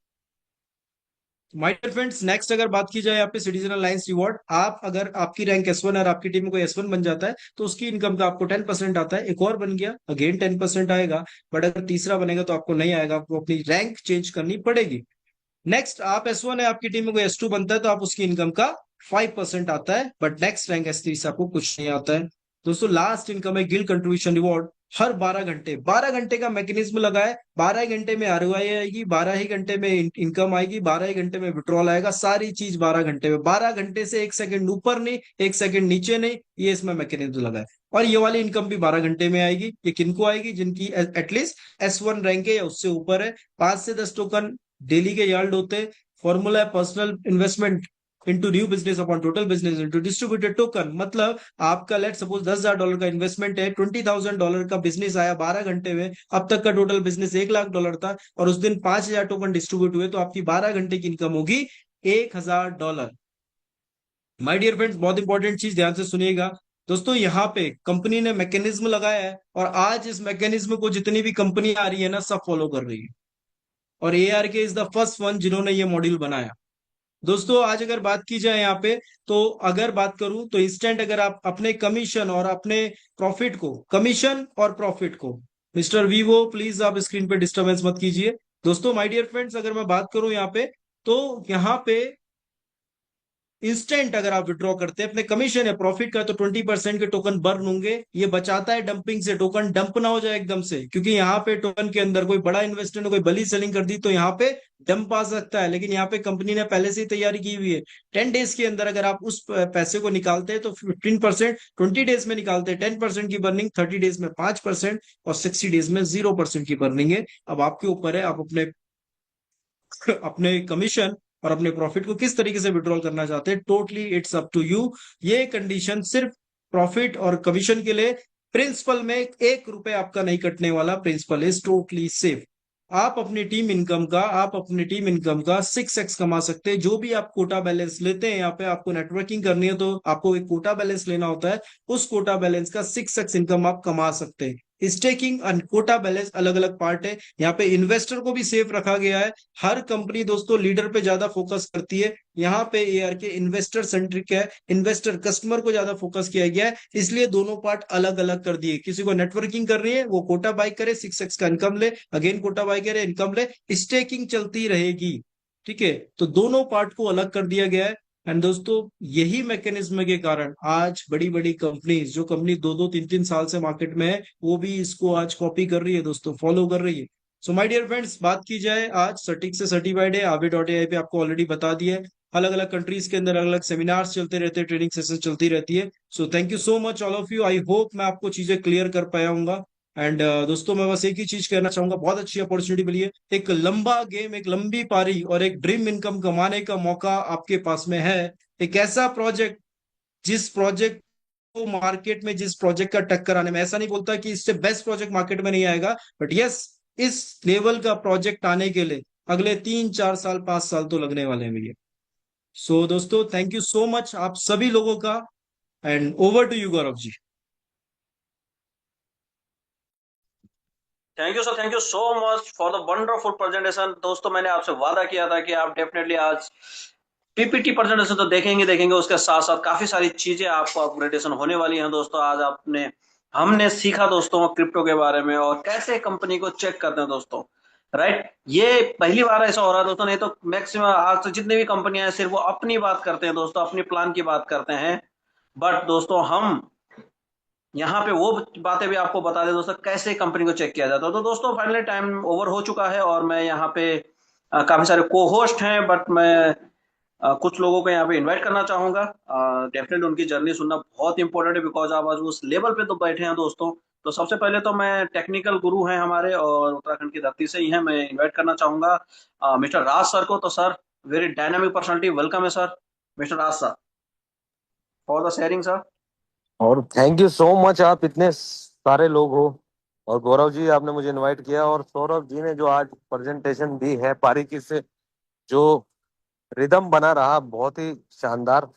माय डियर फ्रेंड्स, नेक्स्ट अगर बात की जाए यहाँ पे सिटीजन अलायंस रिवॉर्ड, आप अगर आपकी रैंक S1 और आपकी टीम में कोई S1 बन जाता है तो उसकी इनकम का आपको 10% आता है। एक और बन गया, अगेन 10% आएगा। बट अगर तीसरा बनेगा तो आपको नहीं आएगा, आपको अपनी रैंक चेंज करनी पड़ेगी। नेक्स्ट, आप S1 है, आपकी टीम में कोई S2 बनता है तो आप उसकी इनकम का 5% आता है। बट नेक्स्ट रैंक S3 से आपको कुछ नहीं आता है दोस्तों। लास्ट इनकम है गिल्ड कंट्रीब्यूशन रिवॉर्ड। हर 12 घंटे, 12 घंटे का मैकेनिज्म लगा है। 12 ही घंटे में ROI आएगी, 12 ही घंटे में इनकम आएगी, 12 ही घंटे में विड्रॉल आएगा, सारी चीज 12 घंटे में। 12 घंटे से 1 सेकंड ऊपर नहीं, 1 सेकंड नीचे नहीं, ये इसमें मैकेनिज्म लगा है। और ये वाली इनकम भी 12 घंटे में आएगी। ये किनको आएगी? जिनकी एटलीस्ट S1 रैंक है या उससे ऊपर है। 5 से 10 टोकन डेली के यार्ड होते हैं। फॉर्मूला है personal investment into new business upon total business into distributed token. मतलब आपका लेट सपोज $10,000 का इन्वेस्टमेंट है, $20,000 का बिजनेस आया 12 घंटे में, अब तक का टोटल बिजनेस $1,00,000 था और उस दिन 5,000 टोकन डिस्ट्रीब्यूट हुए, तो आपकी 12 घंटे की इनकम होगी $1,000। माय डियर फ्रेंड्स, बहुत इंपॉर्टेंट चीज ध्यान से सुनिएगा दोस्तों, यहाँ पे कंपनी ने मैकेनिज्म लगाया है और आज इस मैकेनिज्म को जितनी भी कंपनी आ रही है ना, सब फॉलो कर रही है। और ARK is the first one जिन्होंने ये मॉड्यूल बनाया दोस्तों। आज अगर बात की जाए यहाँ पे, तो अगर बात करूं तो इंस्टेंट अगर आप अपने कमीशन और अपने प्रॉफिट को, कमीशन और प्रॉफिट को, मिस्टर वीवो प्लीज आप स्क्रीन पे डिस्टरबेंस मत कीजिए दोस्तों। माय डियर फ्रेंड्स, अगर मैं बात करूं यहाँ पे, तो यहाँ पे इंस्टेंट अगर आप विड्रॉ करते हैं अपने कमीशन या प्रॉफिट का, तो 20% के टोकन बर्न होंगे। ये बचाता है डंपिंग से, टोकन डंप ना हो जाए एकदम से, क्योंकि यहाँ पे टोकन के अंदर कोई बड़ा इन्वेस्टर ने कोई बली सेलिंग कर दी तो यहाँ पे डंप आ सकता है। लेकिन यहाँ पे कंपनी ने पहले से ही तैयारी की हुई है। 10 डेज के अंदर अगर आप उस पैसे को निकालते हैं तो 15%, 20 डेज में निकालते हैं 10% की बर्निंग, 30 डेज में 5% और 60 डेज में 0% की बर्निंग है। अब आपके ऊपर है, आप अपने अपने कमीशन और अपने प्रॉफिट को किस तरीके से विड्रॉल करना चाहते हैं, totally it's up to you. ये कंडीशन सिर्फ प्रॉफिट और कमीशन के लिए। प्रिंसिपल में 1 रुपए आपका नहीं कटने वाला, प्रिंसिपल इज टोटली सेफ। आप अपनी टीम इनकम का 6x कमा सकते हैं। जो भी आप कोटा बैलेंस लेते हैं, यहाँ पे आपको नेटवर्किंग करनी है तो आपको एक कोटा बैलेंस लेना होता है, उस कोटा बैलेंस का 6x इनकम आप कमा सकते हैं। स्टेकिंग एंड कोटा बैलेंस अलग अलग पार्ट है। यहाँ पे इन्वेस्टर को भी सेफ रखा गया है। हर कंपनी दोस्तों लीडर पे ज्यादा फोकस करती है, यहाँ पे ARK इन्वेस्टर सेंट्रिक है, इन्वेस्टर कस्टमर को ज्यादा फोकस किया गया है, इसलिए दोनों पार्ट अलग अलग कर दिए। किसी को नेटवर्किंग कर रही है वो कोटा बाई करे, 6x का इनकम ले, अगेन कोटा बाई करे, इनकम ले, स्टेकिंग चलती रहेगी। ठीक है, तो दोनों पार्ट को अलग कर दिया गया है। एंड दोस्तों, यही मैकेनिज्म के कारण आज बड़ी बड़ी कंपनीज, जो कंपनी 2-2, 3-3 साल से मार्केट में है, वो भी इसको आज कॉपी कर रही है दोस्तों, फॉलो कर रही है। सो माय डियर फ्रेंड्स, बात की जाए आज सर्टिक से सर्टिफाइड है, aave.ai पे आपको ऑलरेडी बता दिया है। अलग अलग कंट्रीज के अंदर अलग अलग सेमिनार्स चलते रहते हैं, ट्रेनिंग सेशन चलती रहती है। So thank you so much all of you. I hope मैं आपको चीजें क्लियर कर पाया हूँ। एंड दोस्तों, मैं बस एक ही चीज कहना चाहूंगा, बहुत अच्छी अपॉर्चुनिटी मिली है। एक लंबा गेम, एक लंबी पारी और एक ड्रीम इनकम कमाने का मौका आपके पास में है। एक ऐसा प्रोजेक्ट, जिस प्रोजेक्ट को मार्केट में, जिस प्रोजेक्ट का टक्कर आने में, ऐसा नहीं बोलता कि इससे बेस्ट प्रोजेक्ट मार्केट में नहीं आएगा, बट यस, इस लेवल का प्रोजेक्ट आने के लिए अगले 3-4 साल 5 साल तो लगने वाले हैं भैया। सो दोस्तों, थैंक यू सो मच आप सभी लोगों का। And over to you Gaurav ji. Thank you sir, thank you so much for the wonderful presentation. दोस्तों मैंने आपसे वादा किया था कि आप डेफिनेटली आज पीपीटी प्रेजेंटेशन तो देखेंगे देखेंगे, उसके साथ साथ काफी सारी चीजें आपको अपग्रेडेशन होने वाली हैं दोस्तों। आज आपने हमने सीखा दोस्तों क्रिप्टो के बारे में और कैसे कंपनी को चेक करते हैं दोस्तों, राइट। ये पहली बार ऐसा हो रहा है दोस्तों, नहीं तो मैक्सिमम आज से जितनी भी कंपनियां हैं सिर्फ वो अपनी बात करते हैं दोस्तों, अपनी प्लान की बात करते हैं। बट दोस्तों हम यहाँ पे वो बातें भी आपको बता दें दोस्तों कैसे कंपनी को चेक किया जाता है। तो दोस्तों फाइनली टाइम ओवर हो चुका है और मैं यहाँ पे काफी सारे को होस्ट हैं, बट मैं कुछ लोगों को यहाँ पे इनवाइट करना चाहूंगा। डेफिनेटली उनकी जर्नी सुनना बहुत इंपॉर्टेंट है, बिकॉज आप आज उस लेवल पे तो बैठे हैं दोस्तों। तो सबसे पहले तो मैं टेक्निकल गुरु हैं हमारे और उत्तराखंड की धरती से ही हैं, मैं इन्वाइट करना चाहूंगा मिस्टर राज सर को। तो sir, very dynamic personality, welcome है sir, mister Raj sir, for the sharing sir. और थैंक यू सो मच, आप इतने सारे लोग हो। और गौरव जी, आपने मुझे इनवाइट किया, और सौरभ जी ने जो आज प्रेजेंटेशन दी है बारीकी से, जो रिदम बना रहा, बहुत ही शानदार।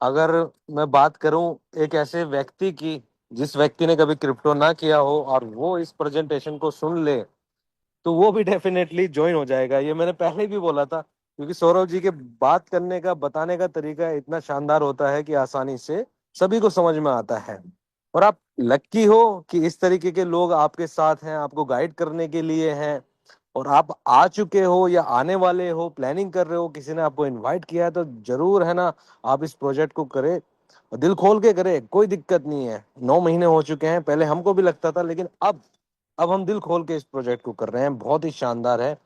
अगर मैं बात करूं एक ऐसे व्यक्ति की, जिस व्यक्ति ने कभी क्रिप्टो ना किया हो, और वो इस प्रेजेंटेशन को सुन ले, तो वो भी डेफिनेटली ज्वाइन हो जाएगा। ये मैंने पहले भी बोला था, क्योंकि सौरभ जी के बात करने का, बताने का तरीका इतना शानदार होता है कि आसानी से सभी को समझ में आता है। और आप लक्की हो कि इस तरीके के लोग आपके साथ हैं, आपको गाइड करने के लिए हैं। और आप आ चुके हो या आने वाले हो, प्लानिंग कर रहे हो, किसी ने आपको इनवाइट किया है, तो जरूर है ना, आप इस प्रोजेक्ट को करें, दिल खोल के करें, कोई दिक्कत नहीं है। 9 महीने हो चुके हैं, पहले हमको भी लगता था, लेकिन अब हम दिल खोल के इस प्रोजेक्ट को कर रहे हैं। बहुत ही शानदार है।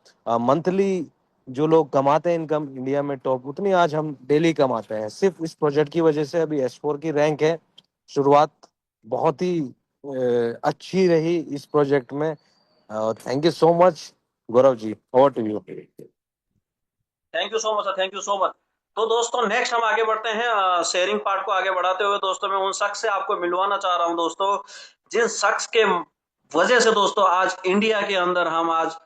मंथली जो लोग कमाते हैं इनकम इंडिया में टॉप, उतनी आज हम डेली कमाते हैं सिर्फ इस प्रोजेक्ट की वजह से। अभी S4 की रैंक है। शुरुआत बहुत ही अच्छी रही इस प्रोजेक्ट में। Thank you so much Gaurav ji, over to you. Thank you so much sir, thank you so much. तो दोस्तों नेक्स्ट हम आगे बढ़ते हैं शेयरिंग पार्ट को आगे बढ़ाते हुए। दोस्तों मैं उन शख्स से आपको मिलवाना चाह रहा हूं दोस्तों, जिन शख्स के वजह से दोस्तों आज इंडिया के अंदर हम आज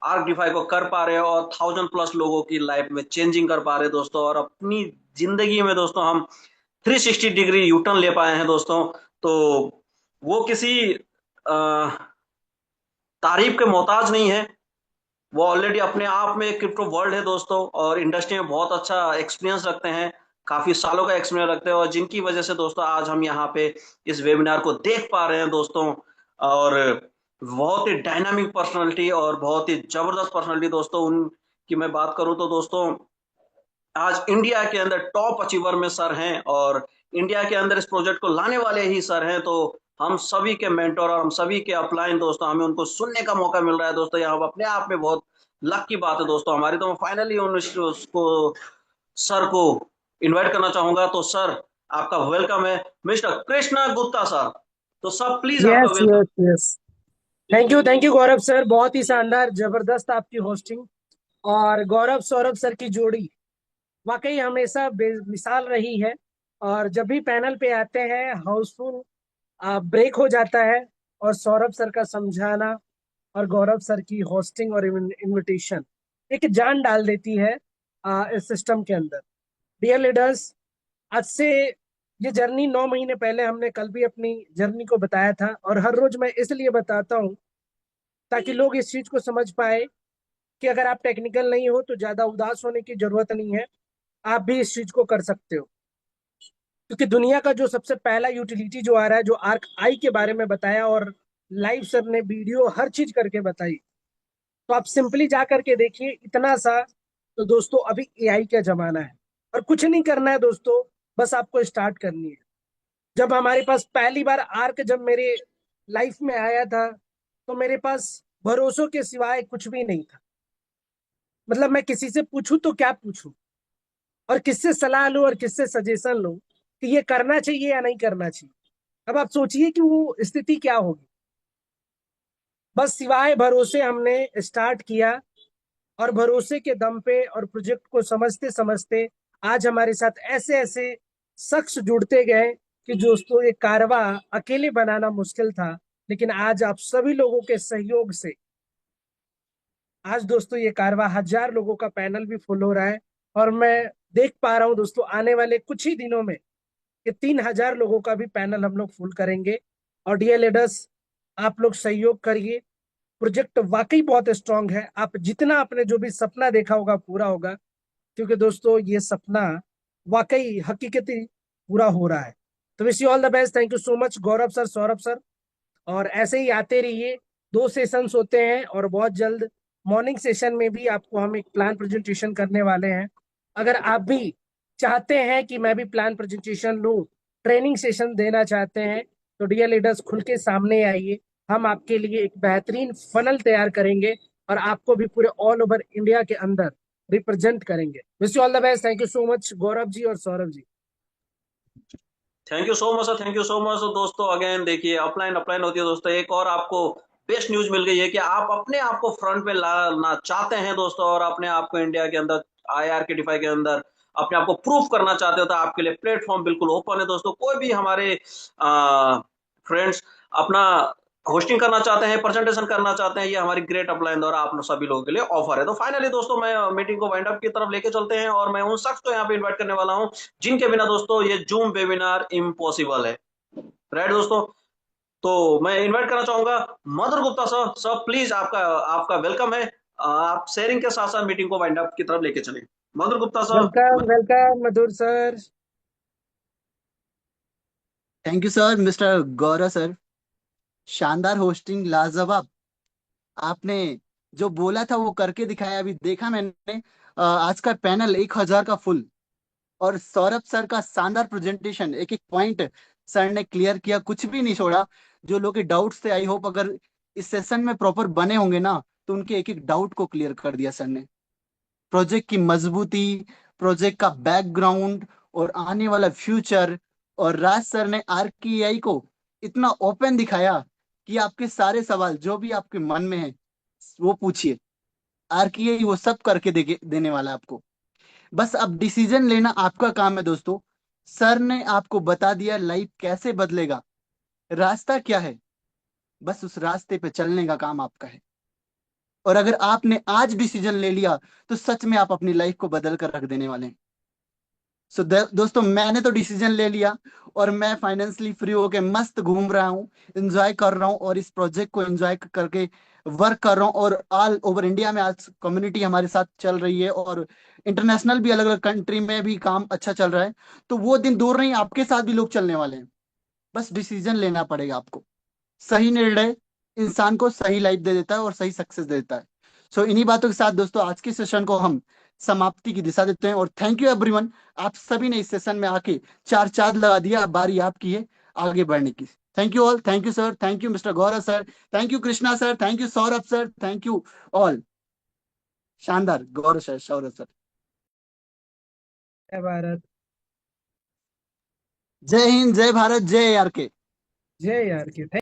आर्क डिफाई को कर पा रहे हैं और 1000+ लोगों की लाइफ में चेंजिंग कर पा रहे हैं दोस्तों, और अपनी जिंदगी में दोस्तों हम 360 डिग्री यूटर्न ले पाए हैं दोस्तों। तो वो किसी तारीफ के मोहताज नहीं है, वो ऑलरेडी अपने आप में क्रिप्टो वर्ल्ड है दोस्तों, और इंडस्ट्री में बहुत अच्छा एक्सपीरियंस रखते हैं, काफी सालों का एक्सपीरियंस रखते हैं, और जिनकी वजह से दोस्तों आज हम यहाँ पे इस वेबिनार को देख पा रहे हैं दोस्तों। और बहुत ही डायनामिक पर्सनालिटी और बहुत ही जबरदस्त पर्सनालिटी दोस्तों, उनकी मैं बात करूं तो दोस्तों आज इंडिया के अंदर टॉप अचीवर में सर हैं, और इंडिया के अंदर इस प्रोजेक्ट को लाने वाले ही सर हैं। तो हम सभी के मेंटोर और हम सभी के अपलाइन दोस्तों, हमें उनको सुनने का मौका मिल रहा है दोस्तों, यहाँ अपने आप में बहुत लक की बात है दोस्तों हमारी। तो मैं फाइनली उसको सर को इनवाइट करना चाहूंगा। तो सर, आपका वेलकम है, मिस्टर कृष्णा गुप्ता सर। तो सर प्लीज आपका yes welcome. Yes yes, thank you Gaurav sir, बहुत ही शानदार जबरदस्त आपकी होस्टिंग। और गौरव सौरभ सर की जोड़ी वाकई हमेशा बेमिसाल रही है। और जब भी पैनल पे आते हैं हाउसफुल ब्रेक हो जाता है। और सौरभ सर का समझाना और गौरव सर की होस्टिंग और इनविटेशन एक जान डाल देती है इस सिस्टम के अंदर। डियर लीडर्स, आज से ये जर्नी 9 महीने पहले हमने कल भी अपनी जर्नी को बताया था, और हर रोज मैं इसलिए बताता हूँ ताकि लोग इस चीज को समझ पाए कि अगर आप टेक्निकल नहीं हो तो ज्यादा उदास होने की जरूरत नहीं है, आप भी इस चीज को कर सकते हो। क्योंकि दुनिया का जो सबसे पहला यूटिलिटी जो आ रहा है, जो आर्क आई के बारे में बताया, और लाइव सर ने वीडियो हर चीज करके बताई, तो आप सिंपली जा करके देखिए इतना सा। तो दोस्तों अभी एआई का जमाना है, और कुछ नहीं करना है दोस्तों, बस आपको स्टार्ट करनी है। जब हमारे पास पहली बार आर्क जब मेरे लाइफ में आया था, तो मेरे पास भरोसों के सिवाय कुछ भी नहीं था। मतलब मैं किसी से पूछूं तो क्या पूछूं, और किससे सलाह लूं और किससे सजेशन लूं कि ये करना चाहिए या नहीं करना चाहिए। अब आप सोचिए कि वो स्थिति क्या होगी। बस सिवाय भरोसे हमने स्टार्ट किया, और भरोसे के दम पे और प्रोजेक्ट को समझते समझते आज हमारे साथ ऐसे ऐसे शख्स जुड़ते गए कि दोस्तों ये कारवा अकेले बनाना मुश्किल था, लेकिन आज आप सभी लोगों के सहयोग से आज दोस्तों ये कारवा 1000 लोगों का पैनल भी फुल हो रहा है। और मैं देख पा रहा हूं दोस्तों आने वाले कुछ ही दिनों में कि 3000 लोगों का भी पैनल हम लोग फुल करेंगे। और डियर लीडर्स, आप लोग सहयोग करिए, प्रोजेक्ट वाकई बहुत स्ट्रांग है। आप जितना आपने जो भी सपना देखा होगा पूरा होगा, क्योंकि दोस्तों ये सपना वाकई हकीकती पूरा हो रहा है। तो wish you all the best. Thank you so much Gaurav sir, Saurabh sir, और ऐसे ही आते रहिए। 2 सेशंस होते हैं और बहुत जल्द मॉर्निंग सेशन में भी आपको हम एक प्लान प्रेजेंटेशन करने वाले हैं। अगर आप भी चाहते हैं कि मैं भी प्लान प्रेजेंटेशन लूं, ट्रेनिंग सेशन देना चाहते हैं, तो डियर लीडर्स खुल के सामने आइए। हम आपके लिए एक बेहतरीन फनल तैयार करेंगे और आपको भी पूरे ऑल ओवर इंडिया के अंदर रिप्रेजेंट करेंगे। Wish you all the best. Thank you so much Gaurav ji और Saurabh ji. Thank you so much sir, thank you so much दोस्तों। अगेन देखिए, अपलाइन अपलाइन होती है दोस्तों। एक और आपको बेस्ट न्यूज मिल गई है कि आप अपने आप को फ्रंट पे लाना चाहते हैं दोस्तों, और अपने आप को इंडिया के अंदर IRK-DeFi के अंदर अपने आप को प्रूफ करना चाहते हो, तो आपके लिए प्लेटफॉर्म बिल्कुल ओपन है दोस्तों। कोई भी हमारे फ्रेंड्स अपना होस्टिंग करना चाहते हैं, प्रेजेंटेशन करना चाहते हैं, ये हमारी ग्रेट अपलाइन द्वारा आप सभी लोगों के लिए ऑफर है। तो फाइनली दोस्तों, मैं मीटिंग को वाइंड अप की तरफ लेके चलते हैं, और मैं उन शख्स को यहाँ पे इन्वाइट करने वाला हूँ जिनके बिना दोस्तों ये जूम वेबिनार इम्पॉसिबल है। राइट दोस्तों, तो मैं इन्वाइट करना चाहूंगा मधुर गुप्ता सर। सर प्लीज, आपका आपका वेलकम है। आप शेयरिंग के साथ साथ मीटिंग को वाइंड अप की तरफ लेके चलें। Madhur Gupta sir. Welcome welcome Madhur sir. Thank you sir, mister Gaurav sir. शानदार होस्टिंग, लाजवाब। आपने जो बोला था वो करके दिखाया। अभी देखा मैंने आज का पैनल 1,000 का फुल। और सौरभ सर का शानदार प्रेजेंटेशन, एक एक पॉइंट सर ने क्लियर किया, कुछ भी नहीं छोड़ा। जो लोग के डाउट्स थे, आई होप अगर इस सेशन में प्रॉपर बने होंगे ना, तो उनके एक एक डाउट को क्लियर कर दिया सर ने। प्रोजेक्ट की मजबूती, प्रोजेक्ट का बैकग्राउंड और आने वाला फ्यूचर। और राज सर ने RKI को इतना ओपन दिखाया कि आपके सारे सवाल जो भी आपके मन में है वो पूछिए। RKI वो सब करके देने वाला है आपको। बस अब डिसीजन लेना आपका काम है दोस्तों। सर ने आपको बता दिया लाइफ कैसे बदलेगा, रास्ता क्या है। बस उस रास्ते पे चलने का काम आपका है। और अगर आपने आज डिसीजन ले लिया तो सच में आप अपनी लाइफ को बदल कर रख देने वाले हैं। सो दोस्तों, मैंने तो डिसीजन ले लिया और मैं फाइनेंशियली फ्री होके मस्त घूम रहा हूँ, एंजॉय कर रहा हूँ, और इस प्रोजेक्ट को एंजॉय करके वर्क कर रहा हूँ। और ऑल ओवर इंडिया में आज कम्युनिटी हमारे साथ चल रही है, और इंटरनेशनल भी अलग अलग कंट्री में भी काम अच्छा चल रहा है। तो वो दिन दूर नहीं, आपके साथ भी लोग चलने वाले हैं। बस डिसीजन लेना पड़ेगा आपको। सही निर्णय इंसान को सही लाइफ दे देता है और सही सक्सेस दे देता है। सो इन्हीं बातों के साथ दोस्तों, आज के सेशन को हम समाप्ति की दिशा देते हैं। और थैंक यू एवरीवन, आप सभी ने इस सेशन में आके चार चांद लगा दिया। अब बारी आपकी है आगे बढ़ने की। Thank you all, thank you sir, thank you mister Gaurav sir, thank you Krishna sir, thank you Saurabh sir, thank you all. शानदार गौरव सर, सौरभ सर। जय भारत। जय हिंद, जय भारत, जय ARK। जय यार की।